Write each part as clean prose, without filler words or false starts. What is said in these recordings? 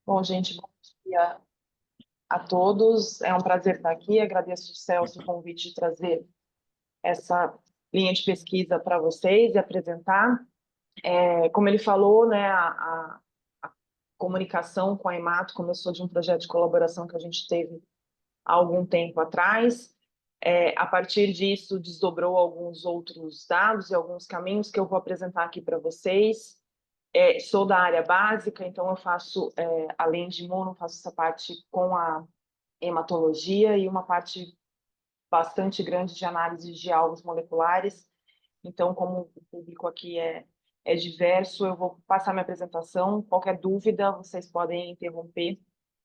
Bom, gente, bom dia a todos. É um prazer estar aqui. Agradeço ao Celso o convite de trazer essa linha de pesquisa para vocês e apresentar. Como ele falou, né, a comunicação com a Emato começou de um projeto de colaboração que a gente teve há algum tempo atrás. A partir disso, desdobrou alguns outros dados e alguns caminhos que eu vou apresentar aqui para vocês. Sou da área básica, então eu faço, além de imuno, faço essa parte com a hematologia e uma parte bastante grande de análise de alvos moleculares. Então, como o público aqui é diverso, eu vou passar minha apresentação. Qualquer dúvida, vocês podem interromper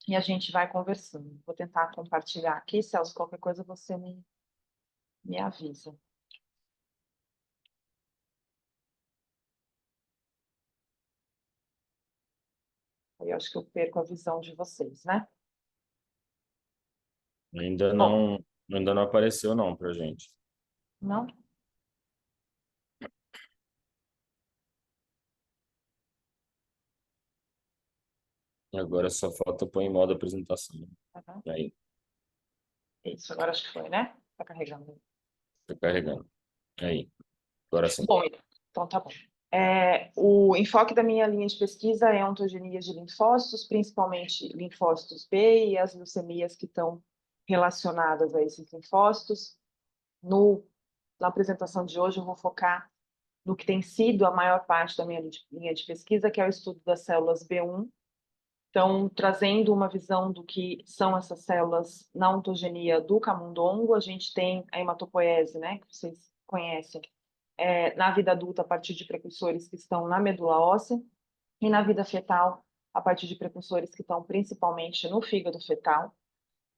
e a gente vai conversando. Vou tentar compartilhar aqui, Celso, qualquer coisa você me avisa. Aí eu acho que eu perco a visão de vocês, né? Ainda Bom, não apareceu não pra gente. não? Agora só falta pôr em modo apresentação. Uhum. Aí, Isso, agora acho que foi, né? Tá carregando. tá carregando. Aí, agora sim. Bom, então tá bom. O enfoque da minha linha de pesquisa é ontogenias de linfócitos, principalmente linfócitos B e as leucemias que estão relacionadas a esses linfócitos. Na apresentação de hoje, eu vou focar no que tem sido a maior parte da minha linha de pesquisa, que é o estudo das células B1. Então, trazendo uma visão do que são essas células na ontogenia do camundongo, a gente tem a hematopoese, né, que vocês conhecem, na vida adulta a partir de precursores que estão na medula óssea, e na vida fetal a partir de precursores que estão principalmente no fígado fetal.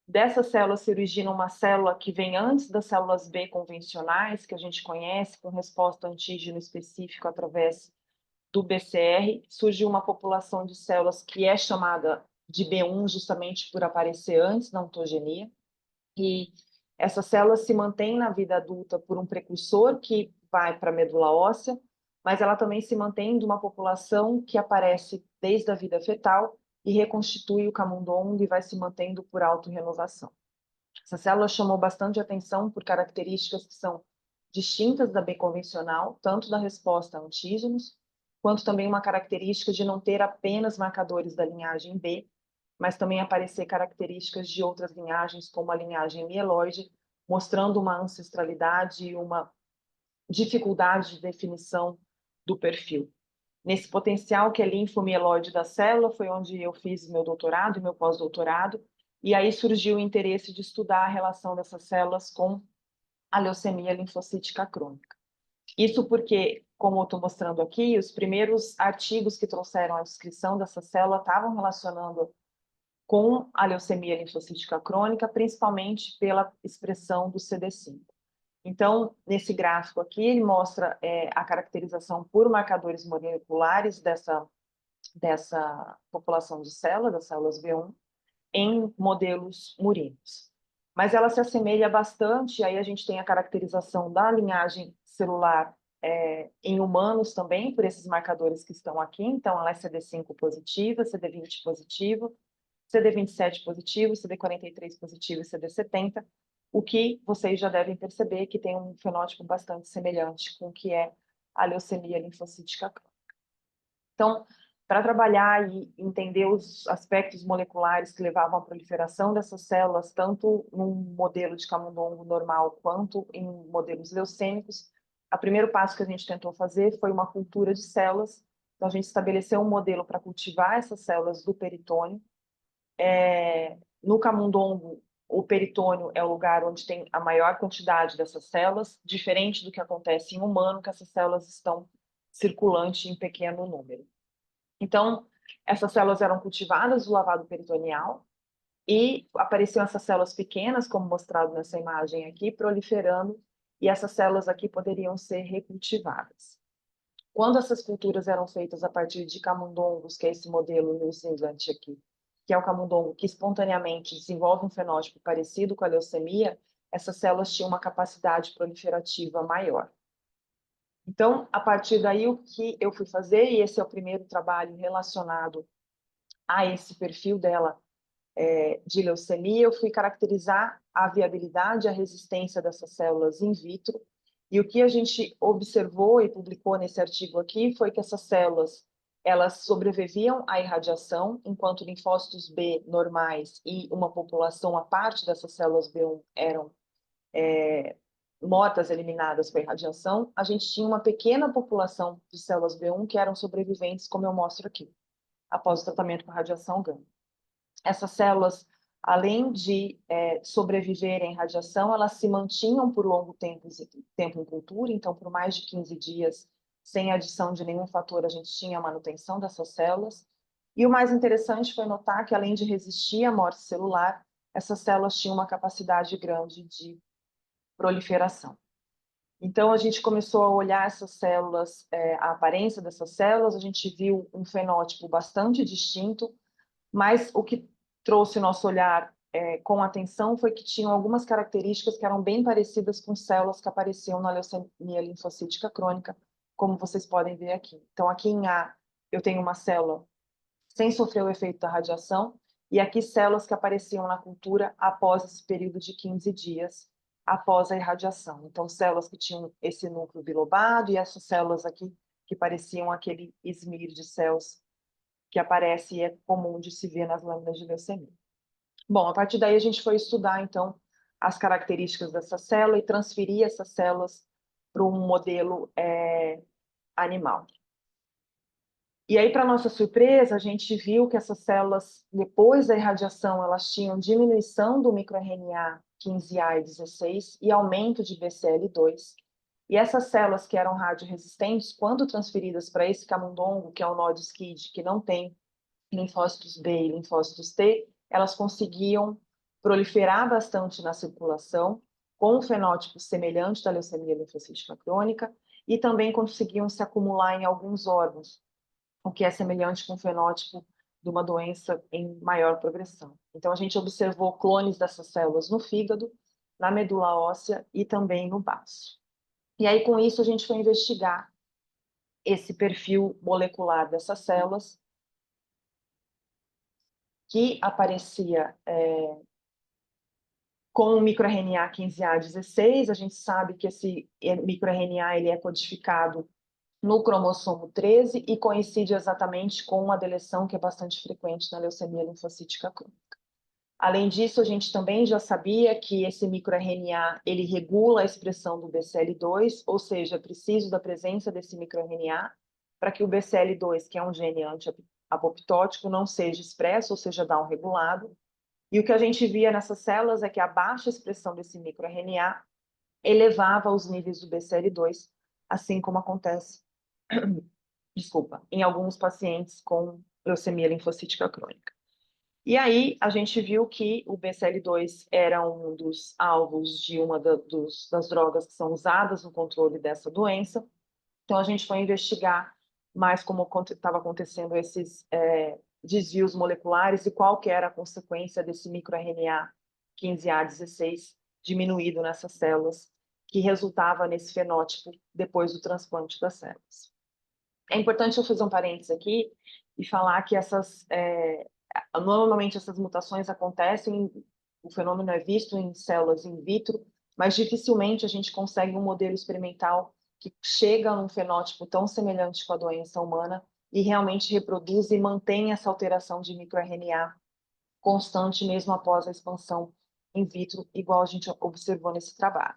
Dessas células se origina uma célula que vem antes das células B convencionais, que a gente conhece, com resposta antígeno específico através do BCR. Surgiu uma população de células que é chamada de B1 justamente por aparecer antes da ontogenia. E essa célula se mantém na vida adulta por um precursor que vai para a medula óssea, mas ela também se mantém de uma população que aparece desde a vida fetal e reconstitui o camundongo e vai se mantendo por autorrenovação. Essa célula chamou bastante atenção por características que são distintas da B convencional, tanto da resposta a antígenos, quanto também uma característica de não ter apenas marcadores da linhagem B, mas também aparecer características de outras linhagens, como a linhagem mieloide, mostrando uma ancestralidade e uma dificuldade de definição do perfil. Nesse potencial que é linfomieloide da célula, foi onde eu fiz meu doutorado e meu pós-doutorado, e aí surgiu o interesse de estudar a relação dessas células com a leucemia linfocítica crônica. Isso porque, como eu estou mostrando aqui, os primeiros artigos que trouxeram a descrição dessa célula estavam relacionando com a leucemia linfocítica crônica, principalmente pela expressão do CD5. Então, nesse gráfico aqui, ele mostra a caracterização por marcadores moleculares dessa população de células, das células B1, em modelos murinos. Mas ela se assemelha bastante, aí a gente tem a caracterização da linhagem celular em humanos também, por esses marcadores que estão aqui. Então, ela é CD5 positiva, CD20 positivo, CD27 positivo, CD43 positivo e CD70, o que vocês já devem perceber que tem um fenótipo bastante semelhante com o que é a leucemia linfocítica crônica. Então, para trabalhar e entender os aspectos moleculares que levavam à proliferação dessas células, tanto num modelo de camundongo normal quanto em modelos leucêmicos, o primeiro passo que a gente tentou fazer foi uma cultura de células. Então, a gente estabeleceu um modelo para cultivar essas células do peritônio. No camundongo, o peritônio é o lugar onde tem a maior quantidade dessas células, diferente do que acontece em humano, que essas células estão circulantes em pequeno número. Então, essas células eram cultivadas do lavado peritoneal e apareciam essas células pequenas, como mostrado nessa imagem aqui, proliferando, e essas células aqui poderiam ser recultivadas. Quando essas culturas eram feitas a partir de camundongos, que é esse modelo New Zealand aqui, que é o camundongo que espontaneamente desenvolve um fenótipo parecido com a leucemia, essas células tinham uma capacidade proliferativa maior. Então, a partir daí, o que eu fui fazer, e esse é o primeiro trabalho relacionado a esse perfil dela de leucemia, eu fui caracterizar a viabilidade, a resistência dessas células in vitro, e o que a gente observou e publicou nesse artigo aqui foi que essas células, elas sobreviviam à irradiação, enquanto linfócitos B normais e uma população à parte dessas células B1 eram mortas, eliminadas por irradiação, a gente tinha uma pequena população de células B1 que eram sobreviventes, como eu mostro aqui, após o tratamento com radiação gama. Essas células, além de sobreviverem à radiação, elas se mantinham por longo tempo em cultura, então por mais de 15 dias, sem adição de nenhum fator, a gente tinha a manutenção dessas células. E o mais interessante foi notar que, além de resistir à morte celular, essas células tinham uma capacidade grande de proliferação. Então, a gente começou a olhar essas células, a aparência dessas células, a gente viu um fenótipo bastante distinto, mas o que trouxe o nosso olhar com atenção foi que tinham algumas características que eram bem parecidas com células que apareciam na leucemia linfocítica crônica, como vocês podem ver aqui. Então, aqui em A, eu tenho uma célula sem sofrer o efeito da radiação, e aqui células que apareciam na cultura após esse período de 15 dias, após a irradiação. Então, células que tinham esse núcleo bilobado e essas células aqui que pareciam aquele smear de céus que aparece e é comum de se ver nas lâminas de leucemia. Bom, a partir daí a gente foi estudar, então, as características dessa célula e transferir essas células para um modelo animal. E aí, para nossa surpresa, a gente viu que essas células, depois da irradiação, elas tinham diminuição do microRNA 15A e 16 e aumento de BCL2. E essas células que eram radioresistentes, quando transferidas para esse camundongo, que é o nó de SCID, que não tem linfócitos B e linfócitos T, elas conseguiam proliferar bastante na circulação, com um fenótipo semelhante da leucemia linfocítica crônica, e também conseguiam se acumular em alguns órgãos, o que é semelhante com o fenótipo de uma doença em maior progressão. Então, a gente observou clones dessas células no fígado, na medula óssea e também no baço. E aí, com isso, a gente foi investigar esse perfil molecular dessas células, que aparecia com o microRNA 15A16. A gente sabe que esse microRNA ele é codificado no cromossomo 13 e coincide exatamente com a deleção que é bastante frequente na leucemia linfocítica crônica. Além disso, a gente também já sabia que esse microRNA ele regula a expressão do BCL2, ou seja, é preciso da presença desse microRNA para que o BCL2, que é um gene anti-apoptótico, não seja expresso, ou seja, down regulado. E o que a gente via nessas células é que a baixa expressão desse microRNA elevava os níveis do BCL2, assim como acontece em alguns pacientes com leucemia linfocítica crônica. E aí a gente viu que o BCL2 era um dos alvos de uma das drogas que são usadas no controle dessa doença. Então a gente foi investigar mais como estava acontecendo esses desvios moleculares e qual que era a consequência desse microRNA 15A16 diminuído nessas células, que resultava nesse fenótipo depois do transplante das células. É importante eu fazer um parênteses aqui e falar que normalmente essas mutações acontecem, o fenômeno é visto em células in vitro, mas dificilmente a gente consegue um modelo experimental que chega num fenótipo tão semelhante com a doença humana e realmente reproduz e mantém essa alteração de microRNA constante mesmo após a expansão in vitro, igual a gente observou nesse trabalho.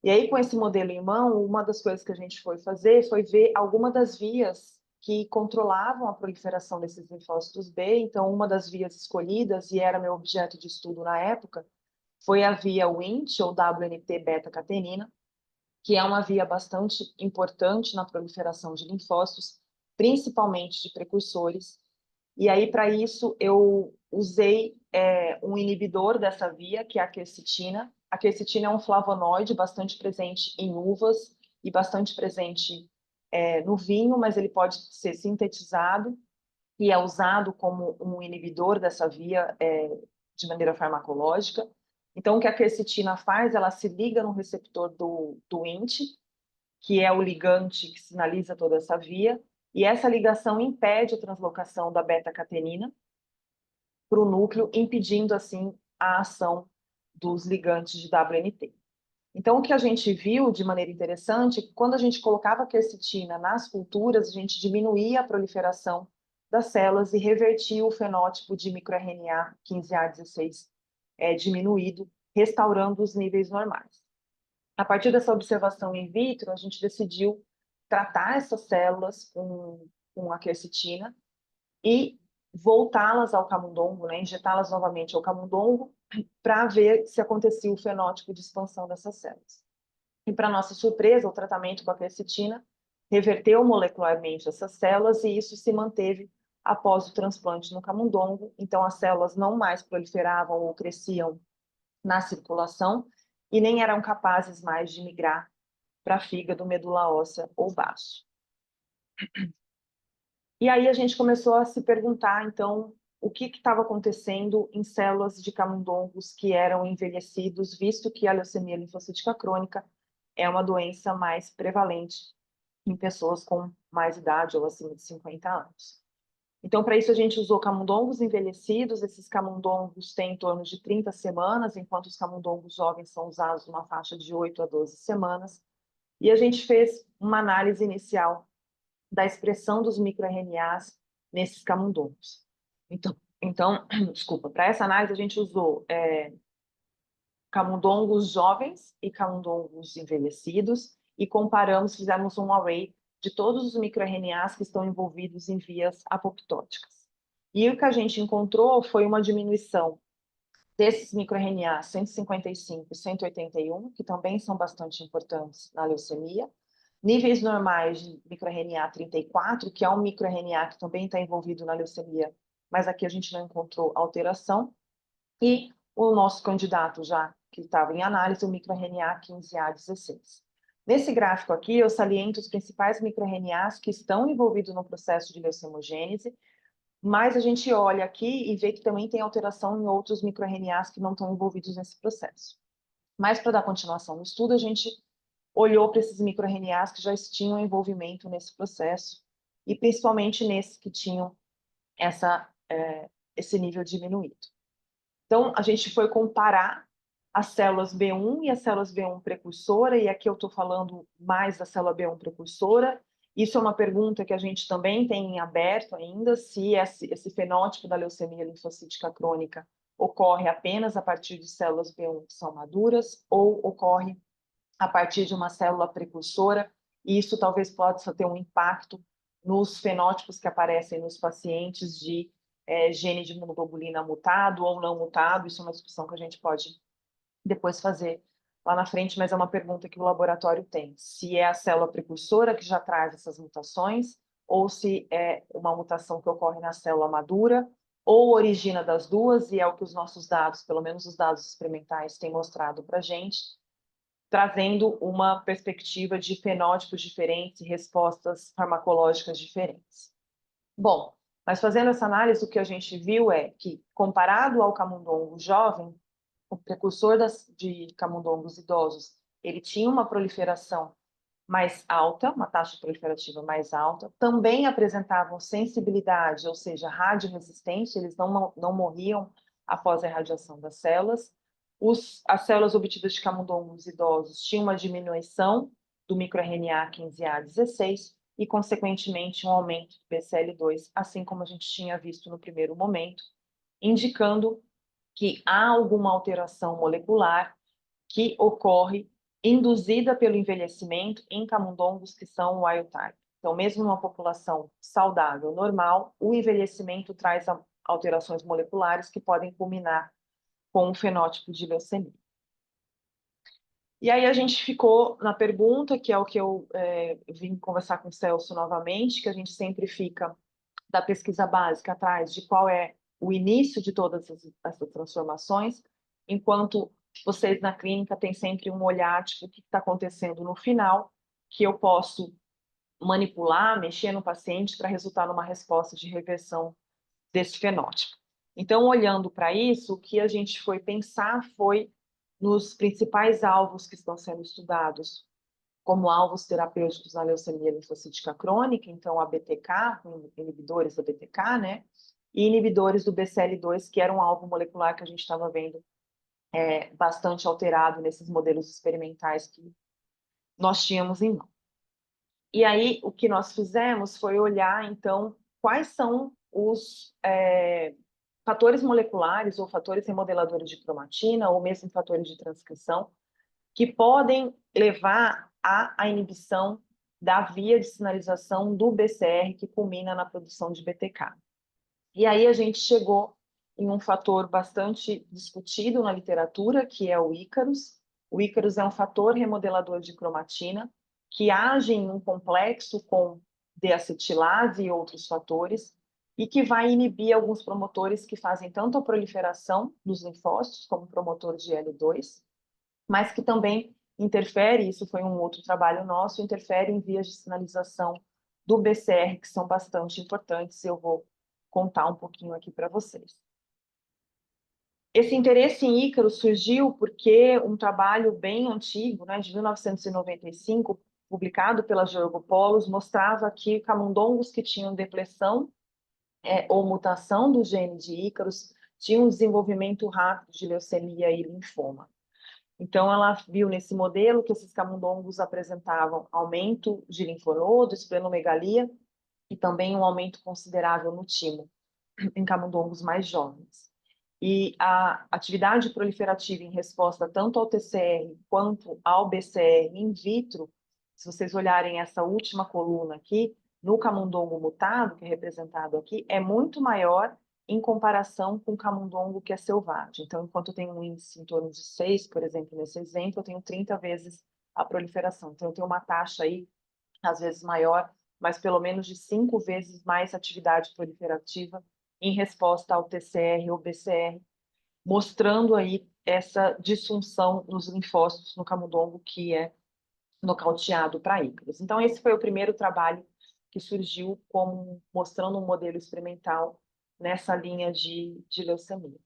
E aí, com esse modelo em mão, uma das coisas que a gente foi fazer foi ver alguma das vias que controlavam a proliferação desses linfócitos B. Então, uma das vias escolhidas, e era meu objeto de estudo na época, foi a via Wnt, ou WNT-beta-catenina, que é uma via bastante importante na proliferação de linfócitos, principalmente de precursores. E aí, para isso, eu usei um inibidor dessa via, que é a quercetina. A quercetina é um flavonoide bastante presente em uvas e bastante presente no vinho, mas ele pode ser sintetizado e é usado como um inibidor dessa via de maneira farmacológica. Então, o que a quercetina faz? Ela se liga no receptor do Wnt, que é o ligante que sinaliza toda essa via, E essa ligação impede a translocação da beta-catenina para o núcleo, impedindo, assim, a ação dos ligantes de WNT. Então, o que a gente viu de maneira interessante é que quando a gente colocava a quercetina nas culturas, a gente diminuía a proliferação das células e revertia o fenótipo de microRNA 15A16 diminuído, restaurando os níveis normais. A partir dessa observação in vitro, a gente decidiu tratar essas células com a quercetina e voltá-las ao camundongo, né, injetá-las novamente ao camundongo, para ver se acontecia o fenótipo de expansão dessas células. E, para nossa surpresa, o tratamento com a quercetina reverteu molecularmente essas células e isso se manteve após o transplante no camundongo. Então, as células não mais proliferavam ou cresciam na circulação e nem eram capazes mais de migrar para fígado, medula óssea ou baço. E aí a gente começou a se perguntar, então, o que estava acontecendo em células de camundongos que eram envelhecidos, visto que a leucemia linfocítica crônica é uma doença mais prevalente em pessoas com mais idade ou acima de 50 anos. Então, para isso, a gente usou camundongos envelhecidos. Esses camundongos têm em torno de 30 semanas, enquanto os camundongos jovens são usados numa faixa de 8 a 12 semanas. E a gente fez uma análise inicial da expressão dos microRNAs nesses camundongos. Então, desculpa, para essa análise a gente usou camundongos jovens e camundongos envelhecidos e comparamos, fizemos um array de todos os microRNAs que estão envolvidos em vias apoptóticas. E o que a gente encontrou foi uma diminuição desses microRNAs 155 e 181, que também são bastante importantes na leucemia, níveis normais de microRNA 34, que é um microRNA que também está envolvido na leucemia, mas aqui a gente não encontrou alteração, e o nosso candidato já, que estava em análise, o microRNA 15A16. Nesse gráfico aqui, eu saliento os principais microRNAs que estão envolvidos no processo de leucemogênese, mas a gente olha aqui e vê que também tem alteração em outros microRNAs que não estão envolvidos nesse processo. Mas, para dar continuação no estudo, a gente olhou para esses microRNAs que já tinham envolvimento nesse processo, e principalmente nesses que tinham esse nível diminuído. Então, a gente foi comparar as células B1 e as células B1 precursora, e aqui eu estou falando mais da célula B1 precursora. Isso é uma pergunta que a gente também tem em aberto ainda, se esse fenótipo da leucemia linfocítica crônica ocorre apenas a partir de células B1 que são maduras, ou ocorre a partir de uma célula precursora, e isso talvez possa ter um impacto nos fenótipos que aparecem nos pacientes de gene de imunoglobulina mutado ou não mutado. Isso é uma discussão que a gente pode depois fazer lá na frente, mas é uma pergunta que o laboratório tem. Se é a célula precursora que já traz essas mutações, ou se é uma mutação que ocorre na célula madura, ou origina das duas, e é o que os nossos dados, pelo menos os dados experimentais, têm mostrado para a gente, trazendo uma perspectiva de fenótipos diferentes e respostas farmacológicas diferentes. Bom, mas fazendo essa análise, o que a gente viu é que, comparado ao camundongo jovem, o precursor de camundongos idosos, ele tinha uma proliferação mais alta, uma taxa proliferativa mais alta, também apresentavam sensibilidade, ou seja, radioresistência, eles não morriam após a irradiação das células. As células obtidas de camundongos idosos tinham uma diminuição do microRNA 15A16 e, consequentemente, um aumento do BCL2, assim como a gente tinha visto no primeiro momento, indicando que há alguma alteração molecular que ocorre induzida pelo envelhecimento em camundongos que são wild type. Então, mesmo numa população saudável, normal, o envelhecimento traz alterações moleculares que podem culminar com o fenótipo de leucemia. E aí a gente ficou na pergunta, que é o que eu vim conversar com o Celso novamente, que a gente sempre fica da pesquisa básica atrás de qual é o início de todas essas transformações, enquanto vocês na clínica têm sempre um olhar, tipo, o que está acontecendo no final, que eu posso manipular, mexer no paciente para resultar numa resposta de reversão desse fenótipo. Então, olhando para isso, o que a gente foi pensar foi nos principais alvos que estão sendo estudados como alvos terapêuticos na leucemia linfocítica crônica, então a BTK, inibidores da BTK, né? E inibidores do BCL2, que era um alvo molecular que a gente estava vendo bastante alterado nesses modelos experimentais que nós tínhamos em mão. E aí, o que nós fizemos foi olhar, então, quais são os fatores moleculares ou fatores remodeladores de cromatina, ou mesmo fatores de transcrição, que podem levar à inibição da via de sinalização do BCR, que culmina na produção de BTK. E aí a gente chegou em um fator bastante discutido na literatura, que é o Ícarus. O Ícarus é um fator remodelador de cromatina, que age em um complexo com deacetilase e outros fatores, e que vai inibir alguns promotores que fazem tanto a proliferação dos linfócitos, como o promotor de L2, mas que também interfere, isso foi um outro trabalho nosso, interfere em vias de sinalização do BCR, que são bastante importantes, eu vou contar um pouquinho aqui para vocês. Esse interesse em Ícaro surgiu porque um trabalho bem antigo, né, de 1995, publicado pela Georgopolos, mostrava que camundongos que tinham depressão ou mutação do gene de Ícaros tinham um desenvolvimento rápido de leucemia e linfoma. Então, ela viu nesse modelo que esses camundongos apresentavam aumento de linfonodo, esplenomegalia, e também um aumento considerável no timo, em camundongos mais jovens. E a atividade proliferativa em resposta tanto ao TCR quanto ao BCR in vitro, se vocês olharem essa última coluna aqui, no camundongo mutado, que é representado aqui, é muito maior em comparação com o camundongo que é selvagem. Então, enquanto eu tenho um índice em torno de 6, por exemplo, nesse exemplo, eu tenho 30 vezes a proliferação. Então, eu tenho uma taxa aí, às vezes maior, mas pelo menos de 5 vezes mais atividade proliferativa em resposta ao TCR ou BCR, mostrando aí essa disfunção nos linfócitos no camundongo que é nocauteado para Ícaros. Então, esse foi o primeiro trabalho que surgiu como mostrando um modelo experimental nessa linha de leucemia.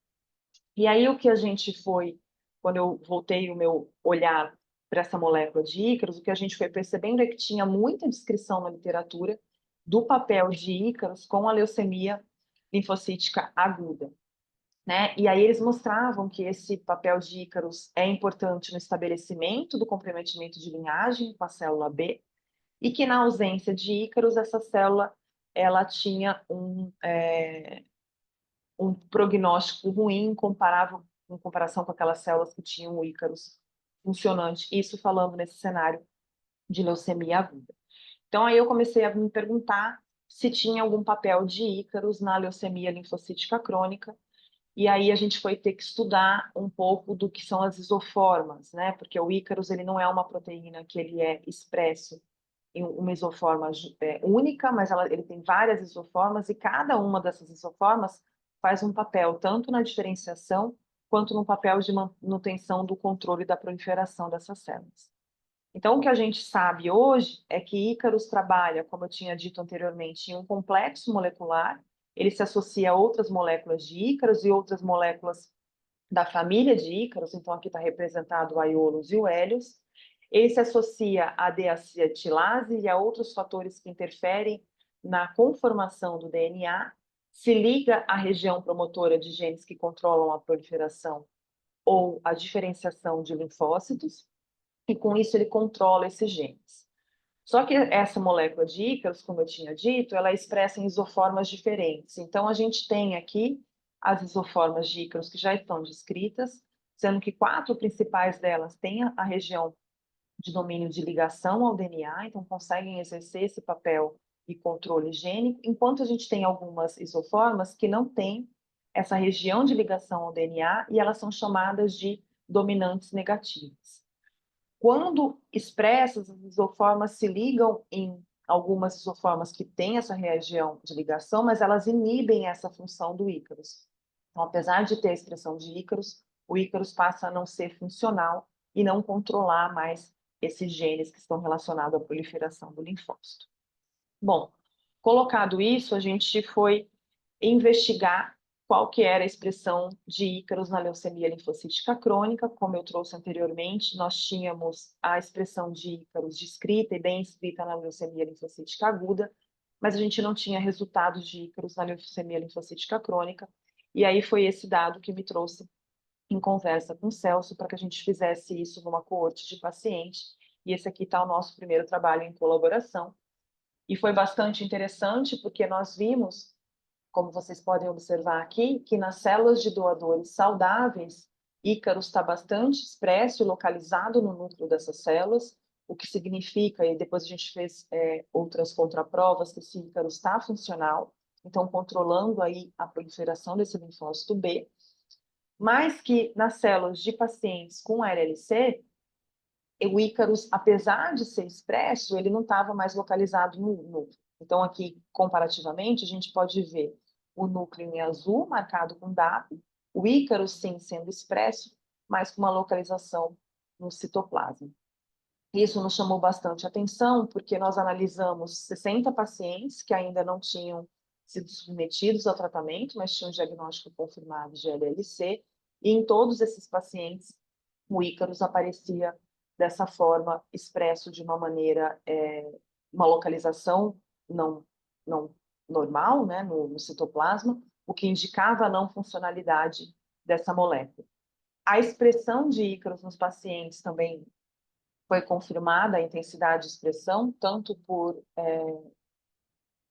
E aí o que a gente foi, quando eu voltei o meu olhar para essa molécula de Ícaros, o que a gente foi percebendo é que tinha muita descrição na literatura do papel de Ícaros com a leucemia linfocítica aguda, né? E aí eles mostravam que esse papel de Ícaros é importante no estabelecimento do comprometimento de linhagem com a célula B, e que na ausência de Ícaros, essa célula ela tinha um prognóstico ruim em comparação com aquelas células que tinham o Ícaros funcionante, isso falando nesse cenário de leucemia aguda. Então aí eu comecei a me perguntar se tinha algum papel de Ícaros na leucemia linfocítica crônica, e aí a gente foi ter que estudar um pouco do que são as isoformas, né? Porque o Ícaros ele não é uma proteína que ele é expresso em uma isoforma única, mas ele tem várias isoformas, e cada uma dessas isoformas faz um papel tanto na diferenciação quanto no papel de manutenção do controle da proliferação dessas células. Então, o que a gente sabe hoje é que Ícaros trabalha, como eu tinha dito anteriormente, em um complexo molecular, ele se associa a outras moléculas de Ícaros e outras moléculas da família de Ícaros, então aqui está representado o Aiolos e o Hélios. Ele se associa à deacetilase e a outros fatores que interferem na conformação do DNA, se liga à região promotora de genes que controlam a proliferação ou a diferenciação de linfócitos, e com isso ele controla esses genes. Só que essa molécula de Ícaros, como eu tinha dito, ela é expressa em isoformas diferentes. Então, a gente tem aqui as isoformas de Ícaros que já estão descritas, sendo que 4 principais delas têm a região de domínio de ligação ao DNA, então conseguem exercer esse papel e controle gênico, enquanto a gente tem algumas isoformas que não têm essa região de ligação ao DNA e elas são chamadas de dominantes negativas. Quando expressas, as isoformas se ligam em algumas isoformas que têm essa região de ligação, mas elas inibem essa função do Ícaros. Então, apesar de ter a expressão de Ícaros, o Ícaros passa a não ser funcional e não controlar mais esses genes que estão relacionados à proliferação do linfócito. Bom, colocado isso, a gente foi investigar qual que era a expressão de ícaros na leucemia linfocítica crônica. Como eu trouxe anteriormente, nós tínhamos a expressão de ícaros descrita e bem escrita na leucemia linfocítica aguda, mas a gente não tinha resultados de ícaros na leucemia linfocítica crônica, e aí foi esse dado que me trouxe em conversa com o Celso para que a gente fizesse isso numa coorte de pacientes, e esse aqui está o nosso primeiro trabalho em colaboração. E foi bastante interessante porque nós vimos, como vocês podem observar aqui, que nas células de doadores saudáveis, ícaros está bastante expresso e localizado no núcleo dessas células, o que significa, e depois a gente fez outras contraprovas, que esse ícaro está funcional, então controlando aí a proliferação desse linfócito B, mas que nas células de pacientes com LLC, o ícaros, apesar de ser expresso, ele não estava mais localizado no núcleo. Então, aqui, comparativamente, a gente pode ver o núcleo em azul, marcado com DAP, o ícaro, sim, sendo expresso, mas com uma localização no citoplasma. Isso nos chamou bastante atenção, porque nós analisamos 60 pacientes que ainda não tinham sido submetidos ao tratamento, mas tinham diagnóstico confirmado de LLC, e em todos esses pacientes, o ícaros aparecia dessa forma, expresso de uma maneira, uma localização não normal, né, no citoplasma, o que indicava a não funcionalidade dessa molécula. A expressão de ícaros nos pacientes também foi confirmada, a intensidade de expressão, tanto por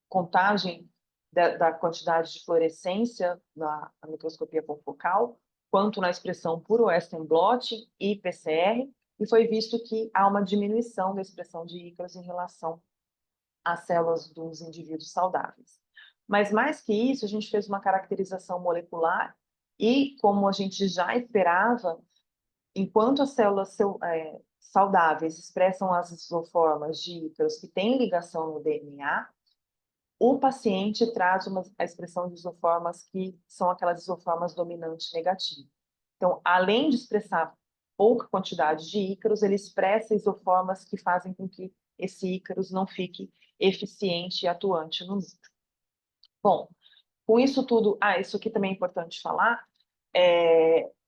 contagem da quantidade de fluorescência na microscopia confocal, quanto na expressão por Western blot e PCR, e foi visto que há uma diminuição da expressão de ícaros em relação às células dos indivíduos saudáveis. Mas mais que isso, a gente fez uma caracterização molecular e, como a gente já esperava, enquanto as células saudáveis expressam as isoformas de ícaros que têm ligação no DNA, o paciente traz a expressão de isoformas que são aquelas isoformas dominantes negativas. Então, além de expressar pouca quantidade de ícaros, ele expressa isoformas que fazem com que esse ícaros não fique eficiente e atuante no núcleo. Bom, com isso tudo... isso aqui também é importante falar.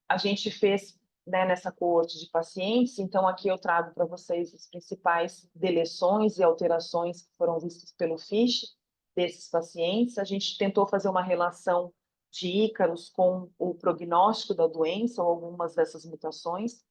A gente fez, né, nessa coorte de pacientes, então aqui eu trago para vocês as principais deleções e alterações que foram vistas pelo FISH desses pacientes. A gente tentou fazer uma relação de ícaros com o prognóstico da doença, ou algumas dessas mutações,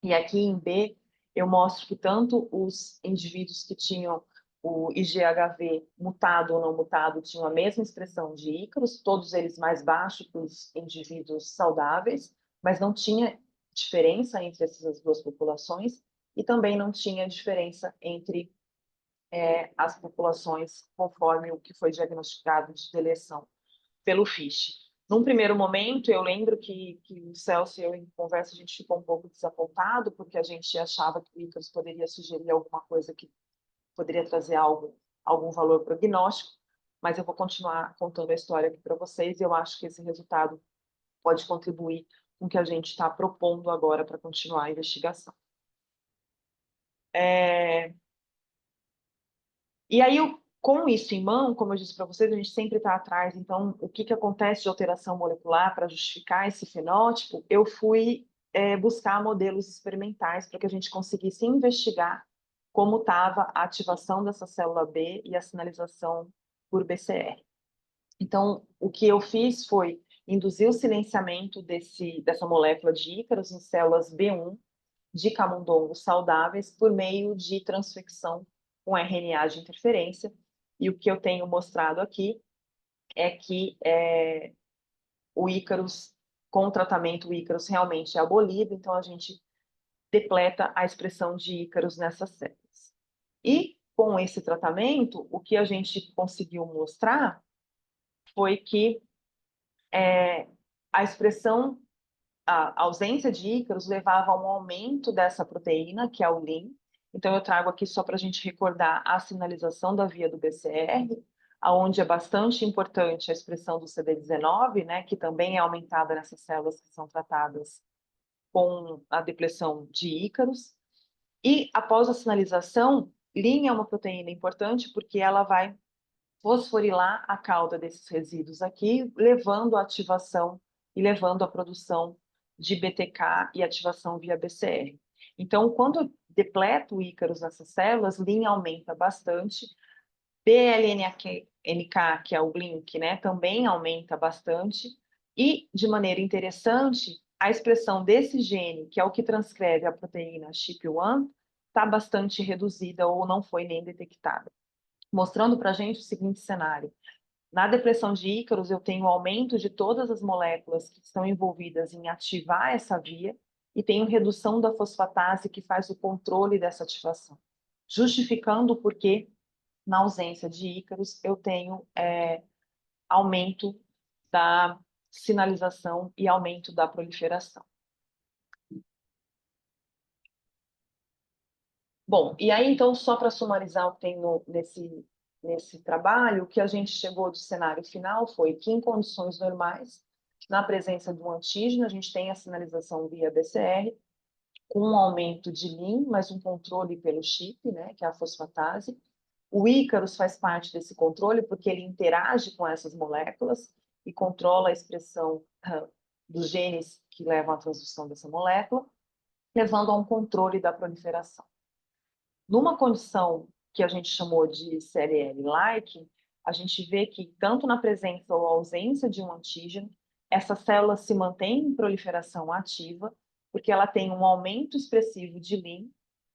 e aqui em B eu mostro que tanto os indivíduos que tinham o IGHV mutado ou não mutado tinham a mesma expressão de ícaros, todos eles mais baixos que os indivíduos saudáveis, mas não tinha diferença entre essas duas populações, e também não tinha diferença entre as populações conforme o que foi diagnosticado de deleção pelo FISH. Num primeiro momento, eu lembro que o Celso e eu, em conversa, a gente ficou um pouco desapontado, porque a gente achava que o ícaros poderia sugerir alguma coisa que poderia trazer algum valor prognóstico, mas eu vou continuar contando a história aqui para vocês, e eu acho que esse resultado pode contribuir com o que a gente está propondo agora para continuar a investigação. E aí, com isso em mão, como eu disse para vocês, a gente sempre está atrás, então, o que acontece de alteração molecular para justificar esse fenótipo, eu fui buscar modelos experimentais para que a gente conseguisse investigar como estava a ativação dessa célula B e a sinalização por BCR. Então, o que eu fiz foi induzir o silenciamento dessa molécula de ícaros em células B1 de camundongos saudáveis por meio de transfecção com RNA de interferência. E o que eu tenho mostrado aqui é que o ícaros, com o tratamento, o ícaros realmente é abolido, então a gente depleta a expressão de ícaros nessas células. E com esse tratamento, o que a gente conseguiu mostrar foi que a expressão, a ausência de ícaros levava a um aumento dessa proteína, que é o LIN. Então, eu trago aqui só para a gente recordar a sinalização da via do BCR, onde é bastante importante a expressão do CD19, né, que também é aumentada nessas células que são tratadas com a depleção de ícaros. E, após a sinalização, LIN é uma proteína importante porque ela vai fosforilar a cauda desses resíduos aqui, levando à ativação e levando à produção de BTK e ativação via BCR. Então, quando eu depleto o Ícaros nessas células, Lin aumenta bastante, BLNK, que é o Blink, né, também aumenta bastante, e, de maneira interessante, a expressão desse gene, que é o que transcreve a proteína SHP1, está bastante reduzida ou não foi nem detectada, mostrando para a gente o seguinte cenário. Na depressão de Ícaros, eu tenho aumento de todas as moléculas que estão envolvidas em ativar essa via e tenho redução da fosfatase que faz o controle dessa ativação, justificando o porquê, na ausência de Ícaros, eu tenho aumento da sinalização e aumento da proliferação. Bom, e aí, então, só para sumarizar o que tem nesse trabalho, o que a gente chegou do cenário final foi que, em condições normais, na presença de um antígeno, a gente tem a sinalização via BCR, com um aumento de Lin, mas um controle pelo chip, né, que é a fosfatase. O Ícaros faz parte desse controle porque ele interage com essas moléculas e controla a expressão dos genes que levam à transdução dessa molécula, levando a um controle da proliferação. Numa condição que a gente chamou de CLL-like, a gente vê que, tanto na presença ou ausência de um antígeno, essa célula se mantém em proliferação ativa, porque ela tem um aumento expressivo de Lin,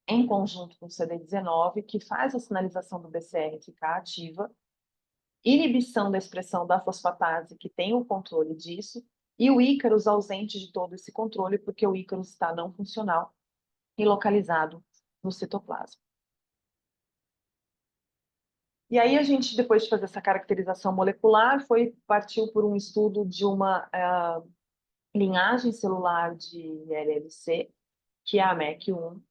em conjunto com o CD19, que faz a sinalização do BCR ficar ativa, inibição da expressão da fosfatase, que tem o controle disso, e o Ícaros ausente de todo esse controle, porque o Ícaros está não funcional e localizado no citoplasma. E aí a gente, depois de fazer essa caracterização molecular, partiu por um estudo de uma linhagem celular de LLC, que é a MEC1.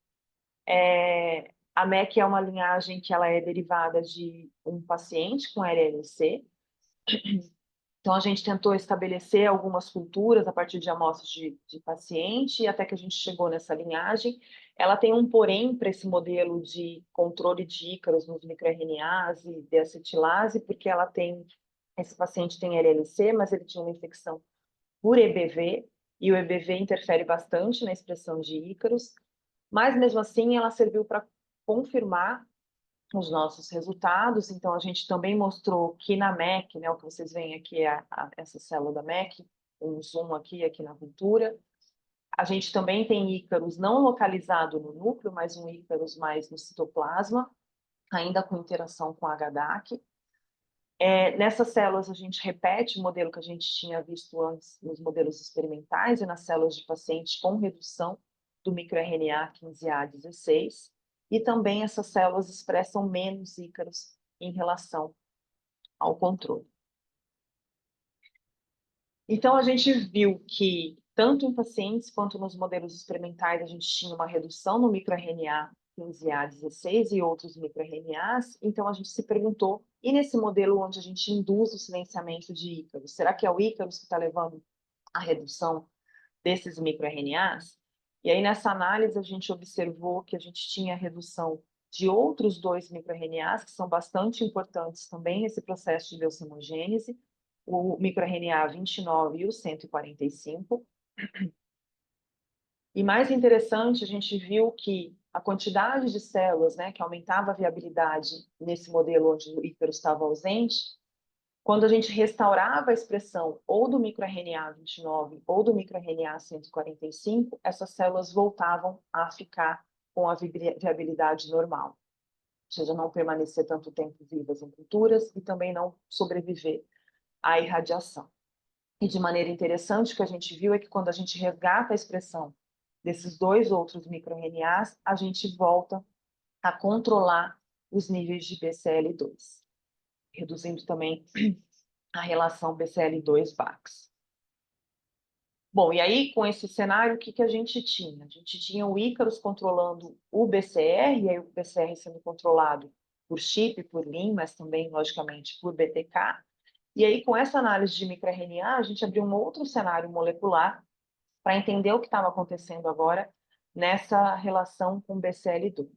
A MEC é uma linhagem que ela é derivada de um paciente com LLC. Então, a gente tentou estabelecer algumas culturas a partir de amostras de paciente, até que a gente chegou nessa linhagem. Ela tem um porém para esse modelo de controle de Ícaros nos microRNAs e de acetilase, porque esse paciente tem LLC, mas ele tinha uma infecção por EBV, e o EBV interfere bastante na expressão de Ícaros, mas mesmo assim ela serviu para confirmar os nossos resultados. Então, a gente também mostrou que na MEC, né, o que vocês veem aqui é essa célula da MEC, um zoom aqui na cultura. A gente também tem Ícaros não localizado no núcleo, mas um Ícaros mais no citoplasma, ainda com interação com a HDAC. Nessas células, a gente repete o modelo que a gente tinha visto antes nos modelos experimentais e nas células de pacientes com redução do microRNA 15A16. E também essas células expressam menos Ícaros em relação ao controle. Então, a gente viu que, tanto em pacientes quanto nos modelos experimentais, a gente tinha uma redução no microRNA 15A16 e outros microRNAs. Então, a gente se perguntou, e nesse modelo onde a gente induz o silenciamento de Ícaros, será que é o Ícaros que está levando à redução desses microRNAs? E aí, nessa análise, a gente observou que a gente tinha redução de outros 2 microRNAs, que são bastante importantes também nesse processo de leucemogênese, o microRNA 29 e o 145. E mais interessante, a gente viu que a quantidade de células, né, que aumentava a viabilidade nesse modelo onde o Ícaros estava ausente, quando a gente restaurava a expressão ou do microRNA 29 ou do microRNA 145, essas células voltavam a ficar com a viabilidade normal. Ou seja, não permanecer tanto tempo vivas em culturas e também não sobreviver à irradiação. E de maneira interessante, o que a gente viu é que quando a gente resgata a expressão desses 2 outros microRNAs, a gente volta a controlar os níveis de BCL2, reduzindo também a relação BCL2-Bax. Bom, e aí, com esse cenário, o que a gente tinha? A gente tinha o Ícaros controlando o BCR, e aí o BCR sendo controlado por chip, por Lin, mas também, logicamente, por BTK. E aí, com essa análise de microRNA, a gente abriu um outro cenário molecular para entender o que estava acontecendo agora nessa relação com BCL2.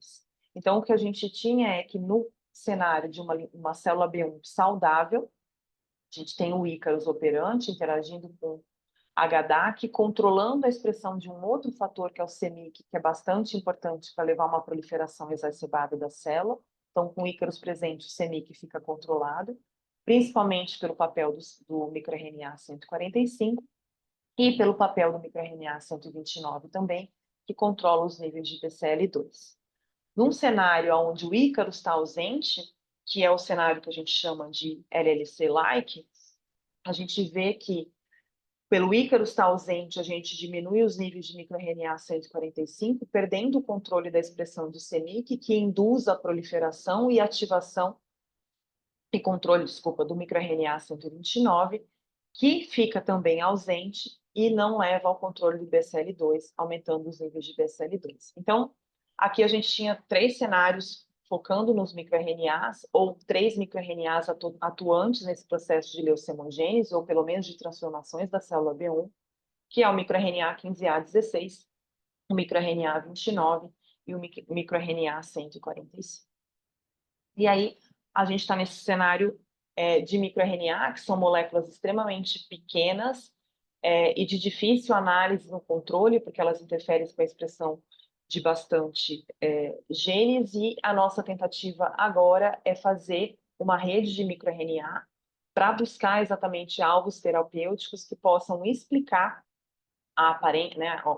Então, o que a gente tinha é que no cenário de uma célula B1 saudável, a gente tem o Ícarus operante interagindo com HDAC, controlando a expressão de um outro fator, que é o CMYC, que é bastante importante para levar uma proliferação exacerbada da célula. Então, com o Ícarus presente, o CMYC fica controlado, principalmente pelo papel do microRNA 145 e pelo papel do microRNA 129 também, que controla os níveis de BCL2. Num cenário onde o Ícarus está ausente, que é o cenário que a gente chama de LLC-like, a gente vê que, pelo Ícarus estar ausente, a gente diminui os níveis de microRNA 145, perdendo o controle da expressão de CMYC, que induz a proliferação e ativação e controle, desculpa, do microRNA 129, que fica também ausente e não leva ao controle do BCL2, aumentando os níveis de BCL2. Então, aqui a gente tinha 3 cenários focando nos microRNAs, ou 3 microRNAs atuantes nesse processo de leucemogênese, ou pelo menos de transformações da célula B1, que é o microRNA 15A16, o microRNA 29 e o microRNA 145. E aí, a gente está nesse cenário de microRNA, que são moléculas extremamente pequenas e de difícil análise no controle, porque elas interferem com a expressão de bastante genes, e a nossa tentativa agora é fazer uma rede de microRNA para buscar exatamente alvos terapêuticos que possam explicar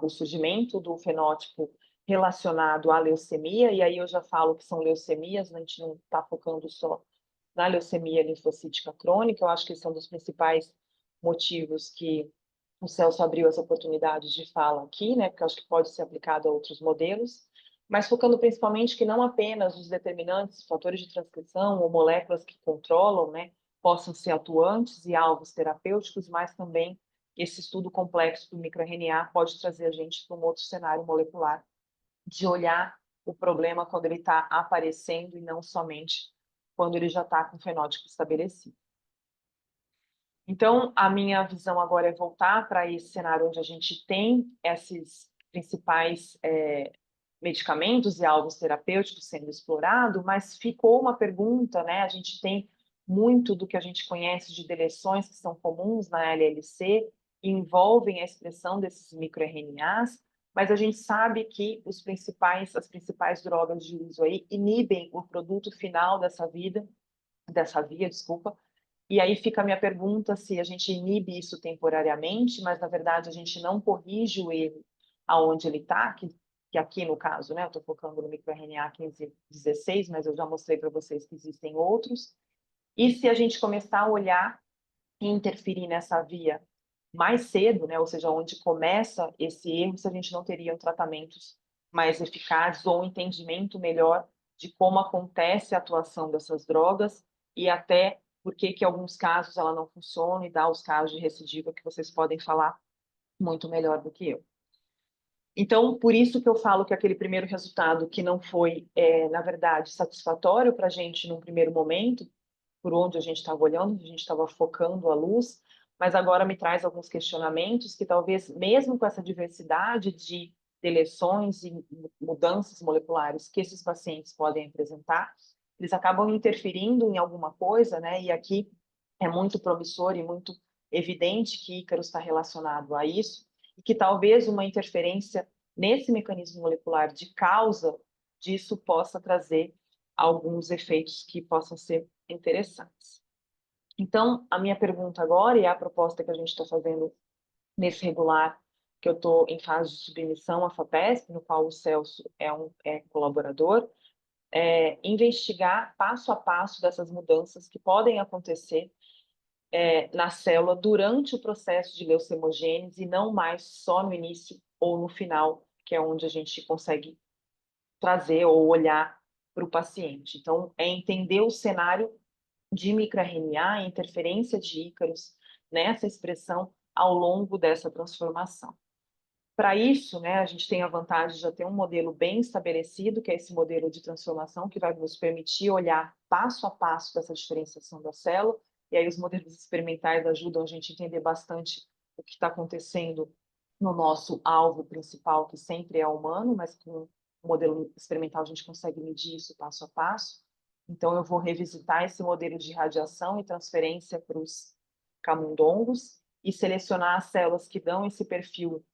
o surgimento do fenótipo relacionado à leucemia, e aí eu já falo que são leucemias, a gente não está focando só na leucemia linfocítica crônica. Eu acho que esse é um dos principais motivos que o Celso abriu as oportunidades de fala aqui, né, porque eu acho que pode ser aplicado a outros modelos, mas focando principalmente que não apenas os determinantes, fatores de transcrição ou moléculas que controlam, né, possam ser atuantes e alvos terapêuticos, mas também esse estudo complexo do microRNA pode trazer a gente para um outro cenário molecular, de olhar o problema quando ele está aparecendo e não somente quando ele já está com o fenótipo estabelecido. Então, a minha visão agora é voltar para esse cenário onde a gente tem esses principais medicamentos e alvos terapêuticos sendo explorado, mas ficou uma pergunta, né? A gente tem muito do que a gente conhece de deleções que são comuns na LLC, e envolvem a expressão desses microRNAs, mas a gente sabe que as principais drogas de uso aí inibem o produto final dessa via, desculpa. E aí fica a minha pergunta se a gente inibe isso temporariamente, mas na verdade a gente não corrige o erro aonde ele está, que aqui no caso, né, eu estou focando no microRNA 1516, mas eu já mostrei para vocês que existem outros. E se a gente começar a olhar e interferir nessa via mais cedo, né, ou seja, onde começa esse erro, se a gente não teria tratamentos mais eficazes ou um entendimento melhor de como acontece a atuação dessas drogas e até por que em alguns casos ela não funciona, e dá os casos de recidiva que vocês podem falar muito melhor do que eu. Então, por isso que eu falo que aquele primeiro resultado que não foi, na verdade, satisfatório para a gente num primeiro momento, por onde a gente estava olhando, a gente estava focando a luz, mas agora me traz alguns questionamentos que talvez, mesmo com essa diversidade de deleções e mudanças moleculares que esses pacientes podem apresentar, eles acabam interferindo em alguma coisa, né? E aqui é muito promissor e muito evidente que Ícaro está relacionado a isso, e que talvez uma interferência nesse mecanismo molecular de causa disso possa trazer alguns efeitos que possam ser interessantes. Então, a minha pergunta agora, e a proposta que a gente está fazendo nesse regular, que eu estou em fase de submissão à FAPESP, no qual o Celso é colaborador, investigar passo a passo dessas mudanças que podem acontecer na célula durante o processo de leucemogênese, e não mais só no início ou no final, que é onde a gente consegue trazer ou olhar para o paciente. Então, é entender o cenário de microRNA, a interferência de Ícaros nessa expressão ao longo dessa transformação. Para isso, né, a gente tem a vantagem de já ter um modelo bem estabelecido, que é esse modelo de transformação, que vai nos permitir olhar passo a passo dessa diferenciação da célula, e aí os modelos experimentais ajudam a gente a entender bastante o que está acontecendo no nosso alvo principal, que sempre é humano, mas com o modelo experimental a gente consegue medir isso passo a passo. Então, eu vou revisitar esse modelo de radiação e transferência para os camundongos e selecionar as células que dão esse perfil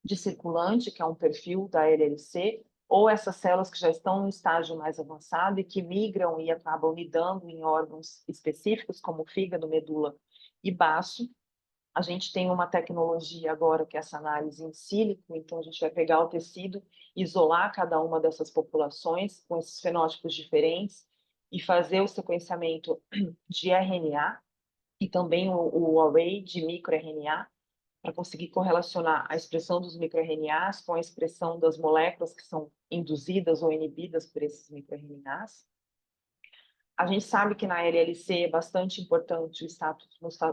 de circulante, que é um perfil da LLC, ou essas células que já estão no estágio mais avançado e que migram e acabam nidando em órgãos específicos, como fígado, medula e baço. A gente tem uma tecnologia agora que é essa análise in silico, então a gente vai pegar o tecido, isolar cada uma dessas populações com esses fenótipos diferentes e fazer o sequenciamento de RNA e também o array de microRNA para conseguir correlacionar a expressão dos microRNAs com a expressão das moléculas que são induzidas ou inibidas por esses microRNAs. A gente sabe que na LLC é bastante importante o status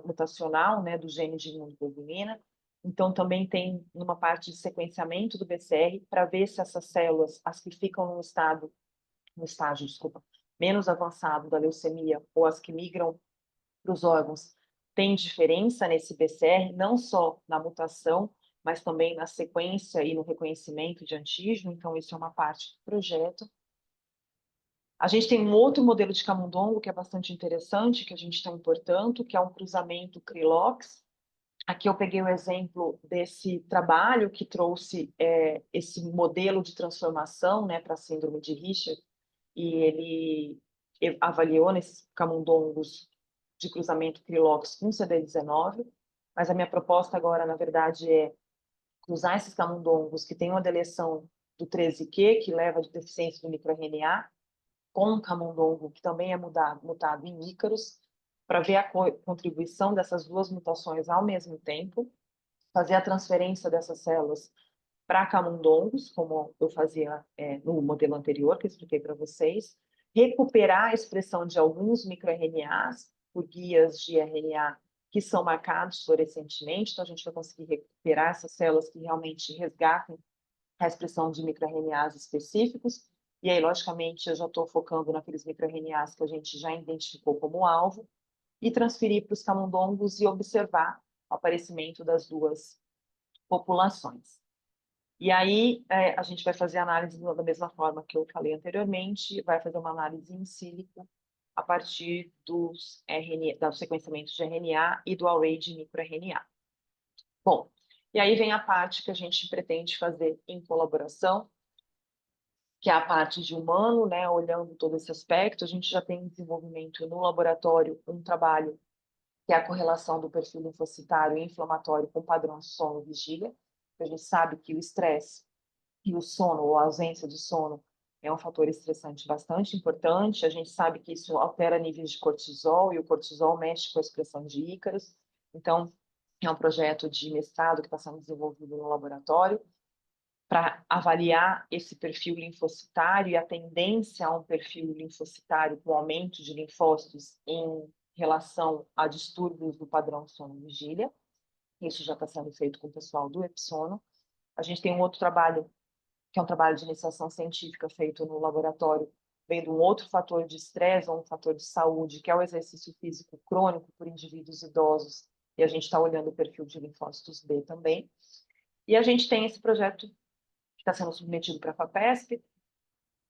mutacional, né, do gene de imunoglobulina, então também tem uma parte de sequenciamento do BCR para ver se essas células, as que ficam no estágio, menos avançado da leucemia ou as que migram para os órgãos, tem diferença nesse BCR, não só na mutação, mas também na sequência e no reconhecimento de antígeno, então isso é uma parte do projeto. A gente tem um outro modelo de camundongo que é bastante interessante, que a gente está importando, que é um cruzamento CRILOX. Aqui eu peguei o exemplo desse trabalho que trouxe esse modelo de transformação, né, para a síndrome de Richard, e ele avaliou nesses camundongos de cruzamento CRILOX com CD19, mas a minha proposta agora, na verdade, é cruzar esses camundongos que têm uma deleção do 13q, que leva de deficiência do microRNA, com um camundongo que também é mutado em Ícaros, para ver a contribuição dessas duas mutações ao mesmo tempo, fazer a transferência dessas células para camundongos, como eu fazia no modelo anterior, que eu expliquei para vocês, recuperar a expressão de alguns microRNAs por guias de RNA que são marcados fluorescentemente, então a gente vai conseguir recuperar essas células que realmente resgatem a expressão de microRNAs específicos, e aí, logicamente, eu já estou focando naqueles microRNAs que a gente já identificou como alvo, e transferir para os camundongos e observar o aparecimento das duas populações. E aí, a gente vai fazer a análise da mesma forma que eu falei anteriormente, vai fazer uma análise in silico a partir dos sequenciamentos de RNA e do array de microRNA. Bom, e aí vem a parte que a gente pretende fazer em colaboração, que é a parte de humano, né, olhando todo esse aspecto. A gente já tem em desenvolvimento no laboratório um trabalho que é a correlação do perfil linfocitário e inflamatório com padrão sono-vigília. A gente sabe que o estresse e o sono, ou a ausência de sono, é um fator estressante bastante importante. A gente sabe que isso altera níveis de cortisol, e o cortisol mexe com a expressão de Ícaros. Então, é um projeto de mestrado que está sendo desenvolvido no laboratório para avaliar esse perfil linfocitário e a tendência a um perfil linfocitário com aumento de linfócitos em relação a distúrbios do padrão sono-vigília. Isso já está sendo feito com o pessoal do Epsono. A gente tem um outro trabalho, que é um trabalho de iniciação científica feito no laboratório, vendo um outro fator de estresse ou um fator de saúde, que é o exercício físico crônico por indivíduos idosos, e a gente está olhando o perfil de linfócitos B também. E a gente tem esse projeto que está sendo submetido para a FAPESP,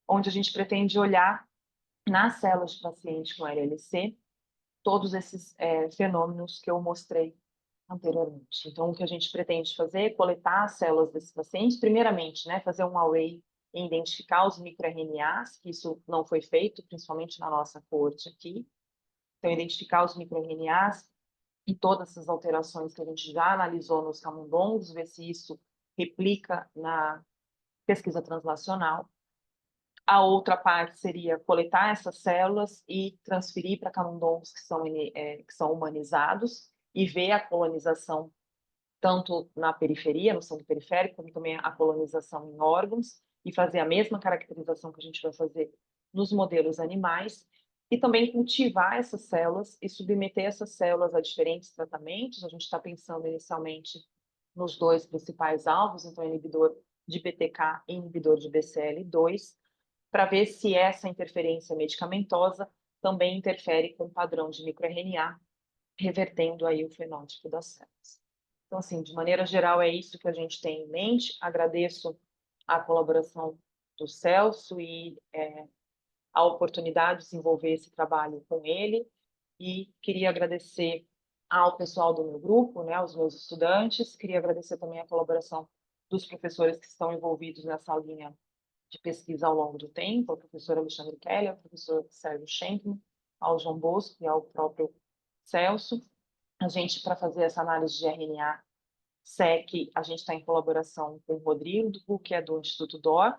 onde a gente pretende olhar nas células de paciente com LLC todos esses fenômenos que eu mostrei anteriormente. Então, o que a gente pretende fazer é coletar as células desses pacientes, primeiramente, né, fazer um array e identificar os microRNAs, que isso não foi feito, principalmente na nossa coorte aqui. Então, identificar os microRNAs e todas essas alterações que a gente já analisou nos camundongos, ver se isso replica na pesquisa translacional. A outra parte seria coletar essas células e transferir para camundongos que são humanizados e ver a colonização tanto na periferia, no centro periférico, como também a colonização em órgãos, e fazer a mesma caracterização que a gente vai fazer nos modelos animais, e também cultivar essas células e submeter essas células a diferentes tratamentos. A gente está pensando inicialmente nos dois principais alvos, então inibidor de BTK e inibidor de BCL2, para ver se essa interferência medicamentosa também interfere com o padrão de microRNA, revertendo aí o fenótipo das células. Então, assim, de maneira geral, é isso que a gente tem em mente. Agradeço a colaboração do Celso e a oportunidade de desenvolver esse trabalho com ele. E queria agradecer ao pessoal do meu grupo, né, aos meus estudantes. Queria agradecer também a colaboração dos professores que estão envolvidos nessa linha de pesquisa ao longo do tempo, ao professor Alexandre Keller, ao professor Sérgio Schenkman, ao João Bosco e ao próprio Celso. A gente, para fazer essa análise de RNA-seq, a gente está em colaboração com o Rodrigo, que é do Instituto DOR,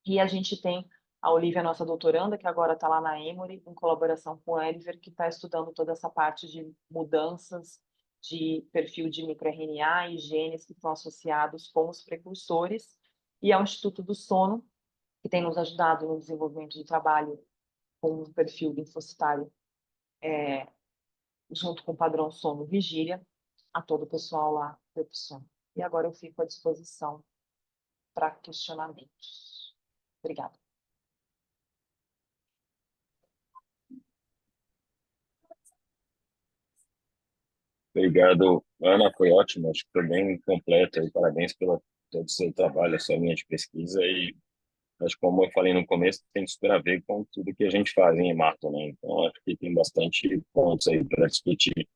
e a gente tem a Olivia, nossa doutoranda, que agora está lá na Emory, em colaboração com o Oliver, que está estudando toda essa parte de mudanças de perfil de microRNA e genes que estão associados com os precursores, e ao Instituto do Sono, que tem nos ajudado no desenvolvimento do trabalho com o perfil linfocitário, junto com o padrão sono-vigília, a todo o pessoal lá do sono. E agora eu fico à disposição para questionamentos. Obrigada. Obrigado, Ana, foi ótimo, acho que foi bem completo e parabéns pelo todo o seu trabalho, a sua linha de pesquisa e acho que como eu falei no começo, tem super a ver com tudo que a gente faz em Hemato, né? Então acho que tem bastante pontos aí para discutir.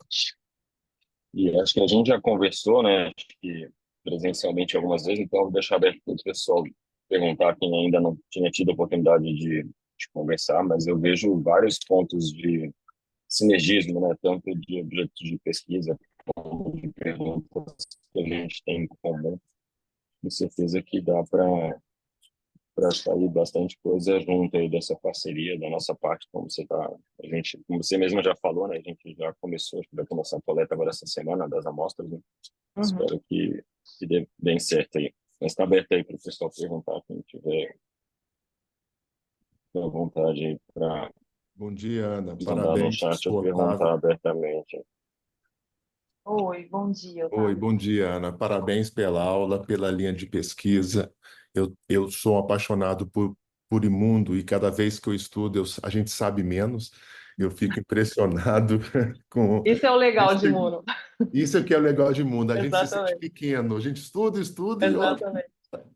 E acho que a gente já conversou, né? Acho que presencialmente algumas vezes, então eu vou deixar aberto para o pessoal perguntar quem ainda não tinha tido a oportunidade de conversar, mas eu vejo vários pontos de sinergismo, né? Tanto de objetos de pesquisa como de perguntas que a gente tem em comum. Com certeza que dá para sair bastante coisa junto aí dessa parceria da nossa parte, como você tá, a gente, como você mesma já falou, né? A gente já começou, acho que vai começar a coleta agora essa semana das amostras, né? Uhum. Espero que dê bem certo aí. Mas está aberto aí para o pessoal perguntar, quem tiver à vontade aí para Bom dia, Ana. mandar no Parabéns, chat ou sou Otávio. perguntar abertamente. Oi, bom dia, Oi, Otávio. bom dia, Ana. Parabéns pela aula, pela linha de pesquisa. Eu sou apaixonado por imundo e cada vez que eu estudo, a gente sabe menos. Eu fico impressionado com Isso é o legal de esse- Imuno. isso é que é o legal de mundo. A gente se sente Exatamente, pequeno. A gente estuda, estuda e olha, exatamente.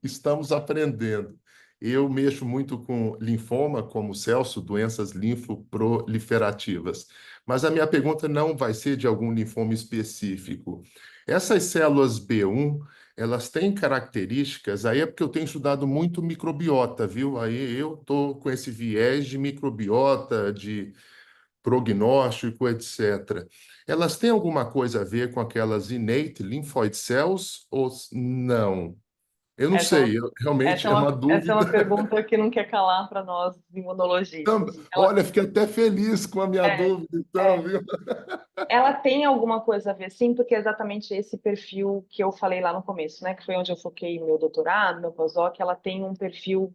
estamos aprendendo. Eu mexo muito com linfoma, como o Celso, doenças linfoproliferativas. Mas a minha pergunta não vai ser de algum linfoma específico. Essas células B1, elas têm características, aí é porque eu tenho estudado muito microbiota, viu? Aí eu estou com esse viés de microbiota, de prognóstico, etc. Elas têm alguma coisa a ver com aquelas innate lymphoid cells ou não? Eu não Essa é uma, sei, realmente é uma essa é dúvida. uma pergunta que não quer calar para nós imunologistas. Olha, fiquei até feliz com a minha É, dúvida, então, é, viu? ela tem alguma coisa a ver, sim, porque é exatamente esse perfil que eu falei lá no começo, né? Que foi onde eu foquei meu doutorado, meu pós-doc. Ela tem um perfil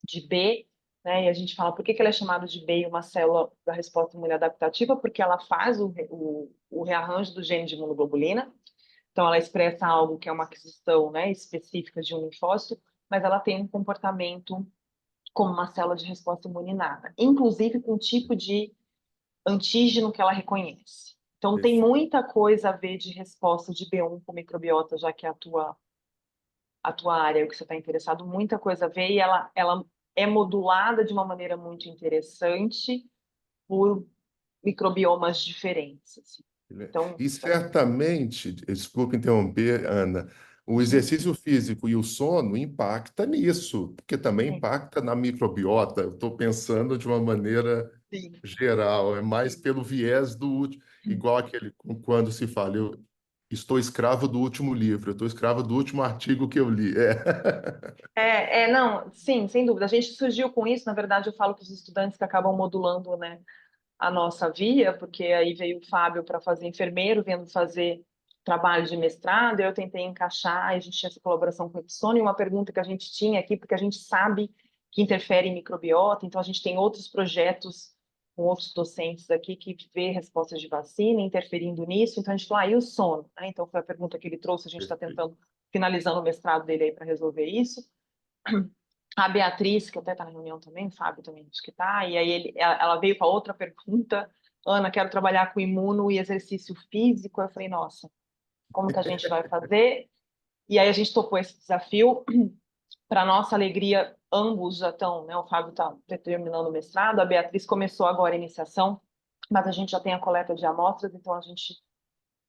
de B, né? E a gente fala por que ela é chamada de B, uma célula da resposta imune adaptativa, porque ela faz o rearranjo do gene de imunoglobulina. Então, ela expressa algo que é uma aquisição, né, específica de um linfócito, mas ela tem um comportamento como uma célula de resposta imune inata, inclusive com o tipo de antígeno que ela reconhece. Então, tem muita coisa a ver de resposta de B1 com microbiota, já que é a tua área, o que você está interessado, muita coisa a ver, e ela é modulada de uma maneira muito interessante por microbiomas diferentes. Assim. Então, E certamente, desculpe interromper, Ana, o exercício físico e o sono impacta nisso, porque também sim, impacta na microbiota. Eu estou pensando de uma maneira sim, geral, é mais sim. pelo viés do último, igual aquele quando se fala, eu estou escravo do último livro, eu estou escravo do último artigo que eu li. É. Não, sim, sem dúvida. A gente surgiu com isso, na verdade, eu falo que os estudantes que acabam modulando, né, a nossa via, porque aí veio o Fábio para fazer enfermeiro, vendo fazer trabalho de mestrado, eu tentei encaixar, e a gente tinha essa colaboração com o Epson, e uma pergunta que a gente tinha aqui, porque a gente sabe que interfere em microbiota, então a gente tem outros projetos com outros docentes aqui que vê respostas de vacina interferindo nisso, então a gente falou, e o sono? Então foi a pergunta que ele trouxe, a gente está tentando, finalizando o mestrado dele aí para resolver isso. A Beatriz, que até está na reunião também, o Fábio também acho que está, e aí ela veio com a outra pergunta, Ana, quero trabalhar com imuno e exercício físico. Eu falei, nossa, como que a gente vai fazer? E aí a gente topou esse desafio. Para nossa alegria, ambos já estão, né? O Fábio está terminando o mestrado, a Beatriz começou agora a iniciação, mas a gente já tem a coleta de amostras, então a gente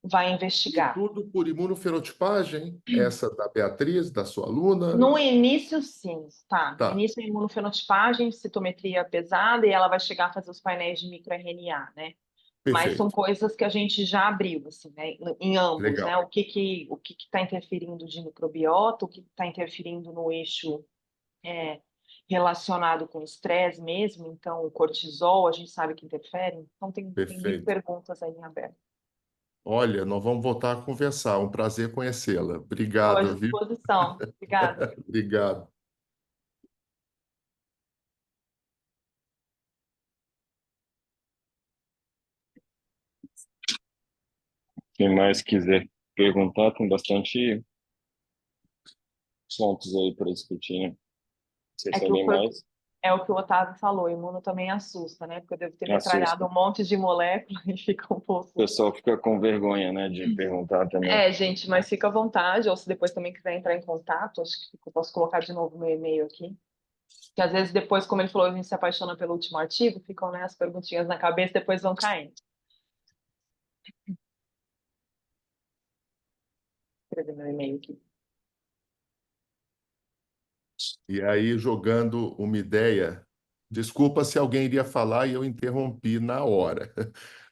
vai E investigar. tudo por imunofenotipagem, essa da Beatriz, da sua aluna. No início, sim, tá. No Tá, início, é imunofenotipagem, citometria pesada, e ela vai chegar a fazer os painéis de microRNA, né? Mas são perfeito. coisas que a gente já abriu, assim, né? Em ambos, né? Legal. O que está interferindo de microbiota, o que está interferindo no eixo relacionado com estresse mesmo, então o cortisol, a gente sabe que interfere, então tem mil Perfeito. perguntas aí em aberto. Olha, nós vamos voltar a conversar. Um prazer conhecê-la. Estou à Obrigado, viu? disposição. Obrigada. Obrigado. Quem mais quiser perguntar, tem bastante pontos aí para discutir, né? Vocês É que sabem mais? é o que o Otávio falou, imuno também assusta, né? Porque eu devo ter metralhado Assusta. um monte de molécula e fica um O pouco. pessoal fica com vergonha, né, de perguntar também. É, gente, mas fica à vontade, ou se depois também quiser entrar em contato, acho que eu posso colocar de novo meu e-mail aqui. Que às vezes depois, como ele falou, a gente se apaixona pelo último artigo, ficam, né, as perguntinhas na cabeça, depois vão caindo. Vou escrever meu e-mail aqui. E aí, jogando uma ideia, desculpa se alguém iria falar e eu interrompi na hora.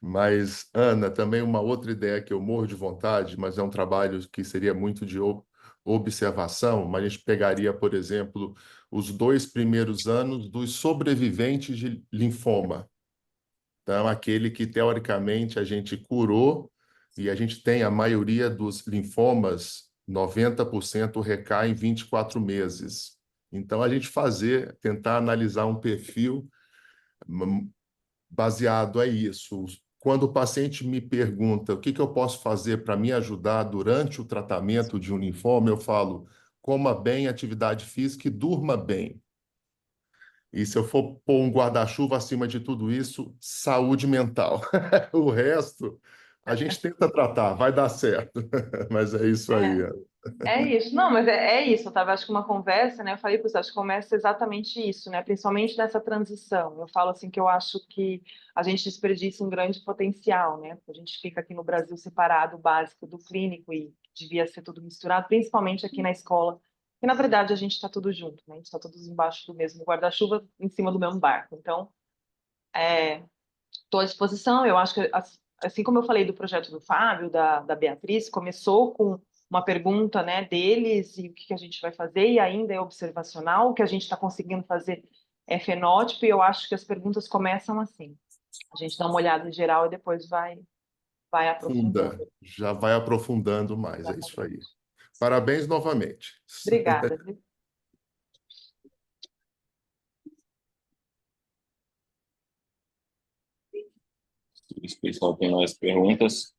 Mas, Ana, também uma outra ideia que eu morro de vontade, mas é um trabalho que seria muito de observação, mas a gente pegaria, por exemplo, os 2 primeiros anos dos sobreviventes de linfoma. Então, aquele que teoricamente a gente curou e a gente tem a maioria dos linfomas, 90% recai em 24 meses. Então, a gente tentar analisar um perfil baseado a isso. Quando o paciente me pergunta o que eu posso fazer para me ajudar durante o tratamento de um linfoma, eu falo, coma bem, atividade física e durma bem. E se eu for pôr um guarda-chuva acima de tudo isso, saúde mental. O resto, a gente tenta tratar, vai dar certo. Mas é isso aí. É isso, não, mas é isso, Otávio. Acho que uma conversa, né? Eu falei para você, acho que começa exatamente isso, né? Principalmente nessa transição. Eu falo assim que eu acho que a gente desperdiça um grande potencial, né? A gente fica aqui no Brasil separado o básico do clínico e devia ser tudo misturado, principalmente aqui na escola. E na verdade a gente está tudo junto, né? A gente está todos embaixo do mesmo guarda-chuva, em cima do mesmo barco. Então, estou à disposição. Eu acho que, assim como eu falei do projeto do Fábio, da Beatriz, começou com uma pergunta, né, deles e o que a gente vai fazer, e ainda é observacional. O que a gente está conseguindo fazer é fenótipo, e eu acho que as perguntas começam assim. A gente dá uma olhada em geral e depois vai aprofundando. Funda, já vai aprofundando mais, é isso aí. Exatamente. Parabéns novamente. Obrigada. Viu? Se o pessoal tem mais perguntas,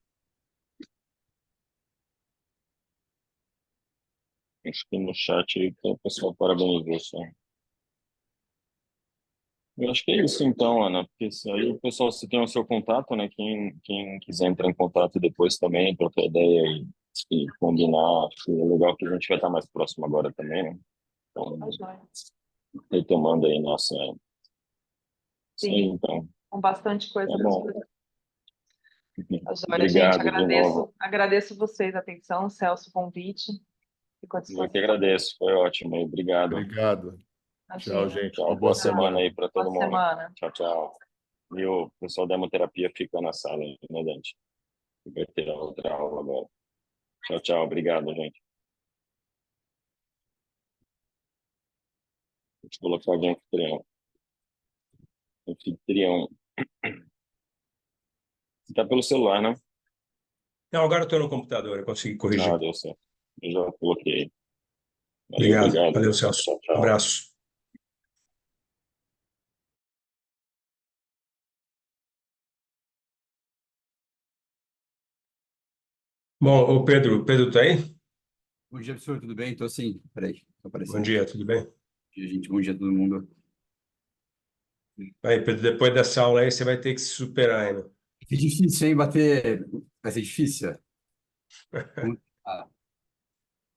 acho que no chat aí o pessoal parabenizou só. Eu acho que é isso então, Ana, porque isso aí o pessoal, se tem o seu contato, né? Quem quiser entrar em contato depois também, trocar ideia e combinar, acho que é legal que a gente vai estar mais próximo agora também, né? Então, Tá joia. retomando aí nossa. Isso aí, Sim, então. com bastante Tá coisa. bom. Tá joia, gente. Obrigado de novo. Agradeço vocês a atenção, Celso, o convite. Fico à Eu que disposição. agradeço, foi ótimo aí. Obrigado. Obrigado. Tchau, Imagina. gente. Uma Tchau, boa boa semana. semana aí para Boa todo mundo. semana. Tchau, tchau. E o pessoal da hemoterapia fica na sala, né, Dante? Vai ter outra aula agora. Tchau, tchau. Obrigado, gente. Vou te colocar de anfitrião. Anfitrião. Você tá pelo celular, né? Não, agora eu estou no computador, eu consegui Ah, corrigir. deu certo. Eu já coloquei. Valeu, Obrigado. obrigado. Valeu, Celso. Tchau, tchau. Abraço. Bom, o Pedro tá aí? Bom dia, professor, tudo bem? Tô sim. Peraí, tô Bom aparecendo. dia, tudo bem? Bom dia, gente. Bom dia a todo mundo. Aí, Pedro, depois dessa aula aí, você vai ter que se superar ainda. Que difícil, hein? Bater. Vai ser difícil. Ah,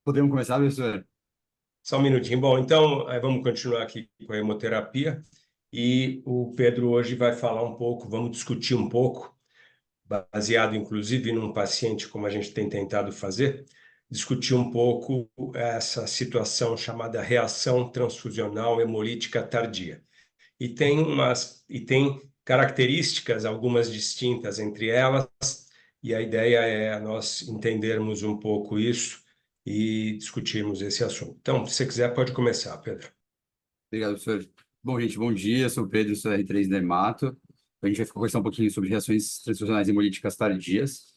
podemos começar, professor? Só um minutinho. Bom, então, vamos continuar aqui com a hemoterapia. E o Pedro hoje vai falar um pouco, vamos discutir um pouco, baseado inclusive num paciente, como a gente tem tentado fazer, discutir um pouco essa situação chamada reação transfusional hemolítica tardia. E tem características, algumas distintas entre elas, e a ideia é nós entendermos um pouco isso e discutirmos esse assunto. Então, se você quiser, pode começar, Pedro. Obrigado, professor. Bom, gente, bom dia. Sou o Pedro, sou R3 da Hemato. A gente vai conversar um pouquinho sobre reações transfusionais hemolíticas tardias.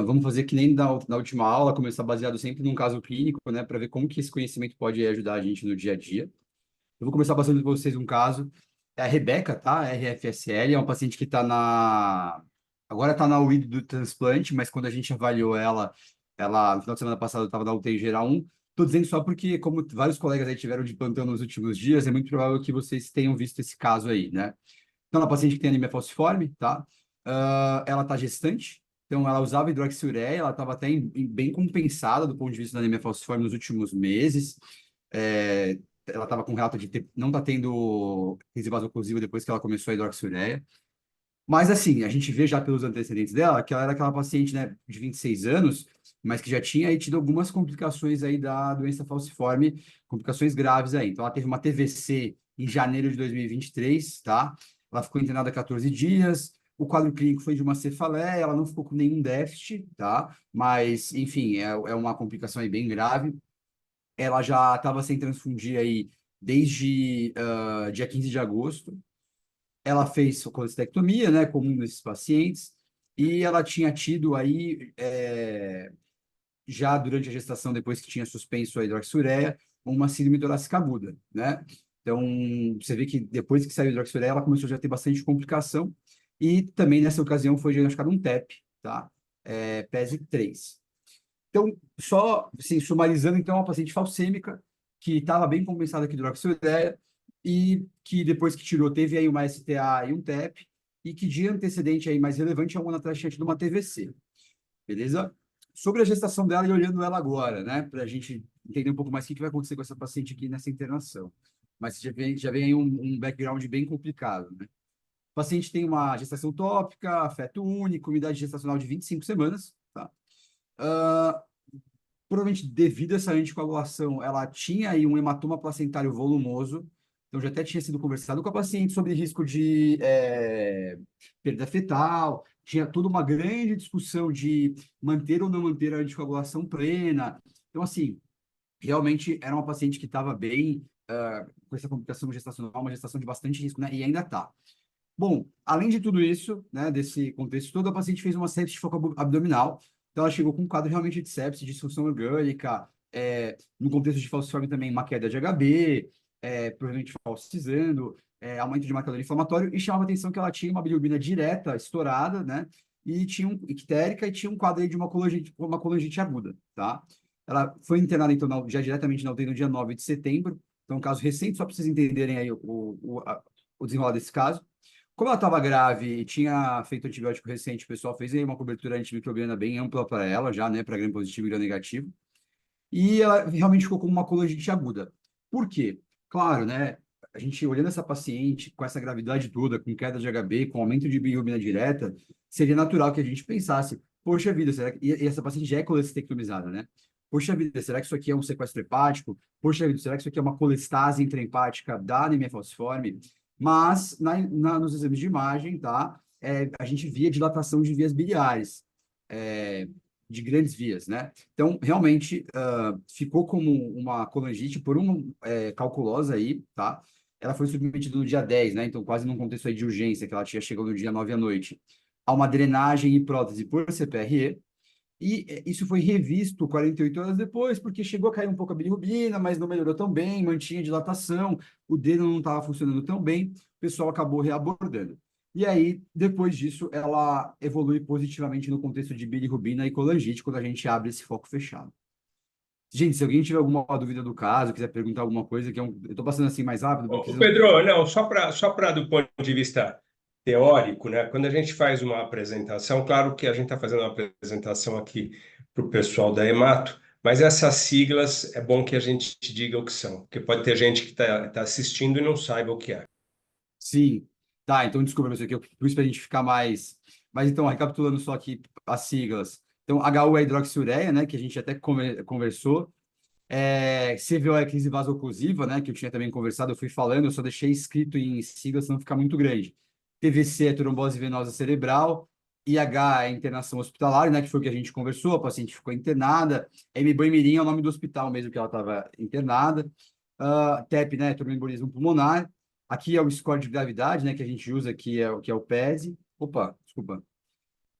Vamos fazer que nem na última aula, começar baseado sempre num caso clínico, né, para ver como que esse conhecimento pode ajudar a gente no dia a dia. Eu vou começar passando para vocês um caso. É a Rebeca, tá? RFSL, é uma paciente que agora está na UTI do transplante, mas quando a gente avaliou ela no final de semana passado estava na UTI geral 1. Estou dizendo só porque, como vários colegas aí tiveram de plantão nos últimos dias, é muito provável que vocês tenham visto esse caso aí, né? Então, é uma paciente que tem anemia falciforme, tá? Ela está gestante, então ela usava hidroxiureia, ela estava até bem compensada do ponto de vista da anemia falciforme nos últimos meses. Ela estava com relato de não tá tendo crise vasooclusiva depois que ela começou a hidroxiureia. Mas, assim, a gente vê já pelos antecedentes dela que ela era aquela paciente, né, de 26 anos, mas que já tinha aí tido algumas complicações aí da doença falciforme, complicações graves aí. Então, ela teve uma TVC em janeiro de 2023, tá? Ela ficou internada 14 dias, o quadro clínico foi de uma cefaleia, ela não ficou com nenhum déficit, tá? Mas, enfim, é uma complicação aí bem grave. Ela já estava sem transfundir aí desde dia 15 de agosto. Ela fez colecistectomia, né, comum nesses pacientes, e ela tinha tido aí, já durante a gestação, depois que tinha suspenso a hidroxiureia, uma síndrome torácica aguda, né? Então, você vê que depois que saiu a hidroxiureia, ela começou já a ter bastante complicação, e também nessa ocasião foi diagnosticado um TEP, tá? PESE 3. Então, só assim, sumarizando, então, uma paciente falcêmica que estava bem compensada com hidroxiureia e que depois que tirou teve aí uma STA e um TEP e que de antecedente aí mais relevante é uma atrás de uma TVC. Beleza? Sobre a gestação dela e olhando ela agora, né, para a gente entender um pouco mais o que vai acontecer com essa paciente aqui nessa internação. Mas já vem aí um background bem complicado, né? O paciente tem uma gestação utópica, feto único, unidade gestacional de 25 semanas, tá? Provavelmente devido a essa anticoagulação, ela tinha aí um hematoma placentário volumoso, então já até tinha sido conversado com a paciente sobre risco de perda fetal, tinha toda uma grande discussão de manter ou não manter a anticoagulação plena. Então, assim, realmente era uma paciente que estava bem com essa complicação gestacional, uma gestação de bastante risco, né? E ainda está. Bom, além de tudo isso, né, desse contexto todo, a paciente fez uma sepse de foco abdominal. Então, ela chegou com um quadro realmente de sepse, disfunção orgânica, no contexto de falciforme também, uma queda de HB, provavelmente falcizando, aumento de marcador inflamatório, e chamava a atenção que ela tinha uma bilirrubina direta, estourada, né, e tinha ictérica, e tinha um quadro aí de uma colangite aguda, tá? Ela foi internada, então, já diretamente na UTI no dia 9 de setembro, então, um caso recente, só para vocês entenderem aí o desenrolar desse caso. Como ela estava grave e tinha feito antibiótico recente, o pessoal fez aí uma cobertura antimicrobiana bem ampla para ela, já, né, para gram positivo e gram negativo. E ela realmente ficou com uma colangite aguda. Por quê? Claro, né, a gente olhando essa paciente com essa gravidade toda, com queda de HB, com aumento de bilirrubina direta, seria natural que a gente pensasse, poxa vida, será que... E essa paciente já é colecistectomizada, né? Poxa vida, será que isso aqui é um sequestro hepático? Poxa vida, será que isso aqui é uma colestase intraempática da anemia falciforme? Mas nos exames de imagem, tá, a gente via dilatação de vias biliares, de grandes vias, né? Então, realmente, ficou como uma colangite por uma calculosa aí, tá? Ela foi submetida no dia 10, né? Então, quase num contexto aí de urgência, que ela tinha chegado no dia 9 à noite, a uma drenagem e prótese por CPRE, e isso foi revisto 48 horas depois, porque chegou a cair um pouco a bilirrubina, mas não melhorou tão bem, mantinha dilatação, o dedo não estava funcionando tão bem, o pessoal acabou reabordando. E aí, depois disso, ela evolui positivamente no contexto de bilirrubina e colangite, quando a gente abre esse foco fechado. Gente, se alguém tiver alguma dúvida do caso, quiser perguntar alguma coisa, eu estou passando assim mais rápido. Ô, Pedro, não, só para do ponto de vista teórico, né? Quando a gente faz uma apresentação, claro que a gente está fazendo uma apresentação aqui para o pessoal da Hemato, Mas essas siglas é bom que a gente diga o que são, porque pode ter gente que está assistindo e não saiba o que é. Sim. Tá, então desculpa, pessoal, que por isso para a gente ficar mais. Mas então, recapitulando só aqui as siglas. Então, HU é hidroxiureia, né, que a gente até conversou. CVO é crise vasoclusiva, né, que eu tinha também conversado, eu fui falando, eu só deixei escrito em siglas, senão fica muito grande. TVC é trombose venosa cerebral, IH é internação hospitalar, né, que foi o que a gente conversou, a paciente ficou internada, Emibanimirim é o nome do hospital mesmo que ela estava internada, TEP, né, tromboembolismo pulmonar, aqui é o score de gravidade, né, que a gente usa, que é o PESE, opa, desculpa,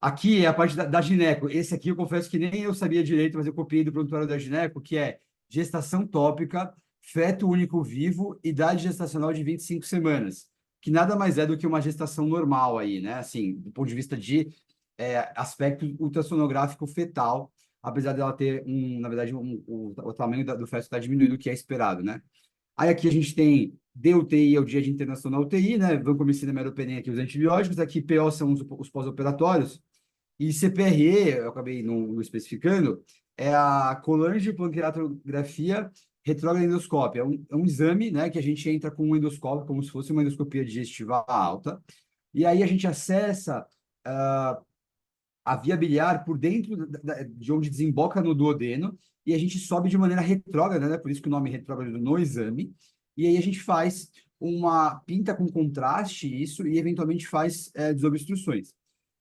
aqui é a parte da gineco. Esse aqui eu confesso que nem eu sabia direito, mas eu copiei do prontuário da gineco, que é gestação tópica, feto único vivo, idade gestacional de 25 semanas, que nada mais é do que uma gestação normal aí, né? Assim, do ponto de vista de aspecto ultrassonográfico fetal, apesar dela ter, na verdade, o tamanho do feto está diminuindo, o que é esperado, né? Aí aqui a gente tem DUTI, é o dia de internação na UTI, né? Vancomicina, meropenem, aqui os antibióticos, aqui PO são os pós-operatórios, e CPRE, eu acabei não especificando, é a colangiopancreatografia retrógrada endoscópia. É um exame, né, que a gente entra com um endoscópio, como se fosse uma endoscopia digestiva alta, e aí a gente acessa a via biliar por dentro de onde desemboca no duodeno, e a gente sobe de maneira retrógrada, né, por isso que o nome é retrógrado no exame, e aí a gente faz uma pinta com contraste isso, e eventualmente faz desobstruções.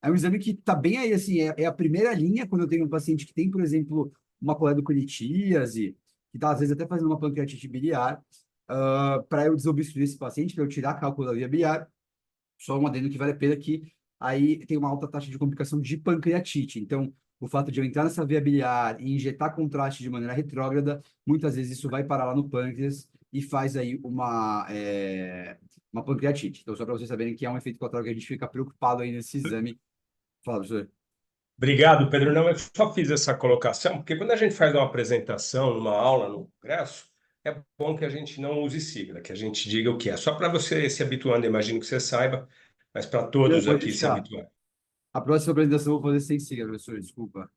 É um exame que está bem aí, assim, é a primeira linha quando eu tenho um paciente que tem, por exemplo, uma coledocolitíase, que está, às vezes, até fazendo uma pancreatite biliar, para eu desobstruir esse paciente, para eu tirar cálculo da via biliar, só um adendo que vale a pena que aí tem uma alta taxa de complicação de pancreatite. Então, o fato de eu entrar nessa via biliar e injetar contraste de maneira retrógrada, muitas vezes isso vai parar lá no pâncreas e faz aí uma pancreatite. Então, só para vocês saberem que é um efeito colateral que a gente fica preocupado aí nesse exame. Fala, professor. Obrigado, Pedro. Não, eu só fiz essa colocação, porque quando a gente faz uma apresentação, numa aula, no congresso, é bom que a gente não use sigla, que a gente diga o que é. Só para você se habituando, imagino que você saiba, mas para Não, todos pode aqui se deixar. habituarem. A próxima apresentação eu vou fazer sem sigla, professor, desculpa.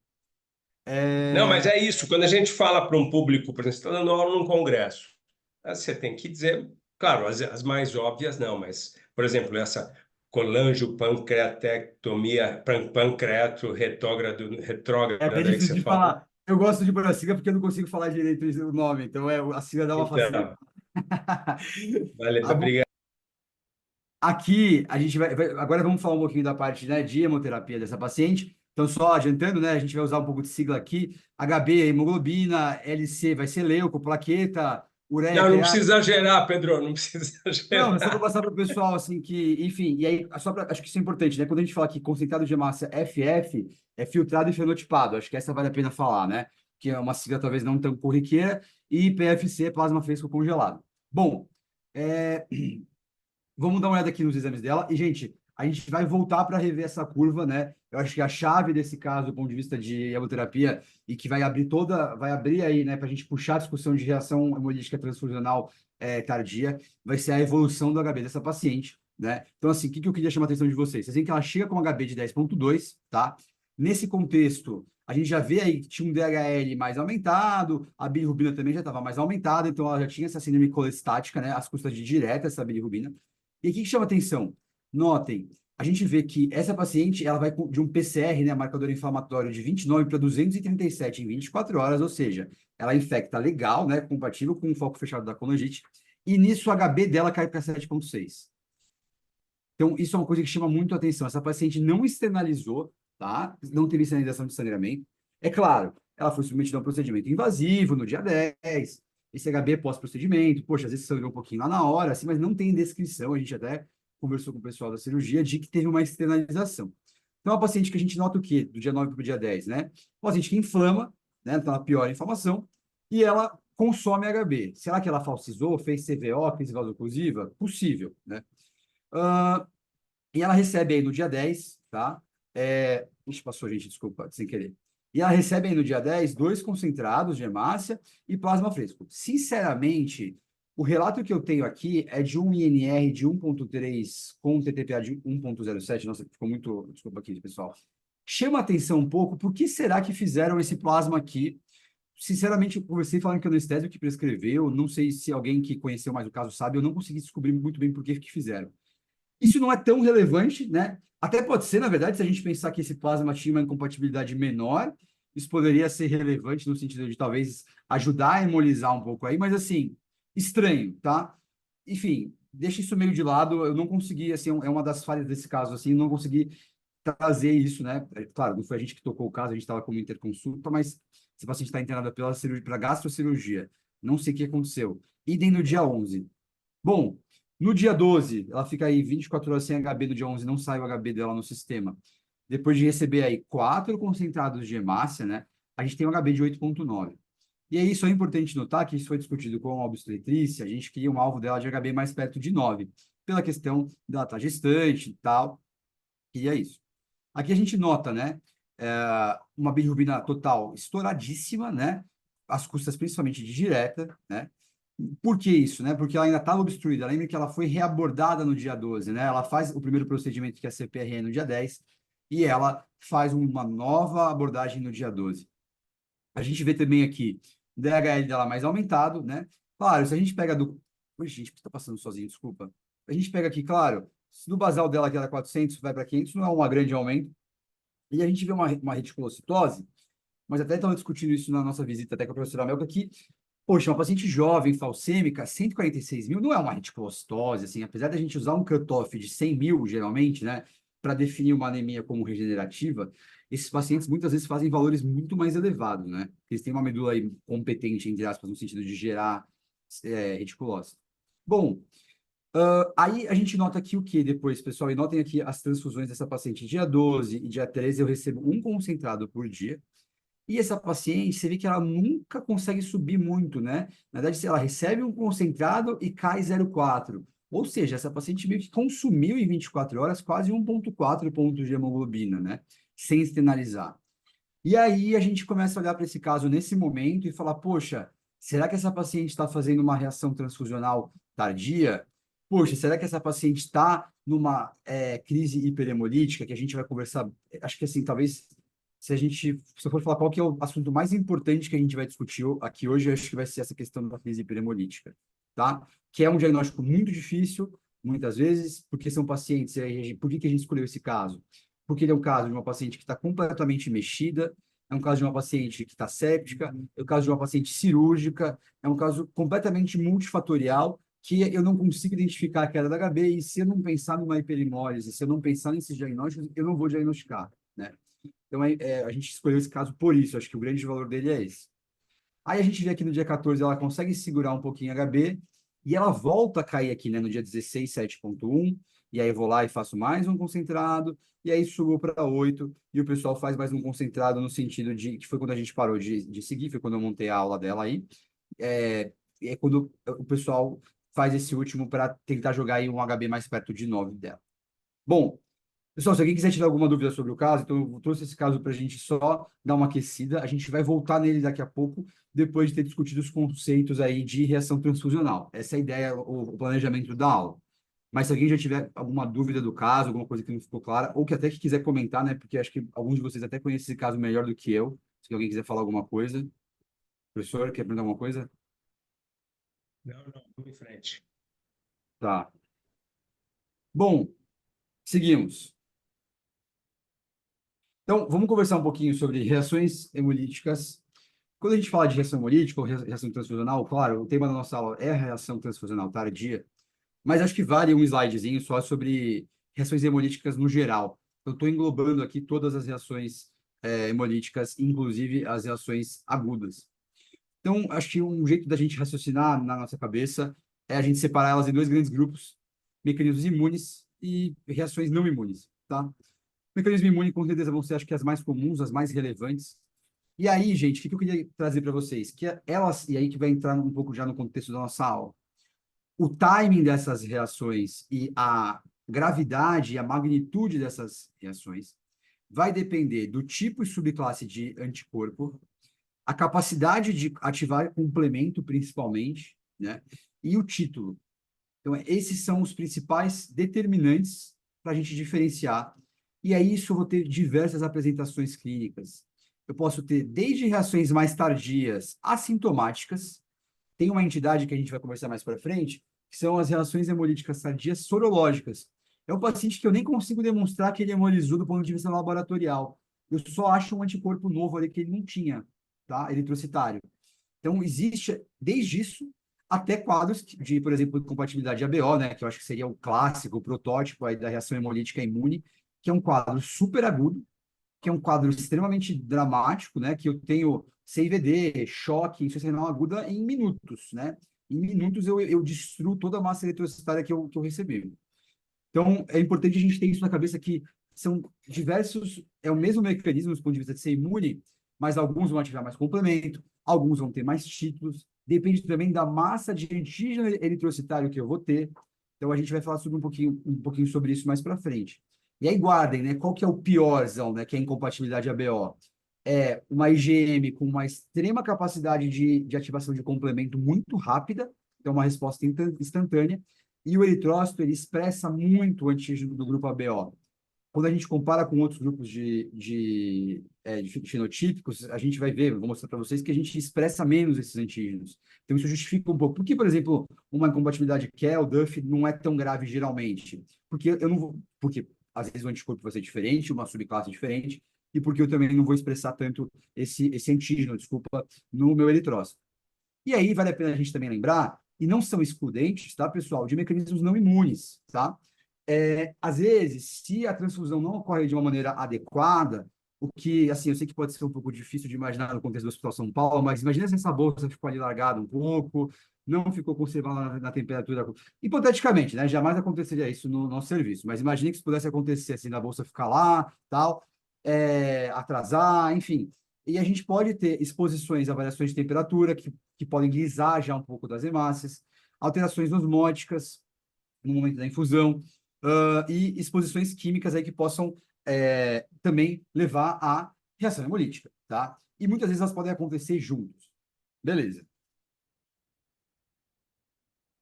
Não, mas é isso. Quando a gente fala para um público, por exemplo, você está dando aula num congresso, você tem que dizer, claro, as mais óbvias não, mas, por exemplo, essa colangiopancreatectomia, pancreato retrógrada aí que Difícil você de falou. falar. Eu gosto de pôr a sigla porque eu não consigo falar direito o nome, então a sigla dá uma facilidade. Então, vale, Tá bom. obrigado. Aqui, a gente agora vamos falar um pouquinho da parte, né, de hemoterapia dessa paciente. Então, só adiantando, né, a gente vai usar um pouco de sigla aqui. HB, hemoglobina, LC vai ser leuco, plaqueta, ureia, Não, não creatina. precisa exagerar, Pedro, não precisa Não, é só para exagerar. passar para o pessoal, assim, que, enfim, e aí, acho que isso é importante, né? Quando a gente fala que concentrado de hemácia FF é filtrado e fenotipado, acho que essa vale a pena falar, né? Que é uma sigla talvez não tão corriqueira, e PFC, plasma fresco congelado. Bom, é, vamos dar uma olhada aqui nos exames dela. E, gente, a gente vai voltar para rever essa curva, né? Eu acho que a chave desse caso, do ponto de vista de hemoterapia, e que vai abrir aí, né, para a gente puxar a discussão de reação hemolítica transfusional tardia, vai ser a evolução do HB dessa paciente, né? Então, assim, o que eu queria chamar a atenção de vocês? Vocês veem que ela chega com HB de 10,2, tá? Nesse contexto, a gente já vê aí que tinha um DHL mais aumentado, a bilirrubina também já estava mais aumentada, então ela já tinha essa síndrome colestática, né? Às custas de direta essa bilirrubina. E o que chama atenção? Notem, a gente vê que essa paciente ela vai de um PCR, né, marcador inflamatório, de 29 para 237 em 24 horas, ou seja, ela infecta legal, né, compatível com o foco fechado da colangite, e nisso o HB dela cai para 7,6. Então, isso é uma coisa que chama muito a atenção. Essa paciente não externalizou, tá? Não teve externalização de sangramento. É claro, ela foi submetida a um procedimento invasivo no dia 10, esse HB pós-procedimento, poxa, às vezes sangrou um pouquinho lá na hora, assim, mas não tem descrição, a gente até conversou com o pessoal da cirurgia de que teve uma externalização. Então, é uma paciente que a gente nota o quê? Do dia 9 para o dia 10, né? Uma paciente que inflama, né? Então, ela piora a inflamação, e ela consome HB. Será que ela falsizou, fez CVO, crise vasoclusiva? Possível, né? E ela recebe aí no dia 10, tá? Ixi, passou, gente, desculpa, sem querer. E ela recebe aí no dia 10 2 concentrados de hemácia e plasma fresco. Sinceramente, o relato que eu tenho aqui é de um INR de 1,3 com TTPA de 1,07. Nossa, ficou muito... Desculpa aqui, pessoal. Chama atenção um pouco, por que será que fizeram esse plasma aqui sinceramente, eu conversei falando que é anestésio que prescreveu, não sei se alguém que conheceu mais o caso sabe, eu não consegui descobrir muito bem por que que fizeram. Isso não é tão relevante, né? Até pode ser, na verdade, se a gente pensar que esse plasma tinha uma incompatibilidade menor, isso poderia ser relevante no sentido de talvez ajudar a hemolizar um pouco aí, mas assim, estranho, tá? Enfim, deixa isso meio de lado, eu não consegui, assim, é uma das falhas desse caso, assim, não consegui trazer isso, né? Claro, não foi a gente que tocou o caso, a gente estava como interconsulta, mas esse paciente está internado pela cirurgia, para gastrocirurgia, não sei o que aconteceu. Idem no dia 11. Bom, no dia 12, ela fica aí 24 horas sem HB, no dia 11 não sai o HB dela no sistema. Depois de receber aí 4 concentrados de hemácia, né? A gente tem um HB de 8,9. E aí, isso é importante notar que isso foi discutido com a obstetrícia, a gente queria um alvo dela de HB mais perto de 9, pela questão dela estar gestante e tal, e é isso. Aqui a gente nota, né, uma bilirrubina total estouradíssima, né, às custas principalmente de direta, né. Por que isso, né? Porque ela ainda estava obstruída. Lembra que ela foi reabordada no dia 12, né? Ela faz o primeiro procedimento, que é a CPRN, no dia 10, e ela faz uma nova abordagem no dia 12. A gente vê também aqui o DHL dela mais aumentado, né? Claro, se a gente pega do... Ui, gente, está passando sozinho, desculpa. A gente pega aqui, claro, se do basal dela, que era 400, vai para 500, não é um grande aumento. E a gente vê uma reticulocitose, mas até estamos discutindo isso na nossa visita até com a professora Melka, que, poxa, uma paciente jovem, falcêmica, 146 mil, não é uma reticulocitose, assim, apesar da gente usar um cutoff de 100 mil, geralmente, né, para definir uma anemia como regenerativa, esses pacientes muitas vezes fazem valores muito mais elevados, né? Eles têm uma medula aí competente, entre aspas, no sentido de gerar reticulose. Bom, aí a gente nota aqui o que depois, pessoal? E notem aqui as transfusões dessa paciente. Dia 12 e dia 13 eu recebo um concentrado por dia. E essa paciente, você vê que ela nunca consegue subir muito, né? Na verdade, se ela recebe um concentrado e cai 0,4. Ou seja, essa paciente meio que consumiu em 24 horas quase 1,4 pontos de hemoglobina, né? Sem externalizar. E aí a gente começa a olhar para esse caso nesse momento e falar, poxa, será que essa paciente está fazendo uma reação transfusional tardia? Poxa, será que essa paciente está numa crise hiperhemolítica, que a gente vai conversar, acho que assim, talvez, se eu for falar qual que é o assunto mais importante que a gente vai discutir aqui hoje, eu acho que vai ser essa questão da crise hiperhemolítica, tá? Que é um diagnóstico muito difícil, muitas vezes, porque são pacientes, por que que a gente escolheu esse caso? Porque ele é um caso de uma paciente que está completamente mexida, é um caso de uma paciente que está séptica, é um caso de uma paciente cirúrgica, é um caso completamente multifatorial, que eu não consigo identificar a queda da HB, e se eu não pensar numa hiperimólise, se eu não pensar nesses diagnósticos, eu não vou diagnosticar, né? Então, a gente escolheu esse caso por isso, acho que o grande valor dele é esse. Aí a gente vê aqui no dia 14, ela consegue segurar um pouquinho a HB, e ela volta a cair aqui, né, no dia 16, 7,1, e aí eu vou lá e faço mais um concentrado, e aí subiu para 8, e o pessoal faz mais um concentrado no sentido de, que foi quando a gente parou de seguir, foi quando eu montei a aula dela aí, é quando o pessoal faz esse último para tentar jogar aí um HB mais perto de 9 dela. Bom, pessoal, se alguém quiser tirar alguma dúvida sobre o caso, então eu trouxe esse caso para a gente só dar uma aquecida. A gente vai voltar nele daqui a pouco, depois de ter discutido os conceitos aí de reação transfusional. Essa é a ideia, o planejamento da aula. Mas se alguém já tiver alguma dúvida do caso, alguma coisa que não ficou clara, ou que até que quiser comentar, né? Porque acho que alguns de vocês até conhecem esse caso melhor do que eu. Se alguém quiser falar alguma coisa. Professor, quer perguntar alguma coisa? Não, vamos em frente. Tá. Bom, seguimos. Então, vamos conversar um pouquinho sobre reações hemolíticas. Quando a gente fala de reação hemolítica ou reação transfusional, claro, o tema da nossa aula é a reação transfusional tardia, mas acho que vale um slidezinho só sobre reações hemolíticas no geral. Eu estou englobando aqui todas as reações hemolíticas, inclusive as reações agudas. Então, acho que um jeito da gente raciocinar na nossa cabeça é a gente separar elas em dois grandes grupos, mecanismos imunes e reações não imunes, tá? Mecanismo imune, com certeza, vão ser, acho que, as mais comuns, as mais relevantes. E aí, gente, o que eu queria trazer para vocês? Que elas, e aí que vai entrar um pouco já no contexto da nossa aula, o timing dessas reações e a gravidade e a magnitude dessas reações vai depender do tipo e subclasse de anticorpo, a capacidade de ativar complemento, principalmente, né? E o título. Então, esses são os principais determinantes para a gente diferenciar. E aí, isso eu vou ter diversas apresentações clínicas. eu posso ter desde reações mais tardias, assintomáticas. Tem uma entidade que a gente vai conversar mais para frente, que são as reações hemolíticas tardias sorológicas. É um paciente que eu nem consigo demonstrar que ele hemolizou do ponto de vista laboratorial. Eu só acho um anticorpo novo ali que ele não tinha, tá? Eritrocitário. Então, existe, desde isso, até quadros de, por exemplo, compatibilidade ABO, né? Que eu acho que seria o clássico, o protótipo aí da reação hemolítica imune, que é um quadro super agudo, que é um quadro extremamente dramático, né? Que eu tenho CIVD, choque, insuficiência renal aguda em minutos, né? Em minutos eu destruo toda a massa eritrocitária que eu recebi. Então, é importante a gente ter isso na cabeça que são diversos, é o mesmo mecanismo do ponto de vista de ser imune, mas alguns vão ativar mais complemento, alguns vão ter mais títulos, depende também da massa de antígeno eritrocitário que eu vou ter. Então, a gente vai falar sobre um pouquinho sobre isso mais para frente. E aí, guardem, né? Qual que é o piorzão, né? Que é a incompatibilidade ABO. É uma IgM com uma extrema capacidade de ativação de complemento muito rápida, então uma resposta instantânea, e o eritrócito, ele expressa muito o antígeno do grupo ABO. Quando a gente compara com outros grupos de fenotípicos, a gente vai ver, vou mostrar para vocês, que a gente expressa menos esses antígenos. Então, isso justifica um pouco. Por que, por exemplo, uma incompatibilidade KEL, DUF, não é tão grave geralmente? Porque eu não vou... Porque, às vezes, o anticorpo vai ser diferente, uma subclasse diferente, e porque eu também não vou expressar tanto esse antígeno, desculpa, no meu eritrócito. E aí, vale a pena a gente também lembrar, e não são excludentes, tá, pessoal, de mecanismos não imunes, tá? Às vezes, se a transfusão não ocorre de uma maneira adequada, o que, assim, eu sei que pode ser um pouco difícil de imaginar no contexto do Hospital São Paulo, mas imagina se essa bolsa ficou ali largada um pouco, não ficou conservada na temperatura. Hipoteticamente, né? Jamais aconteceria isso no nosso serviço, mas imagine que isso pudesse acontecer, assim, na bolsa ficar lá, tal, atrasar, enfim. E a gente pode ter exposições a variações de temperatura que podem guisar já um pouco das hemácias, alterações osmóticas no momento da infusão, e exposições químicas aí que possam também levar à reação hemolítica, tá? E muitas vezes elas podem acontecer juntos. Beleza.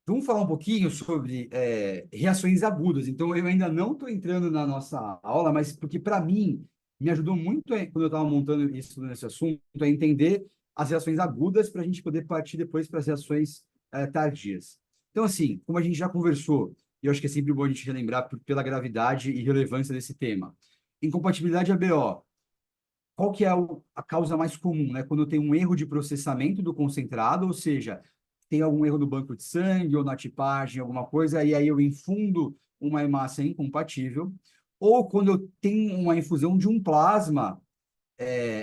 Vamos falar um pouquinho sobre reações agudas. Então, eu ainda não estou entrando na nossa aula, mas porque, para mim, me ajudou muito, quando eu estava montando isso nesse assunto, a entender as reações agudas para a gente poder partir depois para as reações tardias. Então, assim, como a gente já conversou, e eu acho que é sempre bom a gente relembrar pela gravidade e relevância desse tema. Incompatibilidade ABO. Qual que é a causa mais comum, né? Quando eu tenho um erro de processamento do concentrado, ou seja, tem algum erro no banco de sangue ou na tipagem, alguma coisa, e aí eu infundo uma hemácia incompatível, ou quando eu tenho uma infusão de um plasma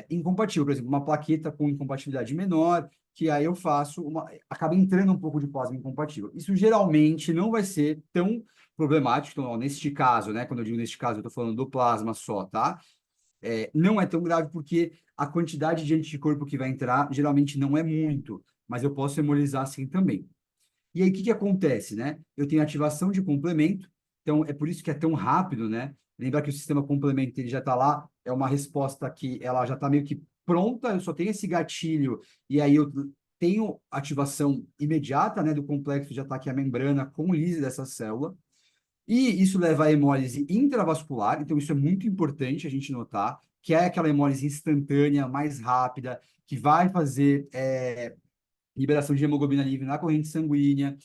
incompatível, por exemplo, uma plaqueta com incompatibilidade menor, que aí eu faço acaba entrando um pouco de plasma incompatível. Isso geralmente não vai ser tão problemático, então, ó, neste caso, né? Quando eu digo neste caso, eu estou falando do plasma só, tá? Não é tão grave porque a quantidade de anticorpo que vai entrar geralmente não é muito, mas eu posso hemolizar assim também. E aí, o que acontece, né? Eu tenho ativação de complemento, então é por isso que é tão rápido, né? Lembrar que o sistema complemento ele já está lá, é uma resposta que ela já está meio que pronta, eu só tenho esse gatilho, e aí eu tenho ativação imediata, né, do complexo de ataque à membrana com lise dessa célula, e isso leva à hemólise intravascular, então isso é muito importante a gente notar, que é aquela hemólise instantânea, mais rápida, que vai fazer liberação de hemoglobina livre na corrente sanguínea,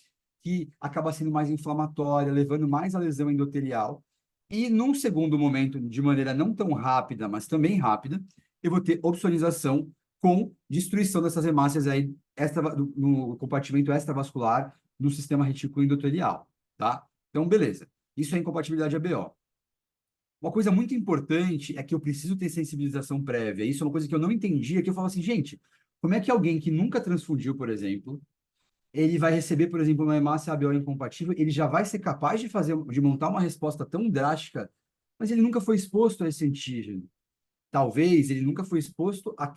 que acaba sendo mais inflamatória, levando mais à lesão endotelial. E num segundo momento, de maneira não tão rápida, mas também rápida, eu vou ter opsonização com destruição dessas hemácias aí no compartimento extravascular no sistema retículo endotelial, tá? Então, beleza. Isso é incompatibilidade ABO. Uma coisa muito importante é que eu preciso ter sensibilização prévia. Isso é uma coisa que eu não entendia, que eu falo assim, gente, como é que alguém que nunca transfundiu, por exemplo, ele vai receber, por exemplo, uma hemácia ABO incompatível, ele já vai ser capaz de montar uma resposta tão drástica, mas ele nunca foi exposto a esse antígeno. Talvez ele nunca foi exposto a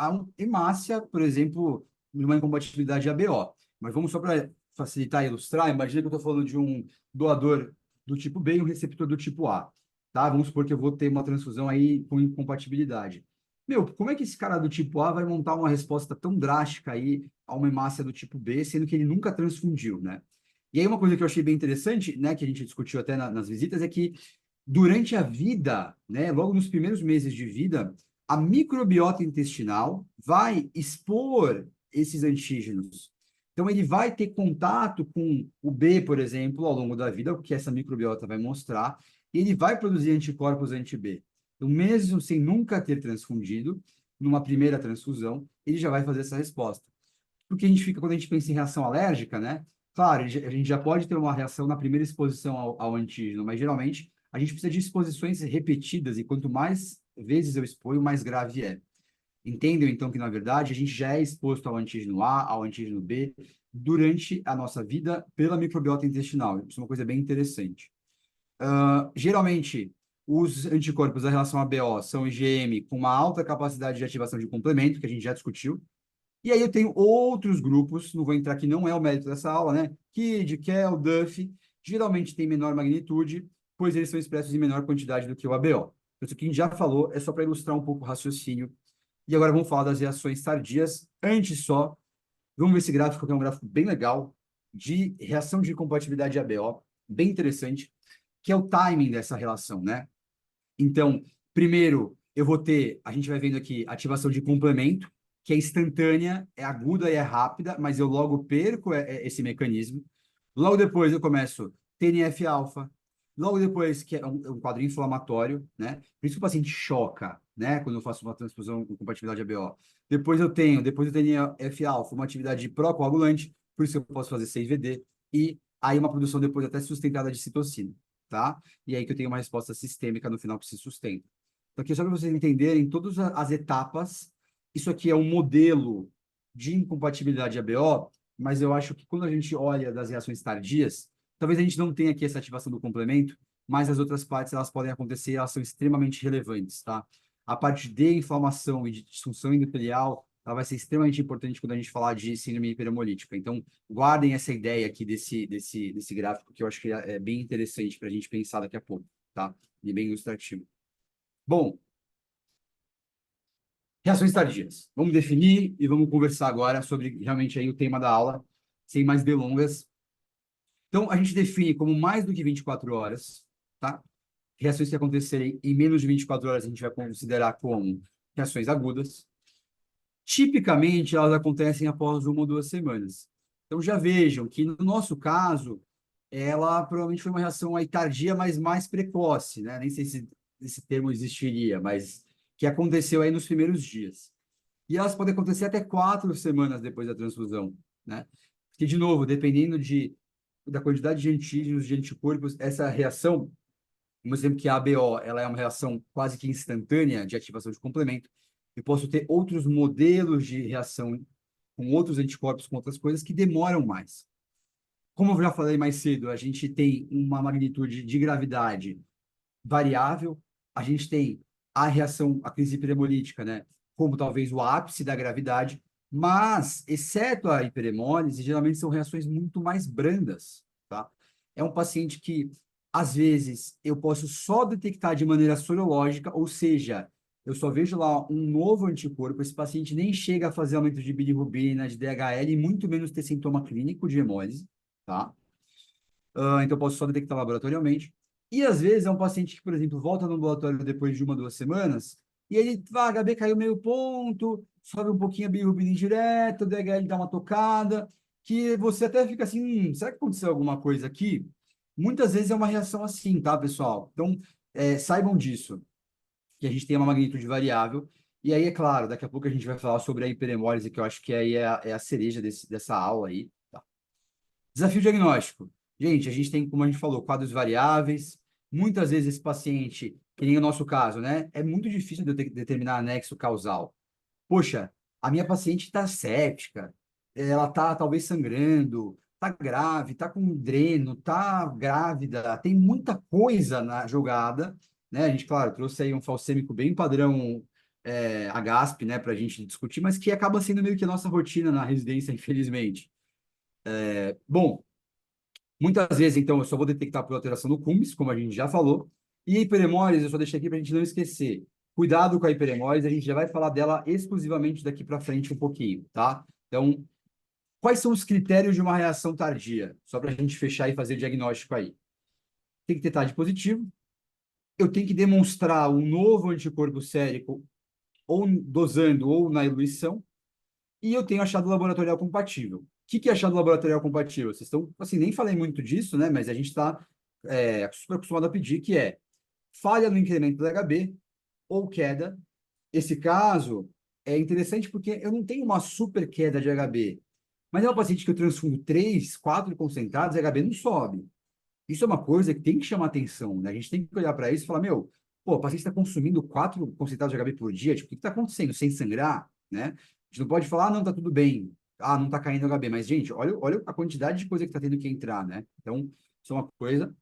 uma hemácia, por exemplo, numa incompatibilidade ABO. Mas vamos só para facilitar e ilustrar, imagina que eu estou falando de um doador do tipo B e um receptor do tipo A. Tá? Vamos supor que eu vou ter uma transfusão aí com incompatibilidade. Meu, como é que esse cara do tipo A vai montar uma resposta tão drástica aí a uma hemácia do tipo B, sendo que ele nunca transfundiu, né? E aí uma coisa que eu achei bem interessante, né, que a gente discutiu até nas visitas, é que durante a vida, né, logo nos primeiros meses de vida, a microbiota intestinal vai expor esses antígenos. Então, ele vai ter contato com o B, por exemplo, ao longo da vida, o que essa microbiota vai mostrar, e ele vai produzir anticorpos anti-B. Então, mesmo sem nunca ter transfundido, numa primeira transfusão, ele já vai fazer essa resposta. Porque a gente fica, quando a gente pensa em reação alérgica, né? Claro, a gente já pode ter uma reação na primeira exposição ao antígeno, mas geralmente a gente precisa de exposições repetidas, e quanto mais vezes eu exponho, mais grave é. Entendem, então, que, na verdade, a gente já é exposto ao antígeno A, ao antígeno B, durante a nossa vida pela microbiota intestinal. Isso é uma coisa bem interessante. Geralmente, os anticorpos da relação a BO são IgM com uma alta capacidade de ativação de complemento, que a gente já discutiu. E aí eu tenho outros grupos, não vou entrar aqui, não é o mérito dessa aula, né? KID, KEL, DUF, geralmente tem menor magnitude, pois eles são expressos em menor quantidade do que o ABO. Isso que a gente já falou, é só para ilustrar um pouco o raciocínio. E agora vamos falar das reações tardias. Antes só, vamos ver esse gráfico, que é um gráfico bem legal, de reação de compatibilidade ABO, bem interessante, que é o timing dessa relação, né? Então, primeiro, eu vou ter, a gente vai vendo aqui, ativação de complemento, que é instantânea, é aguda e é rápida, mas eu logo perco esse mecanismo. Logo depois eu começo TNF-alfa. Logo depois, que é um quadro inflamatório, né? Por isso que o paciente choca, né? Quando eu faço uma transfusão com compatibilidade ABO. Depois eu tenho TNF-alfa, uma atividade pró-coagulante, por isso eu posso fazer 6-VD. E aí uma produção depois até sustentada de citocina, tá? E aí que eu tenho uma resposta sistêmica no final que se sustenta. Então aqui só para vocês entenderem todas as etapas. Isso aqui é um modelo de incompatibilidade ABO, mas eu acho que quando a gente olha das reações tardias, talvez a gente não tenha aqui essa ativação do complemento, mas as outras partes elas podem acontecer, elas são extremamente relevantes, tá? A parte de inflamação e de disfunção endotelial, ela vai ser extremamente importante quando a gente falar de síndrome hiperhemolítica. Então, guardem essa ideia aqui desse gráfico, que eu acho que é bem interessante para a gente pensar daqui a pouco, tá? E bem ilustrativo. Bom, reações tardias. Vamos definir e vamos conversar agora sobre realmente aí o tema da aula, sem mais delongas. Então, a gente define como mais do que 24 horas, tá? Reações que acontecerem em menos de 24 horas a gente vai considerar como reações agudas. Tipicamente, elas acontecem após 1 ou 2 semanas. Então, já vejam que, no nosso caso, ela provavelmente foi uma reação aí tardia, mas mais precoce, né? Nem sei se esse termo existiria, mas que aconteceu aí nos primeiros dias. E elas podem acontecer até 4 semanas depois da transfusão, né? Porque, de novo, dependendo da quantidade de antígenos, de anticorpos, essa reação, como exemplo que a ABO, ela é uma reação quase que instantânea de ativação de complemento. Eu posso ter outros modelos de reação com outros anticorpos, com outras coisas, que demoram mais. Como eu já falei mais cedo, a gente tem uma magnitude de gravidade variável, a gente tem a reação, a crise hiperhemolítica, né, como talvez o ápice da gravidade, mas, exceto a hiperemólise, geralmente são reações muito mais brandas, tá? É um paciente que, às vezes, eu posso só detectar de maneira sorológica, ou seja, eu só vejo lá um novo anticorpo, esse paciente nem chega a fazer aumento de bilirrubina, de DHL, e muito menos ter sintoma clínico de hemólise, tá? Então, eu posso só detectar laboratorialmente. E, às vezes, é um paciente que, por exemplo, volta no ambulatório depois de 1 ou 2 semanas, e ele, HB caiu meio ponto, sobe um pouquinho a bilirrubina indireta, o DHL dá uma tocada, que você até fica assim, será que aconteceu alguma coisa aqui? Muitas vezes é uma reação assim, tá, pessoal? Então, saibam disso, que a gente tem uma magnitude variável, e aí, é claro, daqui a pouco a gente vai falar sobre a hiperemólise, que eu acho que aí é a cereja dessa aula aí, tá? Desafio diagnóstico. Gente, a gente tem, como a gente falou, quadros variáveis. Muitas vezes esse paciente, que nem o nosso caso, né? É muito difícil de eu determinar anexo causal. Poxa, a minha paciente está séptica, ela está talvez sangrando, está grave, está com dreno, está grávida, tem muita coisa na jogada, né? A gente, claro, trouxe aí um falcêmico bem padrão AGASP, né, para a gente discutir, mas que acaba sendo meio que a nossa rotina na residência, infelizmente. Bom, muitas vezes, então, eu só vou detectar por alteração no CUMES, como a gente já falou. E a hiperemólise, eu só deixei aqui para a gente não esquecer. Cuidado com a hiperemólise, a gente já vai falar dela exclusivamente daqui para frente um pouquinho, tá? Então, quais são os critérios de uma reação tardia? Só para a gente fechar e fazer o diagnóstico aí. Tem que ter TAD positivo. Eu tenho que demonstrar um novo anticorpo sérico ou dosando ou na eluição, e eu tenho achado laboratorial compatível. O que é achado laboratorial compatível? Vocês estão, assim, nem falei muito disso, né? Mas a gente está super acostumado a pedir, que é falha no incremento do HB ou queda. Esse caso é interessante porque eu não tenho uma super queda de HB, mas é uma paciente que eu transfundo 3, 4 concentrados, HB não sobe. Isso é uma coisa que tem que chamar atenção, né? A gente tem que olhar para isso e falar, meu, pô, o paciente está consumindo 4 concentrados de HB por dia, tipo, o que está acontecendo? Sem sangrar, né? A gente não pode falar, não, tá tudo bem, não está caindo HB, mas, gente, olha a quantidade de coisa que está tendo que entrar, né? Então, isso é uma coisa.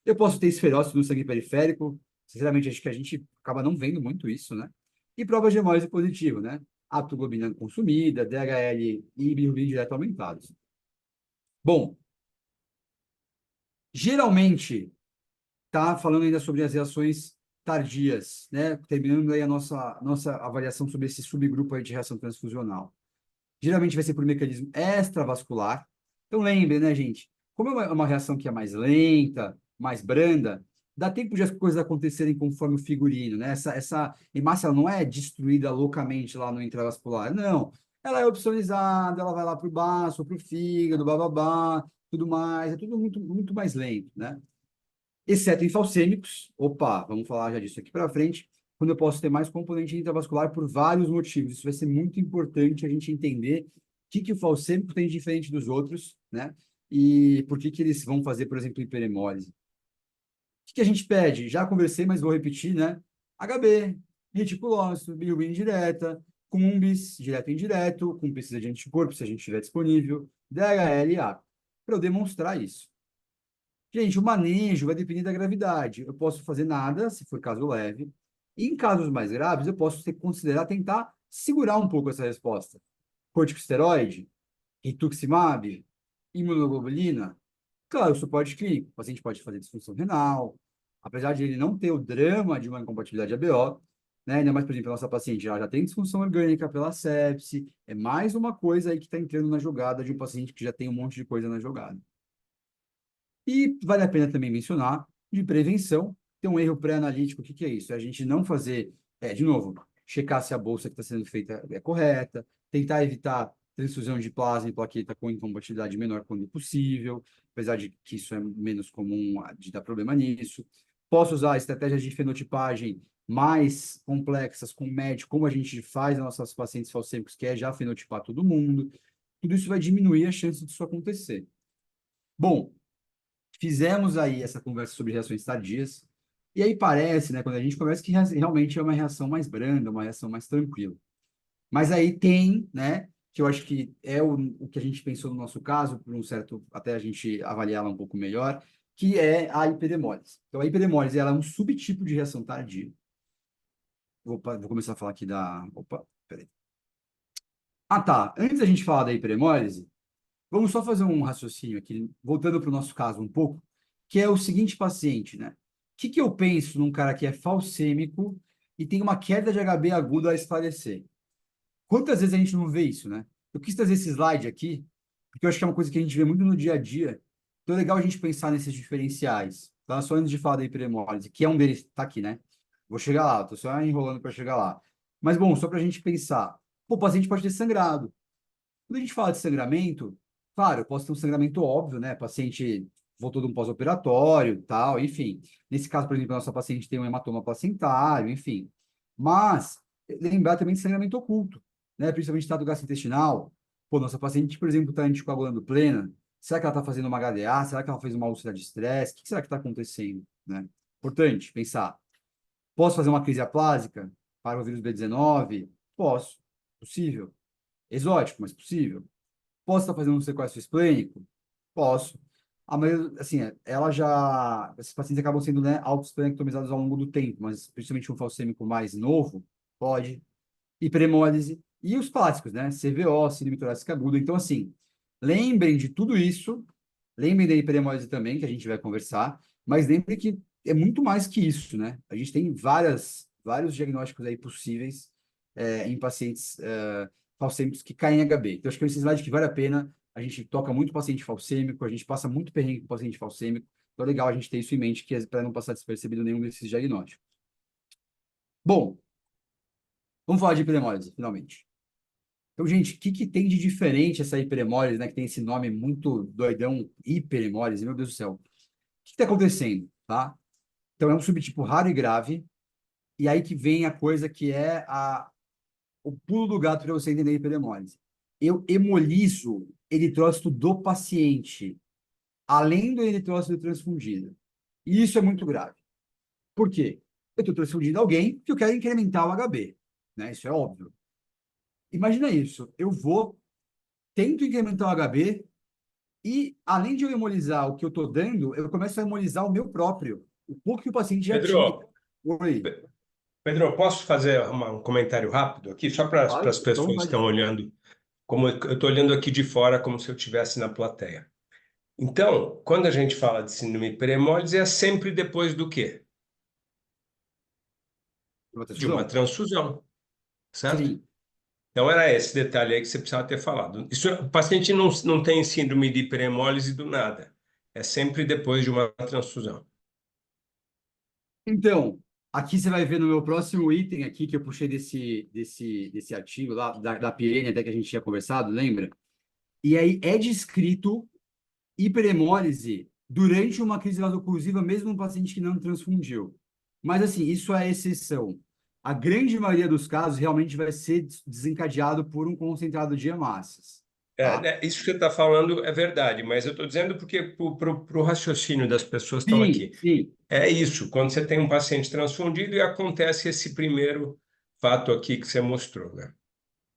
Eu posso ter esferose no sangue periférico, sinceramente, acho que a gente acaba não vendo muito isso, né? E provas de hemólise positivo, né? Aptoglobina consumida, DHL e bilirrubina direto aumentados. Bom, geralmente, tá falando ainda sobre as reações tardias, né? Terminando aí a nossa avaliação sobre esse subgrupo aí de reação transfusional. Geralmente vai ser por mecanismo extravascular. Então lembre, né, gente? Como é uma reação que é mais lenta, mais branda, dá tempo de as coisas acontecerem conforme o figurino, né? Essa hemácia ela não é destruída loucamente lá no intravascular, não. Ela é opsonizada, ela vai lá para o baço, para o fígado, bababá, tudo mais. É tudo muito, muito mais lento, né? Exceto em falcêmicos. Opa, vamos falar já disso aqui para frente, quando eu posso ter mais componente intravascular por vários motivos. Isso vai ser muito importante a gente entender o que o falcêmico tem de diferente dos outros, né? E por que eles vão fazer, por exemplo, hiperemólise. O que a gente pede? Já conversei, mas vou repetir, né? HB, reticulócito, bilirrubina indireta, cumbis, direto e indireto, com pesquisa de anticorpo, se a gente tiver disponível, DHL e A, para eu demonstrar isso. Gente, o manejo vai depender da gravidade. Eu posso fazer nada, se for caso leve. E em casos mais graves, eu posso considerar tentar segurar um pouco essa resposta. Corticosteroide, rituximab, imunoglobulina. Claro, suporte clínico. O paciente pode fazer disfunção renal. Apesar de ele não ter o drama de uma incompatibilidade ABO, né? Ainda mais, por exemplo, a nossa paciente ela já tem disfunção orgânica pela sepse. É mais uma coisa aí que está entrando na jogada de um paciente que já tem um monte de coisa na jogada. E vale a pena também mencionar, de prevenção, tem um erro pré-analítico. O que é isso? É a gente não fazer, de novo, checar se a bolsa que está sendo feita é correta, tentar evitar transfusão de plasma e plaqueta com incompatibilidade menor quando possível, apesar de que isso é menos comum de dar problema nisso. Posso usar estratégias de fenotipagem mais complexas com médico, como a gente faz nas nossas pacientes falcêmicos, que é já fenotipar todo mundo. Tudo isso vai diminuir a chance disso acontecer. Bom, fizemos aí essa conversa sobre reações tardias, e aí parece, né, quando a gente conversa, que realmente é uma reação mais branda, uma reação mais tranquila. Mas aí tem, né, que eu acho que é o que a gente pensou no nosso caso, por um certo, até a gente avaliá-la um pouco melhor, que é a hiperemólise. Então, a hiperemólise, ela é um subtipo de reação tardia. Vou começar a falar aqui da... Opa, peraí. Tá. Antes da gente falar da hiperemólise, vamos só fazer um raciocínio aqui, voltando para o nosso caso um pouco, que é o seguinte paciente, né? O que eu penso num cara que é falcêmico e tem uma queda de HB aguda a esclarecer? Quantas vezes a gente não vê isso, né? Eu quis trazer esse slide aqui, porque eu acho que é uma coisa que a gente vê muito no dia a dia. Então é legal a gente pensar nesses diferenciais. Tá? Só antes de falar da hiperemólise, que é um deles, tá aqui, né? Vou chegar lá, tô só enrolando para chegar lá. Mas, bom, só para a gente pensar. Pô, o paciente pode ter sangrado. Quando a gente fala de sangramento, claro, eu posso ter um sangramento óbvio, né? Paciente voltou de um pós-operatório, tal, enfim. Nesse caso, por exemplo, a nossa paciente tem um hematoma placentário, enfim. Mas lembrar também de sangramento oculto, né? Principalmente estado gastrointestinal. Pô, nossa paciente, por exemplo, está anticoagulando plena. Será que ela está fazendo uma HDA? Será que ela fez uma úlcera de estresse? O que será que está acontecendo, né? Importante pensar. Posso fazer uma crise aplásica para o vírus B19? Posso. Possível. Exótico, mas possível. Posso estar fazendo um sequestro esplênico? Posso. A maioria, assim, ela já... Esses pacientes acabam sendo, né, autoesplenectomizados ao longo do tempo, mas principalmente um falcêmico mais novo, pode. Hiperemólise. E os clássicos, né? CVO, síndrome torácica aguda. Então, assim, lembrem de tudo isso. Lembrem da hiperemólise também, que a gente vai conversar. Mas lembrem que é muito mais que isso, né? A gente tem vários diagnósticos aí possíveis em pacientes falcêmicos que caem em HB. Então, acho que é esse slide que vale a pena. A gente toca muito paciente falcêmico, a gente passa muito perrengue com paciente falcêmico. Então, é legal a gente ter isso em mente, que é para não passar despercebido nenhum desses diagnósticos. Bom, Vamos falar de hiperemólise, finalmente. Então, gente, o que, que tem de diferente essa hiperemólise, né? Que tem esse nome muito doidão, hiperemólise, meu Deus do céu. O que está acontecendo, tá? Então, é um subtipo raro e grave, e aí que vem a coisa que é o pulo do gato para você entender a hiperemólise. Eu hemolizo eritrócito do paciente, além do eritrócito transfundido. E isso é muito grave. Por quê? Eu estou transfundindo alguém que eu quero incrementar o HB, né? Isso é óbvio. Imagina isso, tento incrementar o HB e, além de eu hemolizar o que eu estou dando, eu começo a hemolizar o meu próprio, o pouco que o paciente já tinha. Pedro, Oi. Pedro, posso fazer um comentário rápido aqui, só para Claro, as pessoas que estão olhando, como eu estou olhando aqui de fora, como se eu estivesse na plateia. Então, quando a gente fala de síndrome hiperemólise, é sempre depois do quê? De uma transfusão, certo? Sim. Então, era esse detalhe aí que você precisava ter falado. Isso, o paciente não tem síndrome de hiperemólise do nada. É sempre depois de uma transfusão. Então, aqui você vai ver no meu próximo item aqui, que eu puxei desse artigo lá, da PN, até que a gente tinha conversado, lembra? E aí é descrito hiperemólise durante uma crise vasoclusiva, mesmo no paciente que não transfundiu. Mas, assim, isso é exceção. A grande maioria dos casos realmente vai ser desencadeado por um concentrado de hemácias, tá? Isso que você está falando é verdade, mas eu estou dizendo porque para o raciocínio das pessoas que estão Sim, aqui. sim. É isso, quando você tem um paciente transfundido e acontece esse primeiro fato aqui que você mostrou, né?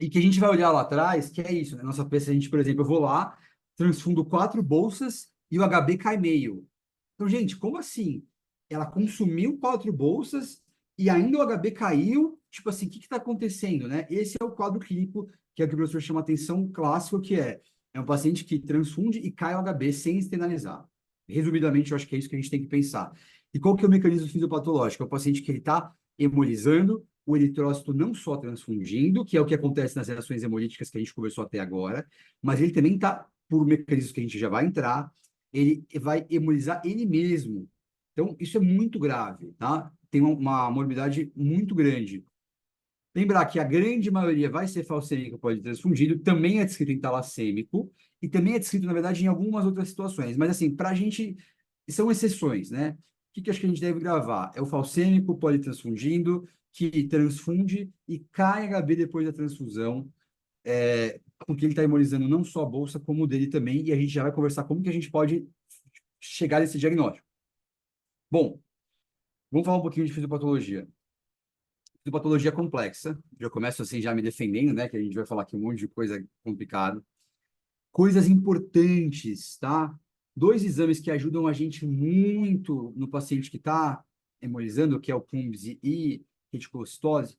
E que a gente vai olhar lá atrás, que é isso, né? Nossa peça, a gente, por exemplo, eu vou lá, transfundo 4 bolsas e o HB cai meio. Então, gente, como assim? Ela consumiu 4 bolsas e ainda o HB caiu? Tipo assim, o que está acontecendo, né? Esse é o quadro clínico que é o que o professor chama atenção clássico, que é um paciente que transfunde e cai o HB sem externalizar. Resumidamente, eu acho que é isso que a gente tem que pensar. E qual que é o mecanismo fisiopatológico? É o paciente que ele está hemolizando, o eritrócito não só transfundindo, que é o que acontece nas reações hemolíticas que a gente conversou até agora, mas ele também está, por mecanismos que a gente já vai entrar, ele vai hemolizar ele mesmo. Então, isso é muito grave, tá? Tem uma morbidade muito grande. Lembrar que a grande maioria vai ser falcêmico politransfundido, também é descrito em talassêmico, e também é descrito, na verdade, em algumas outras situações. Mas, assim, para a gente, são exceções, né? O que, que acho que a gente deve gravar? É o falcêmico politransfundindo, que transfunde e cai HB depois da transfusão, porque ele está hemolizando não só a bolsa, como o dele também, e a gente já vai conversar como que a gente pode chegar nesse diagnóstico. Bom, vamos falar um pouquinho de fisiopatologia. Fisiopatologia complexa, já começo assim já me defendendo, né, que a gente vai falar aqui um monte de coisa complicada. Coisas importantes, tá? 2 exames que ajudam a gente muito no paciente que está hemolizando, que é o CUMBS e reticulocitose,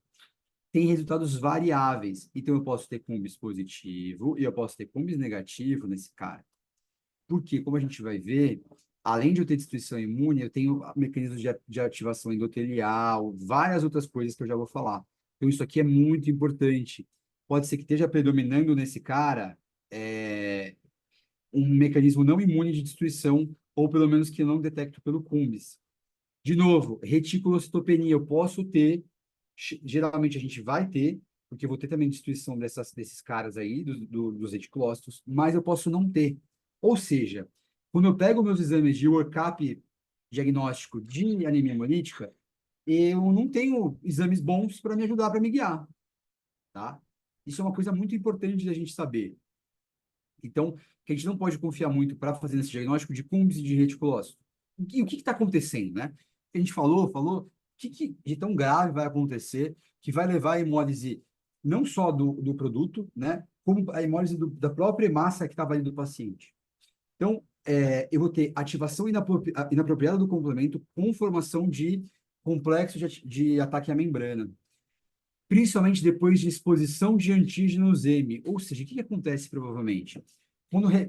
tem resultados variáveis. Então, eu posso ter CUMBS positivo e eu posso ter CUMBS negativo nesse cara. Porque, como a gente vai ver, além de eu ter destruição imune, eu tenho mecanismos de ativação endotelial, várias outras coisas que eu já vou falar. Então, isso aqui é muito importante. Pode ser que esteja predominando nesse cara um mecanismo não imune de destruição, ou pelo menos que eu não detecto pelo CUMBS. De novo, reticulocitopenia eu posso ter, geralmente a gente vai ter, porque eu vou ter também destruição desses caras aí, dos reticulócitos, mas eu posso não ter. Ou seja, quando eu pego meus exames de workup diagnóstico de anemia hemolítica, eu não tenho exames bons para me ajudar, para me guiar, tá? Isso é uma coisa muito importante da gente saber. Então, que a gente não pode confiar muito para fazer esse diagnóstico de CUMBS e de reticulócito. O que está acontecendo, né? A gente falou, o que de tão grave vai acontecer que vai levar a hemólise não só do produto, né? Como a hemólise da própria hemácia que estava ali do paciente. Então, eu vou ter ativação inapropriada do complemento com formação de complexo de ataque à membrana, principalmente depois de exposição de antígenos M. Ou seja, o que acontece provavelmente?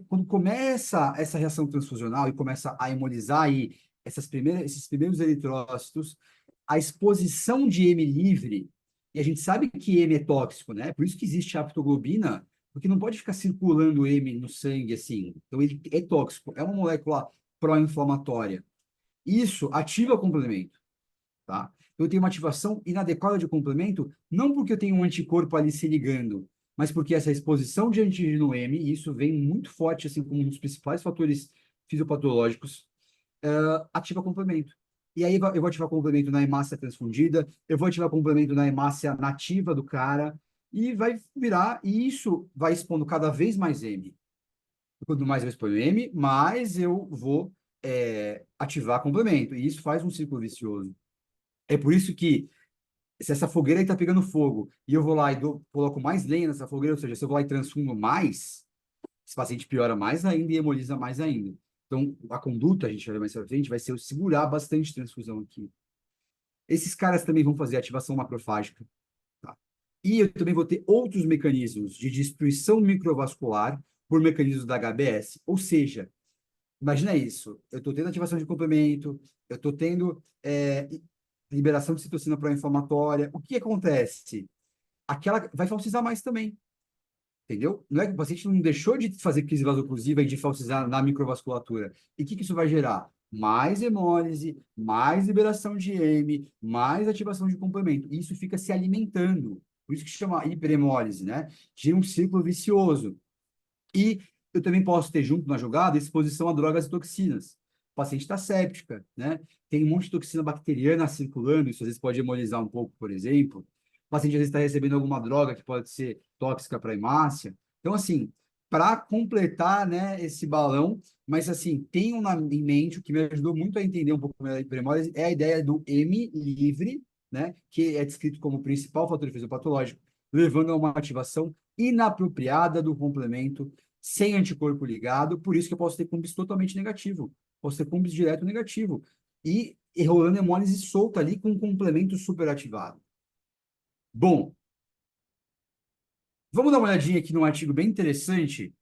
Quando começa essa reação transfusional e começa a hemolizar aí esses primeiros eritrócitos, a exposição de M livre, e a gente sabe que M é tóxico, né? Por isso que existe a aptoglobina, porque não pode ficar circulando M no sangue assim. Então, ele é tóxico, é uma molécula pró-inflamatória. Isso ativa o complemento, tá? eu tenho uma ativação inadequada de complemento, não porque eu tenho um anticorpo ali se ligando, mas porque essa exposição de antígeno M, e isso vem muito forte, assim, como um dos principais fatores fisiopatológicos, ativa complemento. E aí eu vou ativar complemento na hemácia transfundida, eu vou ativar complemento na hemácia nativa do cara, e vai virar, e isso vai expondo cada vez mais M. Quanto mais eu exponho M, mais eu vou ativar complemento. E isso faz um ciclo vicioso. É por isso que, se essa fogueira está pegando fogo, e eu vou lá e coloco mais lenha nessa fogueira, ou seja, se eu vou lá e transfundo mais, esse paciente piora mais ainda e hemoliza mais ainda. Então, a conduta, a gente vai ver mais pra frente, vai ser eu segurar bastante transfusão aqui. Esses caras também vão fazer ativação macrofágica. Tá? E eu também vou ter outros mecanismos de destruição microvascular por mecanismos da HBS. Ou seja, imagina isso, eu estou tendo ativação de complemento, eu estou tendo liberação de citocina pró-inflamatória. O que acontece? Aquela vai falsizar mais também. Entendeu? Não é que o paciente não deixou de fazer crise vasoclusiva e de falsizar na microvasculatura. E o que isso vai gerar? Mais hemólise, mais liberação de M, mais ativação de complemento. E isso fica se alimentando. Por isso que chama hiperhemólise, né? Gira um ciclo vicioso. E eu também posso ter junto na jogada exposição a drogas e toxinas. O paciente está séptica, né? Tem um monte de toxina bacteriana circulando, isso às vezes pode hemolizar um pouco, por exemplo. O paciente às vezes está recebendo alguma droga que pode ser tóxica para a hemácia. Então, assim, para completar, né, esse balão, mas assim, tenham em mente, o que me ajudou muito a entender um pouco melhor a hiperhemólise é a ideia do M livre, né, que é descrito como principal fator fisiopatológico, levando a uma ativação inapropriada do complemento, sem anticorpo ligado, por isso que eu posso ter cumbis totalmente negativo, posso ter cumbis direto negativo, e rolando hemólise solta ali com um complemento superativado. Bom, vamos dar uma olhadinha aqui num artigo bem interessante,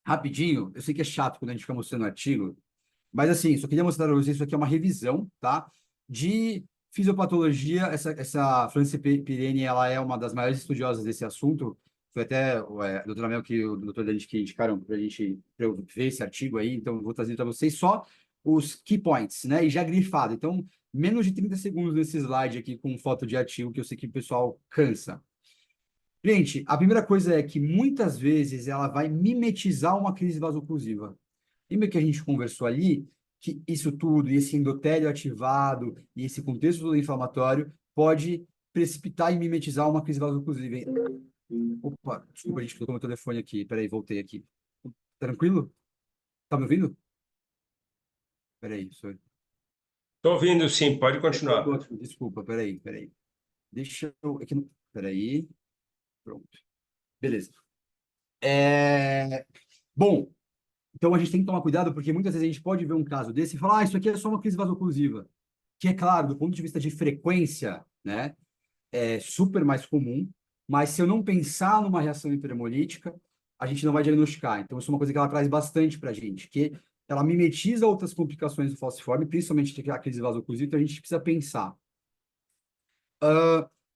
rapidinho, eu sei que é chato quando a gente fica mostrando artigo, mas assim, só queria mostrar para vocês, isso aqui é uma revisão, tá? De fisiopatologia, essa Franci Pirene, ela é uma das maiores estudiosas desse assunto, foi até a doutora Mel que o doutor Dante que indicaram para eu ver esse artigo aí, então eu vou trazer para vocês só os key points, né? E já grifado, então menos de 30 segundos nesse slide aqui com foto de artigo, que eu sei que o pessoal cansa. Gente, a primeira coisa é que muitas vezes ela vai mimetizar uma crise vasoclusiva. Lembra que a gente conversou ali que isso tudo, e esse endotélio ativado, e esse contexto do inflamatório, pode precipitar e mimetizar uma crise vasoclusiva. Opa, desculpa, gente, colocou meu telefone aqui. Peraí, voltei aqui. Tranquilo? Tá me ouvindo? Peraí, sorry. Estou ouvindo, sim, pode continuar. Desculpa, peraí. Deixa eu... Peraí. Pronto. Beleza. Bom, então a gente tem que tomar cuidado, porque muitas vezes a gente pode ver um caso desse e falar, isso aqui é só uma crise vasoclusiva. Que é claro, do ponto de vista de frequência, né, é super mais comum, mas se eu não pensar numa reação hiperhemolítica, a gente não vai diagnosticar. Então, isso é uma coisa que ela traz bastante para a gente, que ela mimetiza outras complicações do falciforme, principalmente a crise vasoclusiva, então a gente precisa pensar.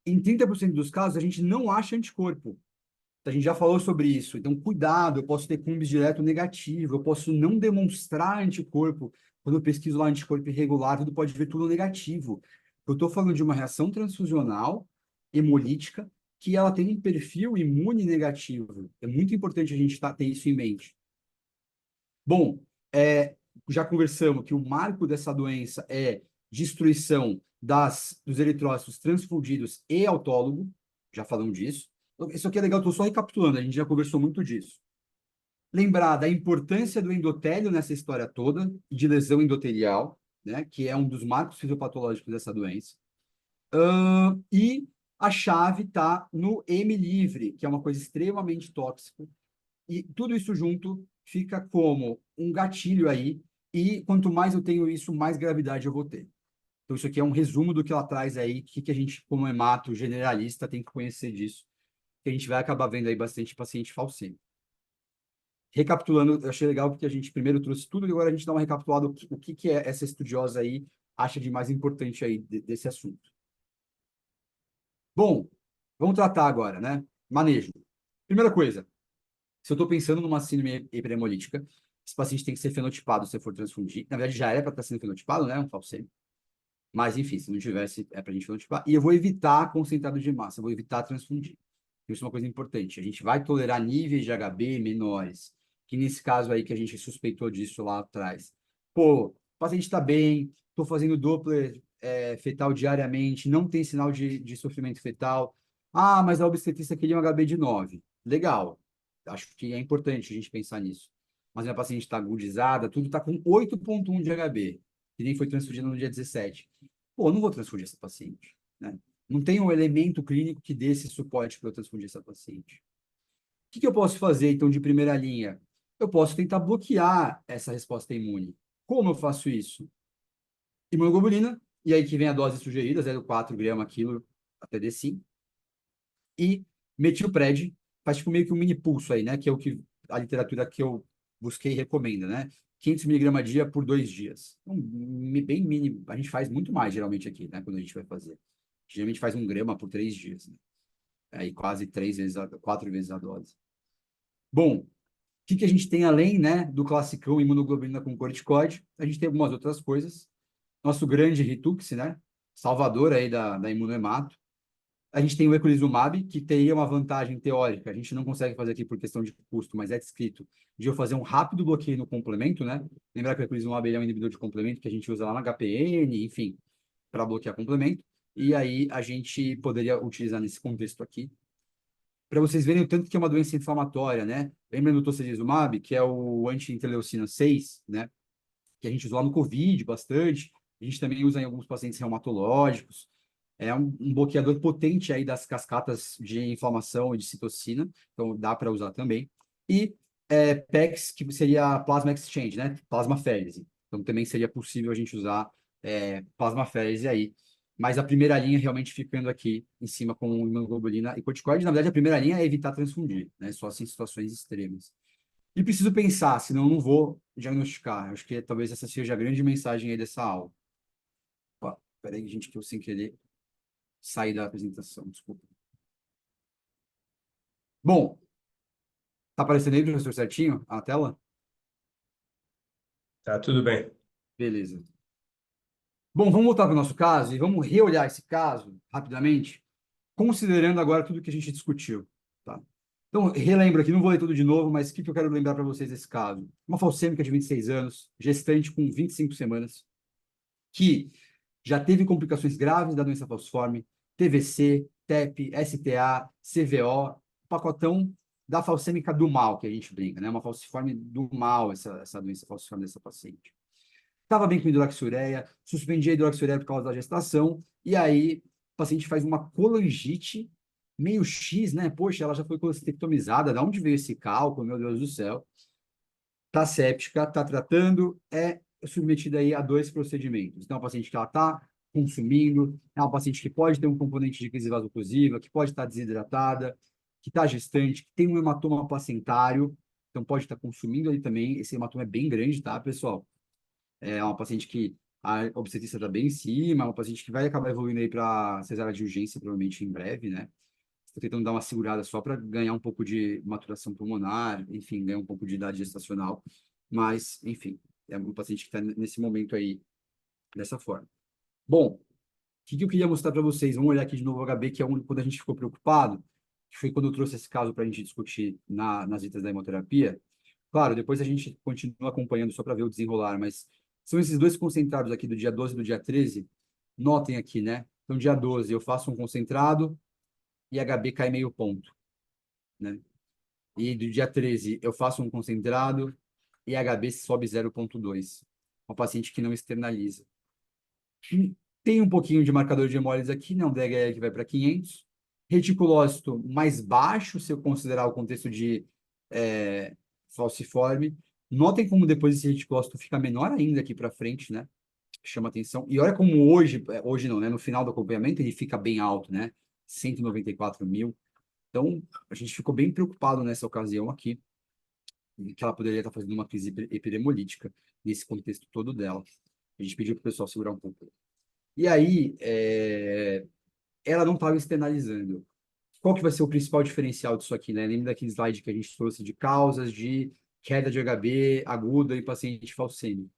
Em 30% dos casos, a gente não acha anticorpo. A gente já falou sobre isso. Então, cuidado, eu posso ter cumbis direto negativo, eu posso não demonstrar anticorpo. Quando eu pesquiso lá anticorpo irregular, tudo pode ver tudo negativo. Eu estou falando de uma reação transfusional hemolítica que ela tem um perfil imune negativo. É muito importante a gente ter isso em mente. Bom, já conversamos que o marco dessa doença é destruição dos eritrócitos transfundidos e autólogo. Já falamos disso. Isso aqui é legal, estou só recapitulando, a gente já conversou muito disso. Lembrar da importância do endotélio nessa história toda, de lesão endotelial, né, que é um dos marcos fisiopatológicos dessa doença. E a chave está no M livre, que é uma coisa extremamente tóxica. E tudo isso junto fica como um gatilho aí, e quanto mais eu tenho isso, mais gravidade eu vou ter. Então, isso aqui é um resumo do que ela traz aí, que a gente, como hemato generalista, tem que conhecer disso, que a gente vai acabar vendo aí bastante paciente falcêmico. Recapitulando, eu achei legal porque a gente primeiro trouxe tudo e agora a gente dá uma recapitulada o que é essa estudiosa aí acha de mais importante aí desse assunto. Bom, vamos tratar agora, né? Manejo. Primeira coisa, se eu estou pensando numa síndrome hiperhemolítica, esse paciente tem que ser fenotipado se for transfundir. Na verdade, já era para estar sendo fenotipado, né? Um falcêmico. Mas, enfim, se não tivesse, é para a gente fenotipar. E eu vou evitar concentrado de massa, eu vou evitar transfundir. Isso é uma coisa importante. A gente vai tolerar níveis de HB menores, que nesse caso aí que a gente suspeitou disso lá atrás. Pô, o paciente está bem, estou fazendo Doppler fetal diariamente, não tem sinal de sofrimento fetal. Ah, mas a obstetrista queria um HB de 9. Legal. Acho que é importante a gente pensar nisso. Mas a paciente está agudizada, tudo está com 8,1 de HB, que nem foi transfundida no dia 17. Pô, eu não vou transfundir essa paciente, né? Não tem um elemento clínico que dê esse suporte para eu transfundir essa paciente. O que eu posso fazer, então, de primeira linha? Eu posso tentar bloquear essa resposta imune. Como eu faço isso? Imunoglobulina, e aí que vem a dose sugerida, 0,4 grama quilo até D5. E metilpred, faz tipo meio que um mini pulso aí, né? Que é o que a literatura que eu busquei recomenda, né? 500 miligramas dia por 2 dias. Bem mínimo. A gente faz muito mais, geralmente, aqui, né? Quando a gente vai fazer. Geralmente faz 1 grama por 3 dias, né? Aí quase 4 vezes a dose. Bom, o que a gente tem além, né, do classicão imunoglobulina com corticoide? A gente tem algumas outras coisas. Nosso grande Ritux, né? Salvador aí da imunohemato. A gente tem o eculizumab, que teria uma vantagem teórica. A gente não consegue fazer aqui por questão de custo, mas é descrito de eu fazer um rápido bloqueio no complemento, né? Lembrar que o eculizumab ele é um inibidor de complemento que a gente usa lá na HPN, enfim, para bloquear complemento. E aí a gente poderia utilizar nesse contexto aqui, para vocês verem o tanto que é uma doença inflamatória, né? Lembra do tocilizumab, que é o anti-interleucina 6, né? Que a gente usa lá no COVID bastante. A gente também usa em alguns pacientes reumatológicos. É um bloqueador potente aí das cascatas de inflamação e de citocina, então dá para usar também. E PEX, que seria Plasma Exchange, né? Plasmaférese. Então também seria possível a gente usar plasmaférese aí. Mas a primeira linha realmente ficando aqui em cima com imunoglobulina e corticoide. Na verdade, a primeira linha é evitar transfundir, né? Só assim, em situações extremas. E preciso pensar, senão eu não vou diagnosticar. Acho que talvez essa seja a grande mensagem aí dessa aula. Opa, peraí, gente, que eu sem querer sair da apresentação, desculpa. Bom, tá aparecendo aí, professor, certinho a tela? Tá tudo bem. Beleza. Bom, vamos voltar para o nosso caso e vamos reolhar esse caso rapidamente, considerando agora tudo que a gente discutiu, tá? Então, relembro aqui, não vou ler tudo de novo, mas o que eu quero lembrar para vocês desse caso? Uma falcêmica de 26 anos, gestante com 25 semanas, que já teve complicações graves da doença falciforme, TVC, TEP, STA, CVO, pacotão da falcêmica do mal, que a gente brinca, né? Uma falciforme do mal, essa doença falciforme dessa paciente. Estava bem com hidroxureia, suspendi a hidroxureia por causa da gestação, e aí o paciente faz uma colangite meio X, né? Poxa, ela já foi colestectomizada, de onde veio esse cálculo, meu Deus do céu? Tá séptica, tá tratando, é submetida aí a 2 procedimentos. Então, é uma paciente que ela está consumindo, é uma paciente que pode ter um componente de crise vasoclusiva, que pode estar desidratada, que está gestante, que tem um hematoma placentário, então pode estar consumindo ali também. Esse hematoma é bem grande, tá, pessoal? É uma paciente que a obstetrista está bem em cima, é uma paciente que vai acabar evoluindo aí para cesárea de urgência, provavelmente em breve, né? Estou tentando dar uma segurada só para ganhar um pouco de maturação pulmonar, enfim, ganhar um pouco de idade gestacional. Mas, enfim, é um paciente que está nesse momento aí, dessa forma. Bom, o que eu queria mostrar para vocês? Vamos olhar aqui de novo o HB, que é quando a gente ficou preocupado, que foi quando eu trouxe esse caso para a gente discutir nas visitas da hemoterapia. Claro, depois a gente continua acompanhando só para ver o desenrolar, mas são esses dois concentrados aqui do dia 12 e do dia 13. Notem aqui, né? Então, dia 12 eu faço um concentrado e HB cai meio ponto, né? E do dia 13 eu faço um concentrado e HB sobe 0,2. Uma paciente que não externaliza. Tem um pouquinho de marcador de hemólise aqui, né? Um DHL que vai para 500. Reticulócito mais baixo, se eu considerar o contexto de falciforme. Notem como depois esse reticulócito fica menor ainda aqui para frente, né? Chama atenção. E olha como hoje não, né? No final do acompanhamento ele fica bem alto, né? 194 mil. Então, a gente ficou bem preocupado nessa ocasião aqui, que ela poderia estar fazendo uma crise epidemolítica nesse contexto todo dela. A gente pediu para o pessoal segurar um pouco. E aí, ela não estava externalizando. Qual que vai ser o principal diferencial disso aqui, né? Lembra daquele slide que a gente trouxe de causas de queda de HB aguda em paciente falcêmico,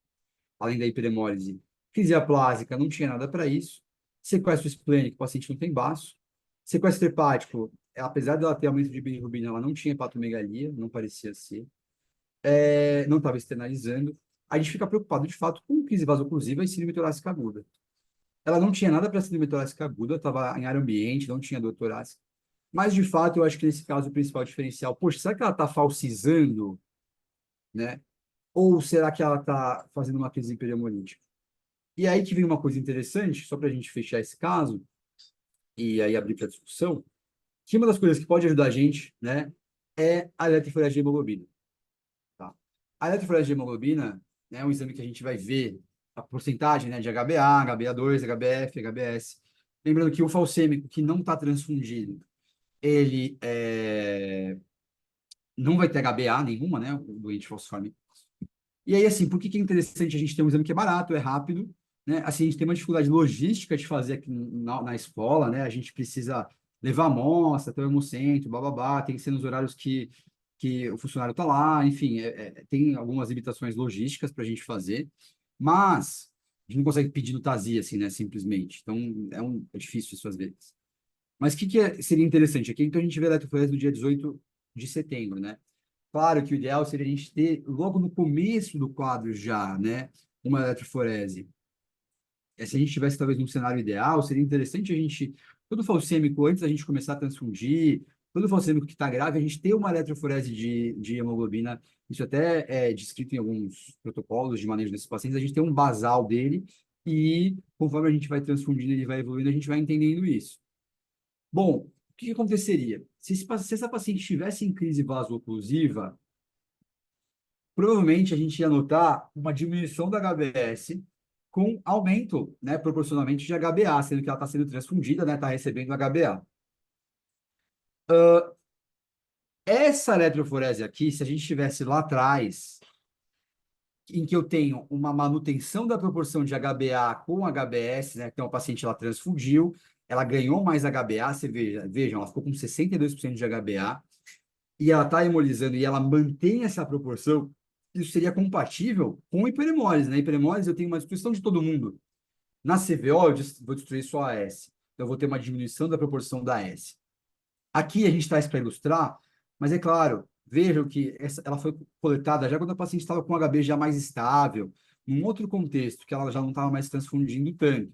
além da hiperdemólise? Crise aplásica, não tinha nada para isso. Sequestro esplênico, o paciente não tem baço. Sequestro hepático, apesar dela ter aumento de bilirrubina, ela não tinha hepatomegalia, não parecia ser. Não estava externalizando. A gente fica preocupado, de fato, com crise vasoclusiva e síndrome torácica aguda. Ela não tinha nada para síndrome torácica aguda, estava em área ambiente, não tinha dor torácica. Mas, de fato, eu acho que nesse caso o principal diferencial, poxa, será que ela está falsizando, né? Ou será que ela está fazendo uma crise pneumolítica? E aí que vem uma coisa interessante, só para a gente fechar esse caso, e aí abrir para discussão, que uma das coisas que pode ajudar a gente, né, é a eletroforese de hemoglobina. Tá? A eletroforese de hemoglobina é um exame que a gente vai ver a porcentagem, né, de HbA, HbA2, HbF, HbS. Lembrando que o falcêmico que não está transfundido, ele não vai ter HbA nenhuma, né, o doente falciforme. E aí, assim, por que é interessante a gente ter um exame que é barato, é rápido, né? Assim, a gente tem uma dificuldade logística de fazer aqui na escola, né? A gente precisa levar a amostra, ter o hemocentro, bababá, tem que ser nos horários que o funcionário está lá, enfim, tem algumas limitações logísticas para a gente fazer, mas a gente não consegue pedir no TASI, assim, né? Simplesmente. Então, é difícil isso às vezes. Mas o que seria interessante aqui? Então, a gente vê a eletroforese no dia 18 de setembro, né? Claro que o ideal seria a gente ter, logo no começo do quadro já, né, uma eletroforese. Se a gente tivesse, talvez, um cenário ideal, seria interessante a gente, todo falcêmico, antes da gente começar a transfundir, todo falcêmico que está grave, a gente ter uma eletroforese de hemoglobina. Isso até é descrito em alguns protocolos de manejo desses pacientes. A gente tem um basal dele e, conforme a gente vai transfundindo, ele vai evoluindo, a gente vai entendendo isso. Bom, o que aconteceria? Se essa paciente estivesse em crise vaso-oclusiva, provavelmente a gente ia notar uma diminuição da HbS com aumento, né, proporcionalmente de HbA, sendo que ela está sendo transfundida, né, está recebendo HbA. Essa eletroforese aqui, se a gente estivesse lá atrás, em que eu tenho uma manutenção da proporção de HbA com HbS, né, então o paciente ela transfundiu, ela ganhou mais HbA, vejam, ela ficou com 62% de HbA, e ela está hemolizando e ela mantém essa proporção, isso seria compatível com hiperemólise, né? Hiperemólise eu tenho uma destruição de todo mundo. Na CVO, eu vou destruir só a S. Então, eu vou ter uma diminuição da proporção da S. Aqui a gente traz para ilustrar, mas é claro, vejam que ela foi coletada já quando a paciente estava com HB já mais estável, num outro contexto, que ela já não estava mais transfundindo tanto.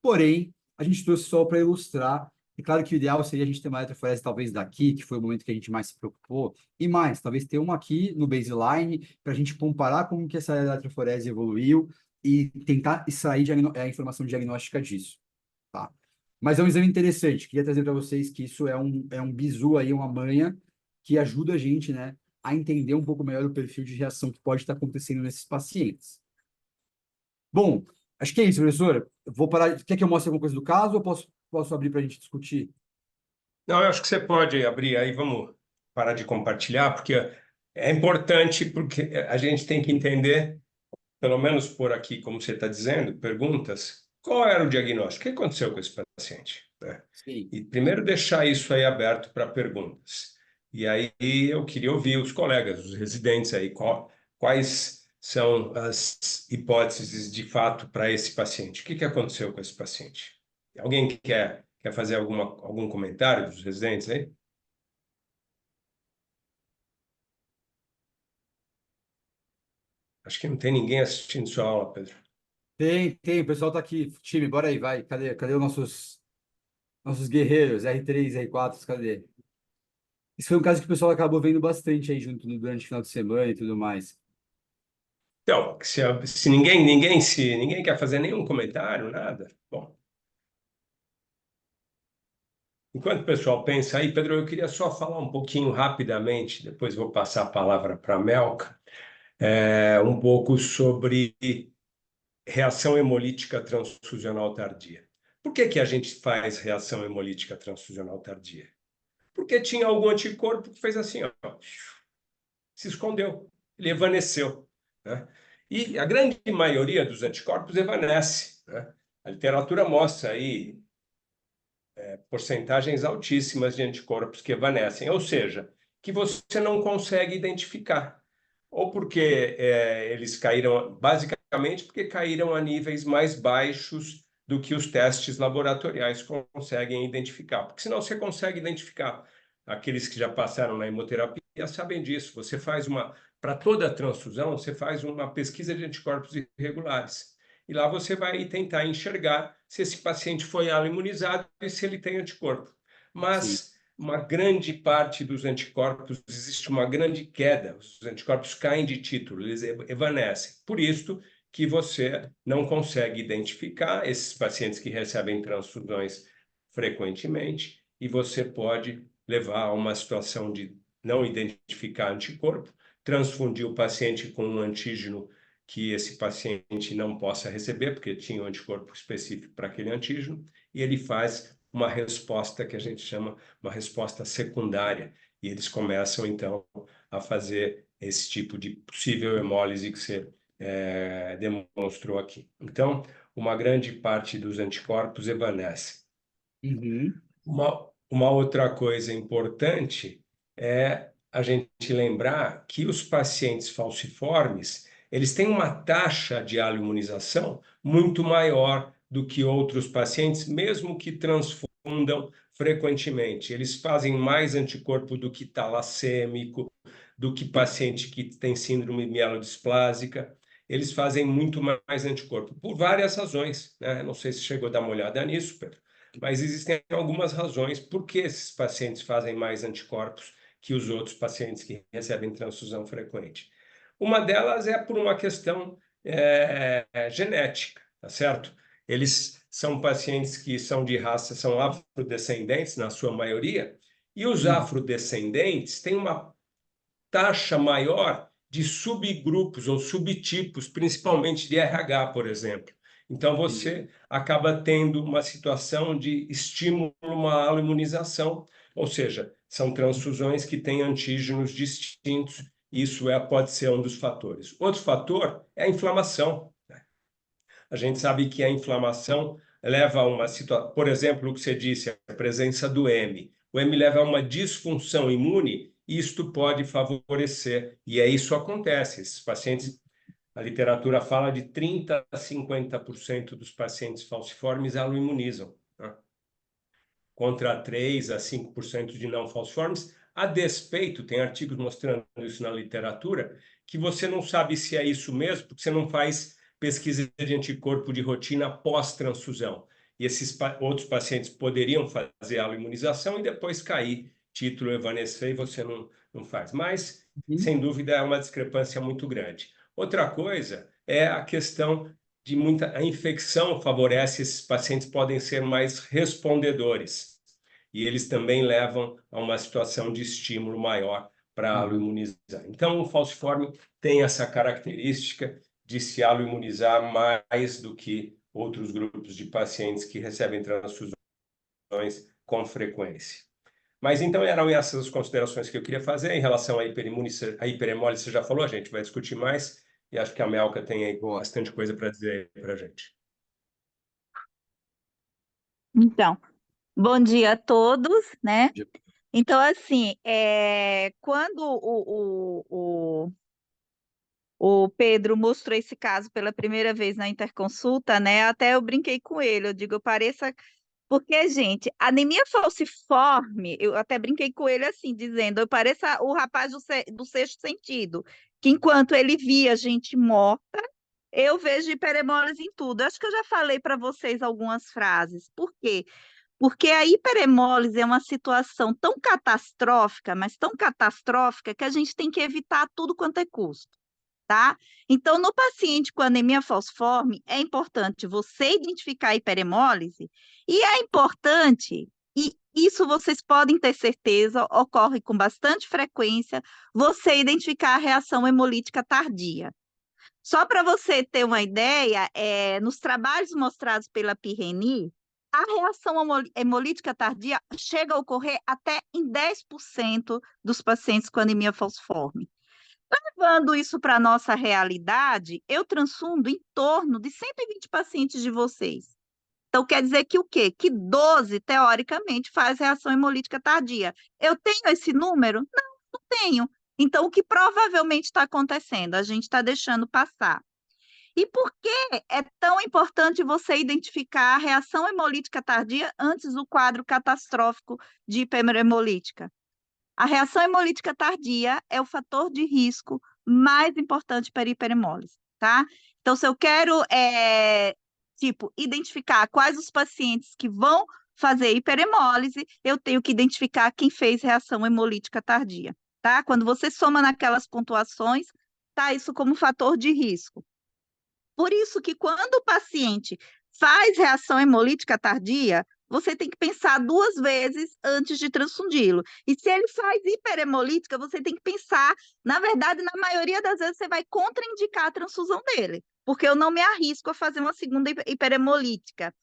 Porém, a gente trouxe só para ilustrar. E claro que o ideal seria a gente ter uma eletroforese talvez daqui, que foi o momento que a gente mais se preocupou, e mais, talvez ter uma aqui no baseline, para a gente comparar como que essa eletroforese evoluiu e tentar extrair a informação diagnóstica disso. Tá? Mas é um exame interessante. Queria trazer para vocês que isso é um bizu aí, uma manha, que ajuda a gente, né, a entender um pouco melhor o perfil de reação que pode estar acontecendo nesses pacientes. Bom, acho que é isso, professor. Eu vou parar. Quer que eu mostre alguma coisa do caso ou posso abrir para a gente discutir? Não, eu acho que você pode abrir aí, vamos parar de compartilhar, porque é importante, porque a gente tem que entender, pelo menos por aqui, como você está dizendo, perguntas, qual era o diagnóstico? O que aconteceu com esse paciente? Né? Sim. E primeiro deixar isso aí aberto para perguntas. E aí eu queria ouvir os colegas, os residentes aí, quais são as hipóteses de fato para esse paciente? O que aconteceu com esse paciente? Alguém que quer fazer algum comentário dos residentes aí? Acho que não tem ninguém assistindo sua aula, Pedro. Tem, o pessoal está aqui. Time, bora aí, vai. Cadê os nossos guerreiros? R3, R4, cadê? Isso foi um caso que o pessoal acabou vendo bastante aí junto durante o final de semana e tudo mais. Então, se ninguém quer fazer nenhum comentário, nada, bom. Enquanto o pessoal pensa aí, Pedro, eu queria só falar um pouquinho rapidamente, depois vou passar a palavra para a Melka, um pouco sobre reação hemolítica transfusional tardia. Por que a gente faz reação hemolítica transfusional tardia? Porque tinha algum anticorpo que fez assim, ó, se escondeu, ele evaneceu. Né? E a grande maioria dos anticorpos evanece. Né? A literatura mostra aí porcentagens altíssimas de anticorpos que evanecem, ou seja, que você não consegue identificar. Ou porque eles caíram, basicamente, basicamente porque caíram a níveis mais baixos do que os testes laboratoriais conseguem identificar. Porque senão você consegue identificar. Aqueles que já passaram na hemoterapia sabem disso. Você faz para toda a transfusão, você faz uma pesquisa de anticorpos irregulares. E lá você vai tentar enxergar se esse paciente foi aloimunizado e se ele tem anticorpo. Mas uma grande parte dos anticorpos, existe uma grande queda, os anticorpos caem de título, eles evanescem. Por isso que você não consegue identificar esses pacientes que recebem transfusões frequentemente e você pode levar a uma situação de não identificar anticorpo, transfundir o paciente com um antígeno que esse paciente não possa receber, porque tinha um anticorpo específico para aquele antígeno, e ele faz uma resposta que a gente chama uma resposta secundária, e eles começam, então, a fazer esse tipo de possível hemólise que você demonstrou aqui. Então, uma grande parte dos anticorpos evanesce. Uhum. Uma outra coisa importante é a gente lembrar que os pacientes falciformes, eles têm uma taxa de aloimunização muito maior do que outros pacientes, mesmo que transfundam frequentemente. Eles fazem mais anticorpo do que talassêmico, do que paciente que tem síndrome mielodisplásica. Eles fazem muito mais anticorpo, por várias razões, né? Não sei se chegou a dar uma olhada nisso, Pedro, mas existem algumas razões por que esses pacientes fazem mais anticorpos que os outros pacientes que recebem transfusão frequente. Uma delas é por uma questão genética, tá certo? Eles são pacientes que são de raça, são afrodescendentes, na sua maioria, e os afrodescendentes têm uma taxa maior de subgrupos ou subtipos, principalmente de RH, por exemplo. Então, você acaba tendo uma situação de estímulo a uma aloimunização, ou seja, são transfusões que têm antígenos distintos, isso pode ser um dos fatores. Outro fator é a inflamação. A gente sabe que a inflamação leva a uma situação, por exemplo, o que você disse, a presença do M. O M leva a uma disfunção imune e isto pode favorecer, e isso acontece. Esses pacientes, a literatura fala de 30% a 50% dos pacientes falciformes aloimunizam, né? Contra 3% a 5% de não falciformes, a despeito, tem artigos mostrando isso na literatura, que você não sabe se é isso mesmo, porque você não faz pesquisa de anticorpo de rotina pós-transfusão. E esses outros pacientes poderiam fazer a aloimunização e depois cair, título evanescer, e você não faz. Mas, sem dúvida, é uma discrepância muito grande. Outra coisa é a questão de a infecção favorece, esses pacientes podem ser mais respondedores. E eles também levam a uma situação de estímulo maior para aloimunizar. Então, o falciforme tem essa característica de se aloimunizar mais do que outros grupos de pacientes que recebem transfusões com frequência. Mas então eram essas as considerações que eu queria fazer em relação à hiperemólise, você já falou, a gente vai discutir mais, e acho que a Melka tem aí bastante coisa para dizer para a gente. Então, bom dia a todos, né? Então, assim, quando o Pedro mostrou esse caso pela primeira vez na interconsulta, né? Até eu brinquei com ele, eu digo, pareça. Porque, gente, anemia falciforme, eu até brinquei com ele assim, dizendo, eu pareço o rapaz do sexto sentido, que enquanto ele via gente morta, eu vejo hiperemólise em tudo. Acho que eu já falei para vocês algumas frases. Por quê? Porque a hiperemólise é uma situação tão catastrófica, mas tão catastrófica, que a gente tem que evitar a tudo quanto é custo. Tá? Então, no paciente com anemia falciforme, é importante você identificar a hiperemólise e é importante, e isso vocês podem ter certeza, ocorre com bastante frequência, você identificar a reação hemolítica tardia. Só para você ter uma ideia, nos trabalhos mostrados pela Pirreni, a reação hemolítica tardia chega a ocorrer até em 10% dos pacientes com anemia falciforme. Levando isso para a nossa realidade, eu transfundo em torno de 120 pacientes de vocês. Então, quer dizer que o quê? Que 12, teoricamente, faz reação hemolítica tardia. Eu tenho esse número? Não tenho. Então, o que provavelmente está acontecendo? A gente está deixando passar. E por que é tão importante você identificar a reação hemolítica tardia antes do quadro catastrófico de hiperhemolítica? A reação hemolítica tardia é o fator de risco mais importante para hiperemólise, tá? Então, se eu quero, identificar quais os pacientes que vão fazer hiperemólise, eu tenho que identificar quem fez reação hemolítica tardia, tá? Quando você soma naquelas pontuações, tá isso como fator de risco. Por isso que quando o paciente faz reação hemolítica tardia, você tem que pensar 2 vezes antes de transfundi-lo. E se ele faz hiperhemolítica, você tem que pensar, na verdade, na maioria das vezes você vai contraindicar a transfusão dele, porque eu não me arrisco a fazer uma segunda hiperhemolítica.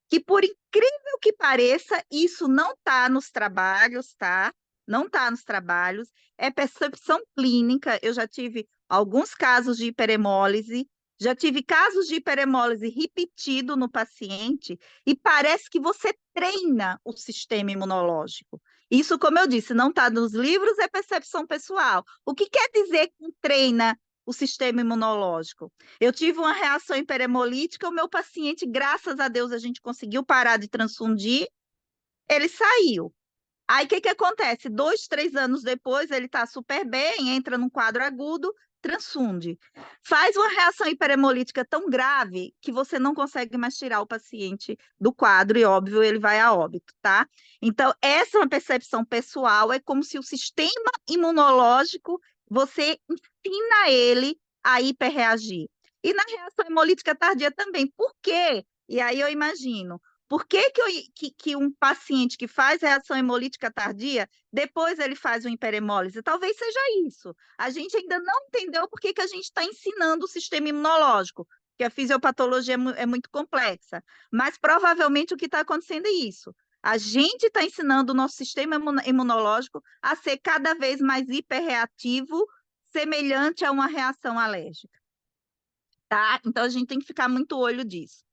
Que por incrível que pareça, isso não está nos trabalhos, tá? Não está nos trabalhos, é percepção clínica. Eu já tive alguns casos de hiperemólise, já tive casos de hiperemólise repetido no paciente, e parece que você treina o sistema imunológico. Isso, como eu disse, não está nos livros, é percepção pessoal. O que quer dizer que treina o sistema imunológico? Eu tive uma reação hiperhemolítica, o meu paciente, graças a Deus, a gente conseguiu parar de transfundir, ele saiu. Aí, o que acontece? 2, 3 anos depois, ele está super bem, entra num quadro agudo, transfunde. Faz uma reação hiperhemolítica tão grave que você não consegue mais tirar o paciente do quadro e, óbvio, ele vai a óbito, tá? Então, essa é uma percepção pessoal, é como se o sistema imunológico, você ensina ele a hiperreagir. E na reação hemolítica tardia também. Por quê? E aí eu imagino, por que um paciente que faz reação hemolítica tardia, depois ele faz uma hiperemólise? Talvez seja isso. A gente ainda não entendeu por que a gente está ensinando o sistema imunológico, porque a fisiopatologia é muito complexa. Mas provavelmente o que está acontecendo é isso. A gente está ensinando o nosso sistema imunológico a ser cada vez mais hiperreativo, semelhante a uma reação alérgica. Tá? Então a gente tem que ficar muito olho disso.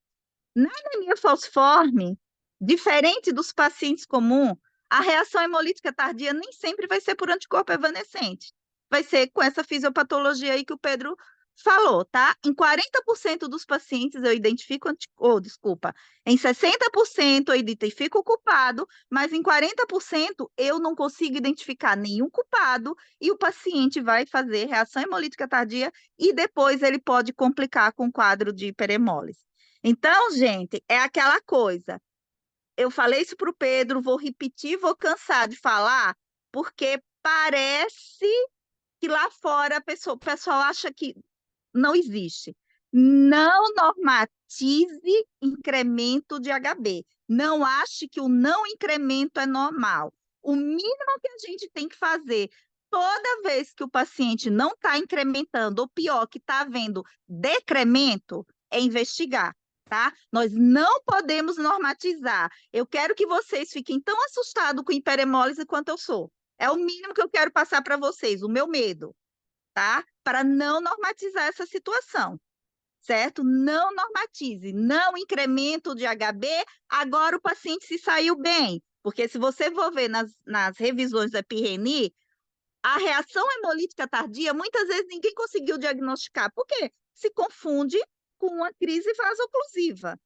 Na anemia falciforme, diferente dos pacientes comuns, a reação hemolítica tardia nem sempre vai ser por anticorpo evanescente. Vai ser com essa fisiopatologia aí que o Pedro falou, tá? Em 40% dos pacientes eu identifico, em 60% eu identifico o culpado, mas em 40% eu não consigo identificar nenhum culpado e o paciente vai fazer reação hemolítica tardia e depois ele pode complicar com o quadro de hiperemólise. Então, gente, é aquela coisa. Eu falei isso para o Pedro, vou repetir, vou cansar de falar, porque parece que lá fora o pessoal acha que não existe. Não normatize incremento de HB. Não ache que o não incremento é normal. O mínimo que a gente tem que fazer toda vez que o paciente não está incrementando, ou pior, que está havendo decremento, é investigar. Tá? Nós não podemos normatizar. Eu quero que vocês fiquem tão assustados com hiperemólise quanto eu sou. É o mínimo que eu quero passar para vocês, o meu medo, tá? Para não normatizar essa situação, certo? Não normatize, não incremento de HB, agora o paciente se saiu bem, porque se você for ver nas revisões da PIRENI, a reação hemolítica tardia, muitas vezes ninguém conseguiu diagnosticar, por quê? Se confunde com uma crise vasoclusiva,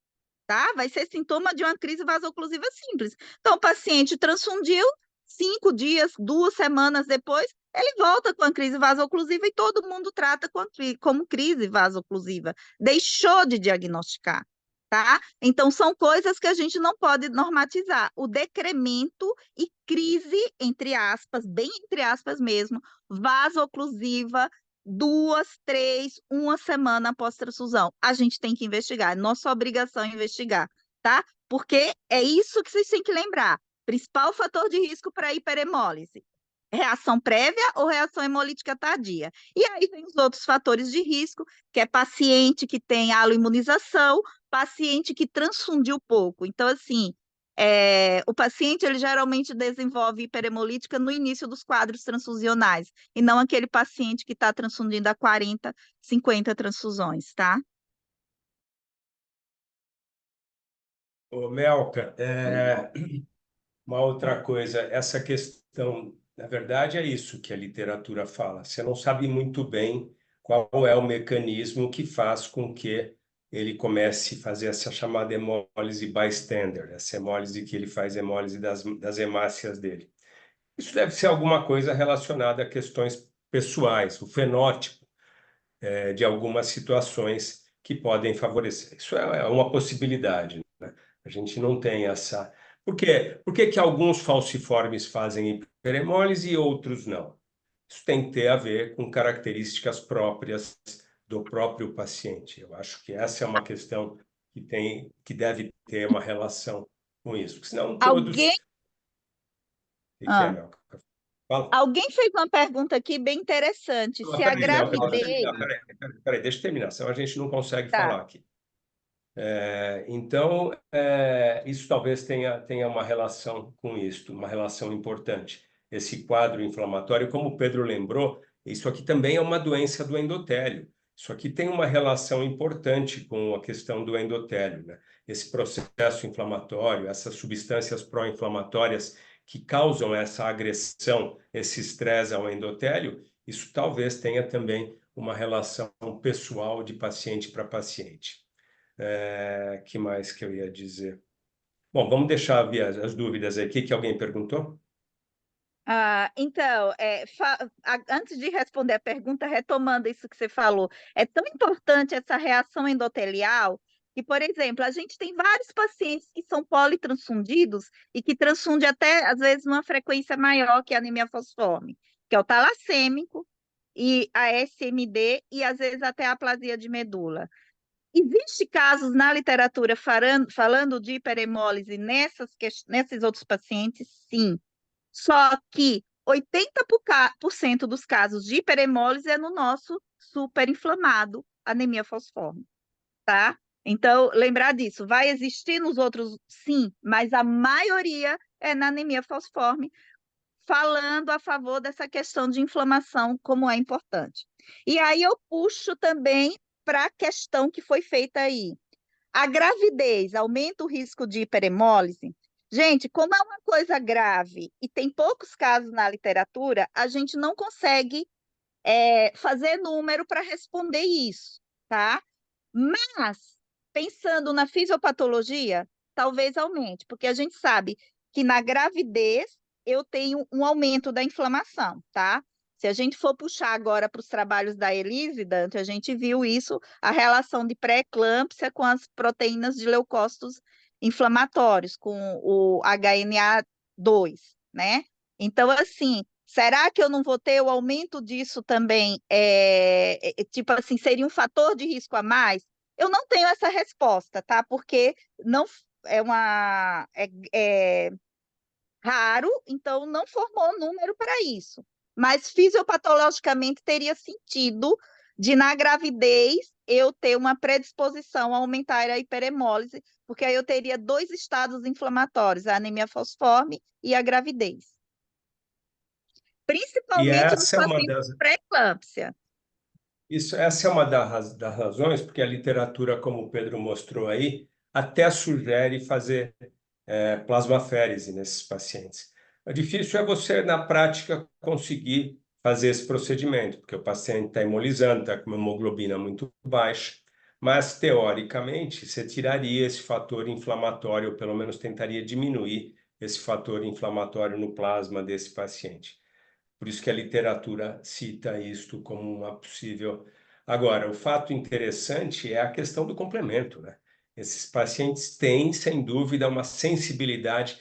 tá? Vai ser sintoma de uma crise vasoclusiva simples. Então, o paciente transfundiu, 5 dias, 2 semanas depois, ele volta com a crise vasoclusiva e todo mundo trata como crise vasoclusiva. Deixou de diagnosticar, tá? Então, são coisas que a gente não pode normatizar. O decremento e crise, entre aspas, bem entre aspas mesmo, vasoclusiva, 2, 3, 1 semana após transfusão. A gente tem que investigar, é nossa obrigação investigar, tá? Porque é isso que vocês têm que lembrar. Principal fator de risco para hiperemólise: reação prévia ou reação hemolítica tardia. E aí vem os outros fatores de risco, que é paciente que tem aloimunização, paciente que transfundiu pouco. Então, assim, o paciente ele geralmente desenvolve hiperemolítica no início dos quadros transfusionais, e não aquele paciente que está transfundindo a 40, 50 transfusões, tá? Ô, Melka, uma outra coisa, essa questão, na verdade, é isso que a literatura fala. Você não sabe muito bem qual é o mecanismo que faz com que ele comece a fazer essa chamada hemólise bystander, essa hemólise que ele faz hemólise das hemácias dele. Isso deve ser alguma coisa relacionada a questões pessoais, o fenótipo de algumas situações que podem favorecer. Isso é uma possibilidade, né? A gente não tem essa... Por quê? Por que alguns falciformes fazem hiperemólise e outros não? Isso tem que ter a ver com características próprias do próprio paciente. Eu acho que essa é uma questão que deve ter uma relação com isso, porque senão todos... Alguém, O que ah, é, Fala. alguém fez uma pergunta aqui bem interessante. Se a Peraí, gravidez... peraí, deixa eu terminar, senão a gente não consegue Tá. falar aqui. Então, isso talvez tenha uma relação com isso, uma relação importante. Esse quadro inflamatório, como o Pedro lembrou, isso aqui também é uma doença do endotélio. Isso aqui tem uma relação importante com a questão do endotélio, né? Esse processo inflamatório, essas substâncias pró-inflamatórias que causam essa agressão, esse estresse ao endotélio, isso talvez tenha também uma relação pessoal de paciente para paciente. Que mais que eu ia dizer? Bom, vamos deixar as dúvidas aí. O que alguém perguntou? Então, antes de responder a pergunta, retomando isso que você falou, é tão importante essa reação endotelial que, por exemplo, a gente tem vários pacientes que são politransfundidos e que transfunde até, às vezes, uma frequência maior que a anemia falciforme, que é o talassêmico e a SMD e, às vezes, até a aplasia de medula. Existem casos na literatura falando de hiperemólise nesses outros pacientes? Sim. Só que 80% dos casos de hiperemólise é no nosso superinflamado, anemia falciforme, tá? Então, lembrar disso, vai existir nos outros, sim, mas a maioria é na anemia falciforme, falando a favor dessa questão de inflamação, como é importante. E aí eu puxo também para a questão que foi feita aí. A gravidez aumenta o risco de hiperemólise? Gente, como é uma coisa grave e tem poucos casos na literatura, a gente não consegue fazer número para responder isso, tá? Mas, pensando na fisiopatologia, talvez aumente, porque a gente sabe que na gravidez eu tenho um aumento da inflamação, tá? Se a gente for puxar agora para os trabalhos da Elise, Dante, a gente viu isso, a relação de pré-eclâmpsia com as proteínas de leucócitos inflamatórios, com o HNA2, né? Então, assim, será que eu não vou ter o aumento disso também? Tipo assim, seria um fator de risco a mais? Eu não tenho essa resposta, tá? Porque não é raro, então não formou número para isso. Mas fisiopatologicamente teria sentido de na gravidez eu ter uma predisposição a aumentar a hiperemólise, porque aí eu teria dois estados inflamatórios, a anemia falciforme e a gravidez. E Principalmente nos essa é uma pacientes pré-eclâmpsia. essa é uma das razões, porque a literatura, como o Pedro mostrou aí, até sugere fazer plasmaférese nesses pacientes. O difícil é você, na prática, conseguir fazer esse procedimento, porque o paciente está hemolizando, está com uma hemoglobina muito baixa, mas, teoricamente, você tiraria esse fator inflamatório, ou pelo menos tentaria diminuir esse fator inflamatório no plasma desse paciente. Por isso que a literatura cita isto como uma possível... Agora, o fato interessante é a questão do complemento, né? Esses pacientes têm, sem dúvida, uma sensibilidade,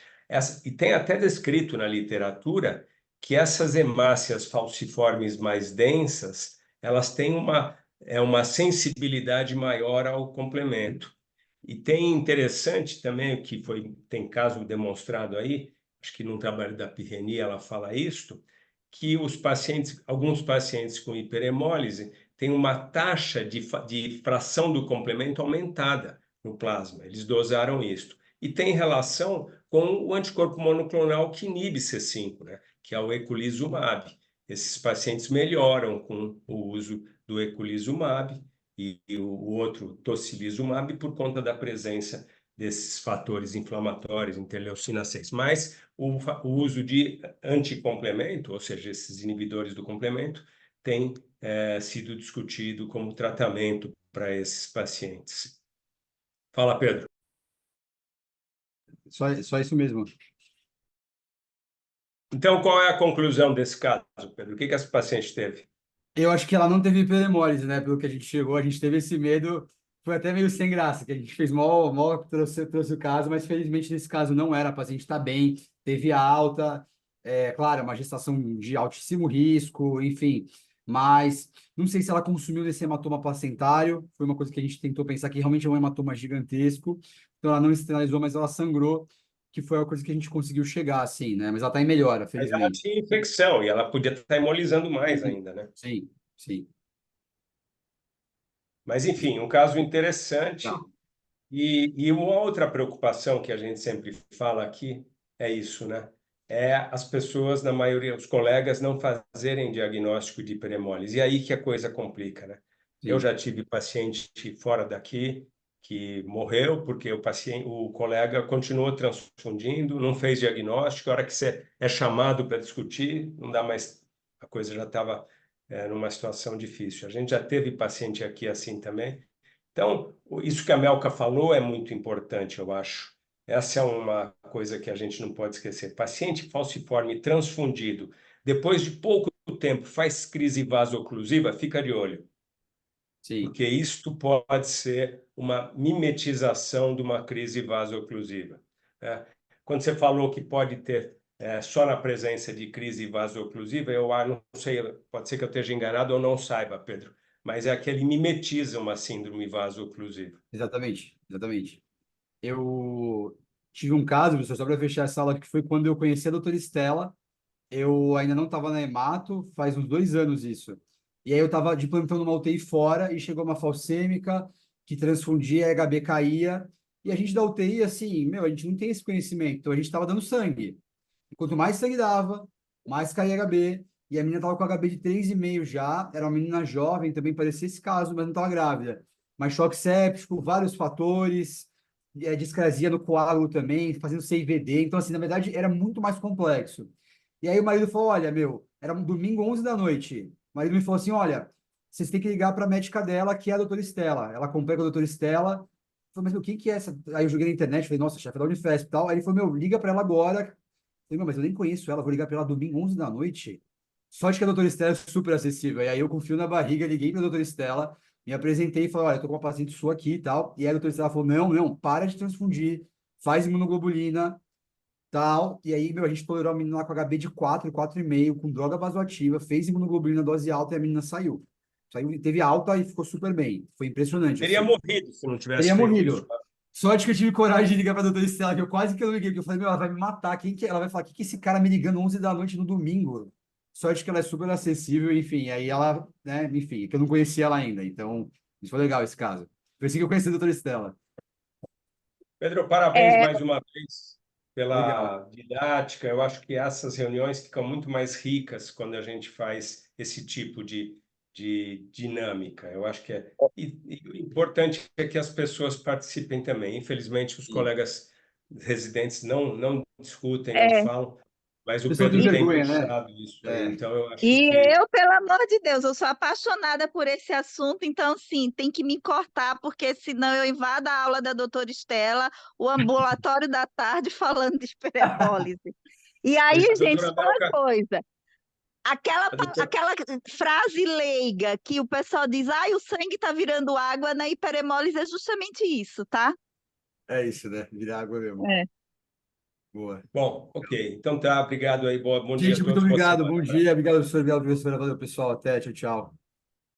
e tem até descrito na literatura que essas hemácias falciformes mais densas, elas têm uma sensibilidade maior ao complemento. E tem interessante também, que tem caso demonstrado aí, acho que num trabalho da Pirreni ela fala isto, que alguns pacientes com hiperemólise têm uma taxa de fração do complemento aumentada no plasma. Eles dosaram isto. E tem relação com o anticorpo monoclonal que inibe C5, né? Que é o eculizumab. Esses pacientes melhoram com o uso do eculizumab e o outro tocilizumab por conta da presença desses fatores inflamatórios, interleucina 6. Mas o uso de anticomplemento, ou seja, esses inibidores do complemento, tem sido discutido como tratamento para esses pacientes. Fala, Pedro. Só isso mesmo. Então, qual é a conclusão desse caso, Pedro? O que essa paciente teve? Eu acho que ela não teve hiperemólise, né? Pelo que a gente chegou, a gente teve esse medo. Foi até meio sem graça, que a gente fez mó trouxe o caso, mas felizmente nesse caso não era. A paciente está bem, teve alta, claro, é uma gestação de altíssimo risco, enfim. Mas não sei se ela consumiu desse hematoma placentário. Foi uma coisa que a gente tentou pensar que realmente é um hematoma gigantesco. Então ela não externalizou, mas ela sangrou, que foi a coisa que a gente conseguiu chegar, assim, né? Mas ela está em melhora, Mas ela felizmente. tinha infecção e ela podia estar hemolizando mais ainda, né? Sim, sim. Mas, enfim, um caso interessante. Tá. E uma outra preocupação que a gente sempre fala aqui é isso, né? É as pessoas, na maioria, os colegas, não fazerem diagnóstico de hiperemólise. E aí que a coisa complica, né? Eu Sim. já tive paciente fora daqui que morreu porque o colega continuou transfundindo, não fez diagnóstico. A hora que você é chamado para discutir, não dá mais, a coisa já estava numa situação difícil. A gente já teve paciente aqui assim também. Então, isso que a Melka falou é muito importante, eu acho. Essa é uma coisa que a gente não pode esquecer. Paciente falciforme transfundido, depois de pouco tempo faz crise vasoclusiva, fica de olho, Sim. porque isto pode ser uma mimetização de uma crise vasoclusiva, né? Quando você falou que pode ter só na presença de crise vasoclusiva, eu não sei, pode ser que eu esteja enganado ou não saiba, Pedro, mas é que ele mimetiza uma síndrome vasoclusiva. Exatamente, exatamente. Eu tive um caso, professor, só para fechar essa aula, que foi quando eu conheci a doutora Estela. Eu ainda não estava na Hemato, faz uns 2 anos isso. E aí eu estava de plantão numa UTI fora e chegou uma falcêmica que transfundia, a HB caía. E a gente da UTI, assim, meu, a gente não tem esse conhecimento. Então a gente estava dando sangue. E quanto mais sangue dava, mais caía HB. E a menina estava com HB de 3,5 já. Era uma menina jovem, também parecia esse caso, mas não estava grávida. Mas choque séptico, vários fatores, discrasia no coágulo também, fazendo CIVD. Então, assim, na verdade, era muito mais complexo. E aí o marido falou, olha, meu, era um domingo, 11 da noite. O marido me falou assim, olha, vocês têm que ligar para a médica dela, que é a doutora Estela. Ela acompanha com a doutora Estela. Eu falei, mas meu, quem que é essa? Aí eu joguei na internet, falei, nossa, chefe da Unifesp e tal. Aí ele falou, meu, liga para ela agora. Eu falei, meu, mas eu nem conheço ela, vou ligar para ela domingo, 11 da noite. Sorte que a doutora Estela é super acessível. E aí eu confio na barriga, liguei para a doutora Estela, me apresentei e falei, olha, eu tô com uma paciente sua aqui e tal. E aí a doutora Estela falou, não, não, para de transfundir, faz imunoglobulina, tal. E aí, meu, a gente tolerou a menina lá com HB de 4, 4,5, com droga vasoativa, fez imunoglobulina dose alta e a menina saiu. Saiu, teve alta e ficou super bem. Foi impressionante, Teria assim. morrido se não tivesse Teria feito isso. morrido. Sorte que eu tive coragem de ligar pra doutora Estela, que eu quase que eu não liguei, porque eu falei, meu, ela vai me matar. Quem que é? Ela vai falar, que esse cara me ligando 11 da noite no domingo? Sorte que ela é super acessível, enfim. Aí ela, né, enfim, que eu não conhecia ela ainda. Então, isso foi legal, esse caso. Foi assim que eu conheci a doutora Estela. Pedro, parabéns mais uma vez Legal. pela didática. Eu acho que essas reuniões ficam muito mais ricas quando a gente faz esse tipo de dinâmica. Eu acho que é. E o importante é que as pessoas participem também. Infelizmente, os Sim. colegas residentes não discutem, não É. falam, mas O o pessoal tem Pedro tem vergonha, né? puxado isso aí. É. Então, eu acho E que. eu, pelo amor de Deus, eu sou apaixonada por esse assunto, então, assim, tem que me cortar, porque senão eu invado a aula da doutora Estela, o ambulatório da tarde falando de esperemólise. E aí, A gente, doutora só uma Melka, coisa, aquela, a doutora, aquela frase leiga que o pessoal diz, ai, o sangue está virando água, na hiperemólise é justamente isso, tá? É isso, né? Virar água mesmo. É. Boa. bom, ok. Então tá, obrigado aí. Bom dia a Gente, muito todos. Boa obrigado. Bom semana. dia. Obrigado, professor. Obrigado, professora. Valeu, pessoal. Até. Tchau, tchau.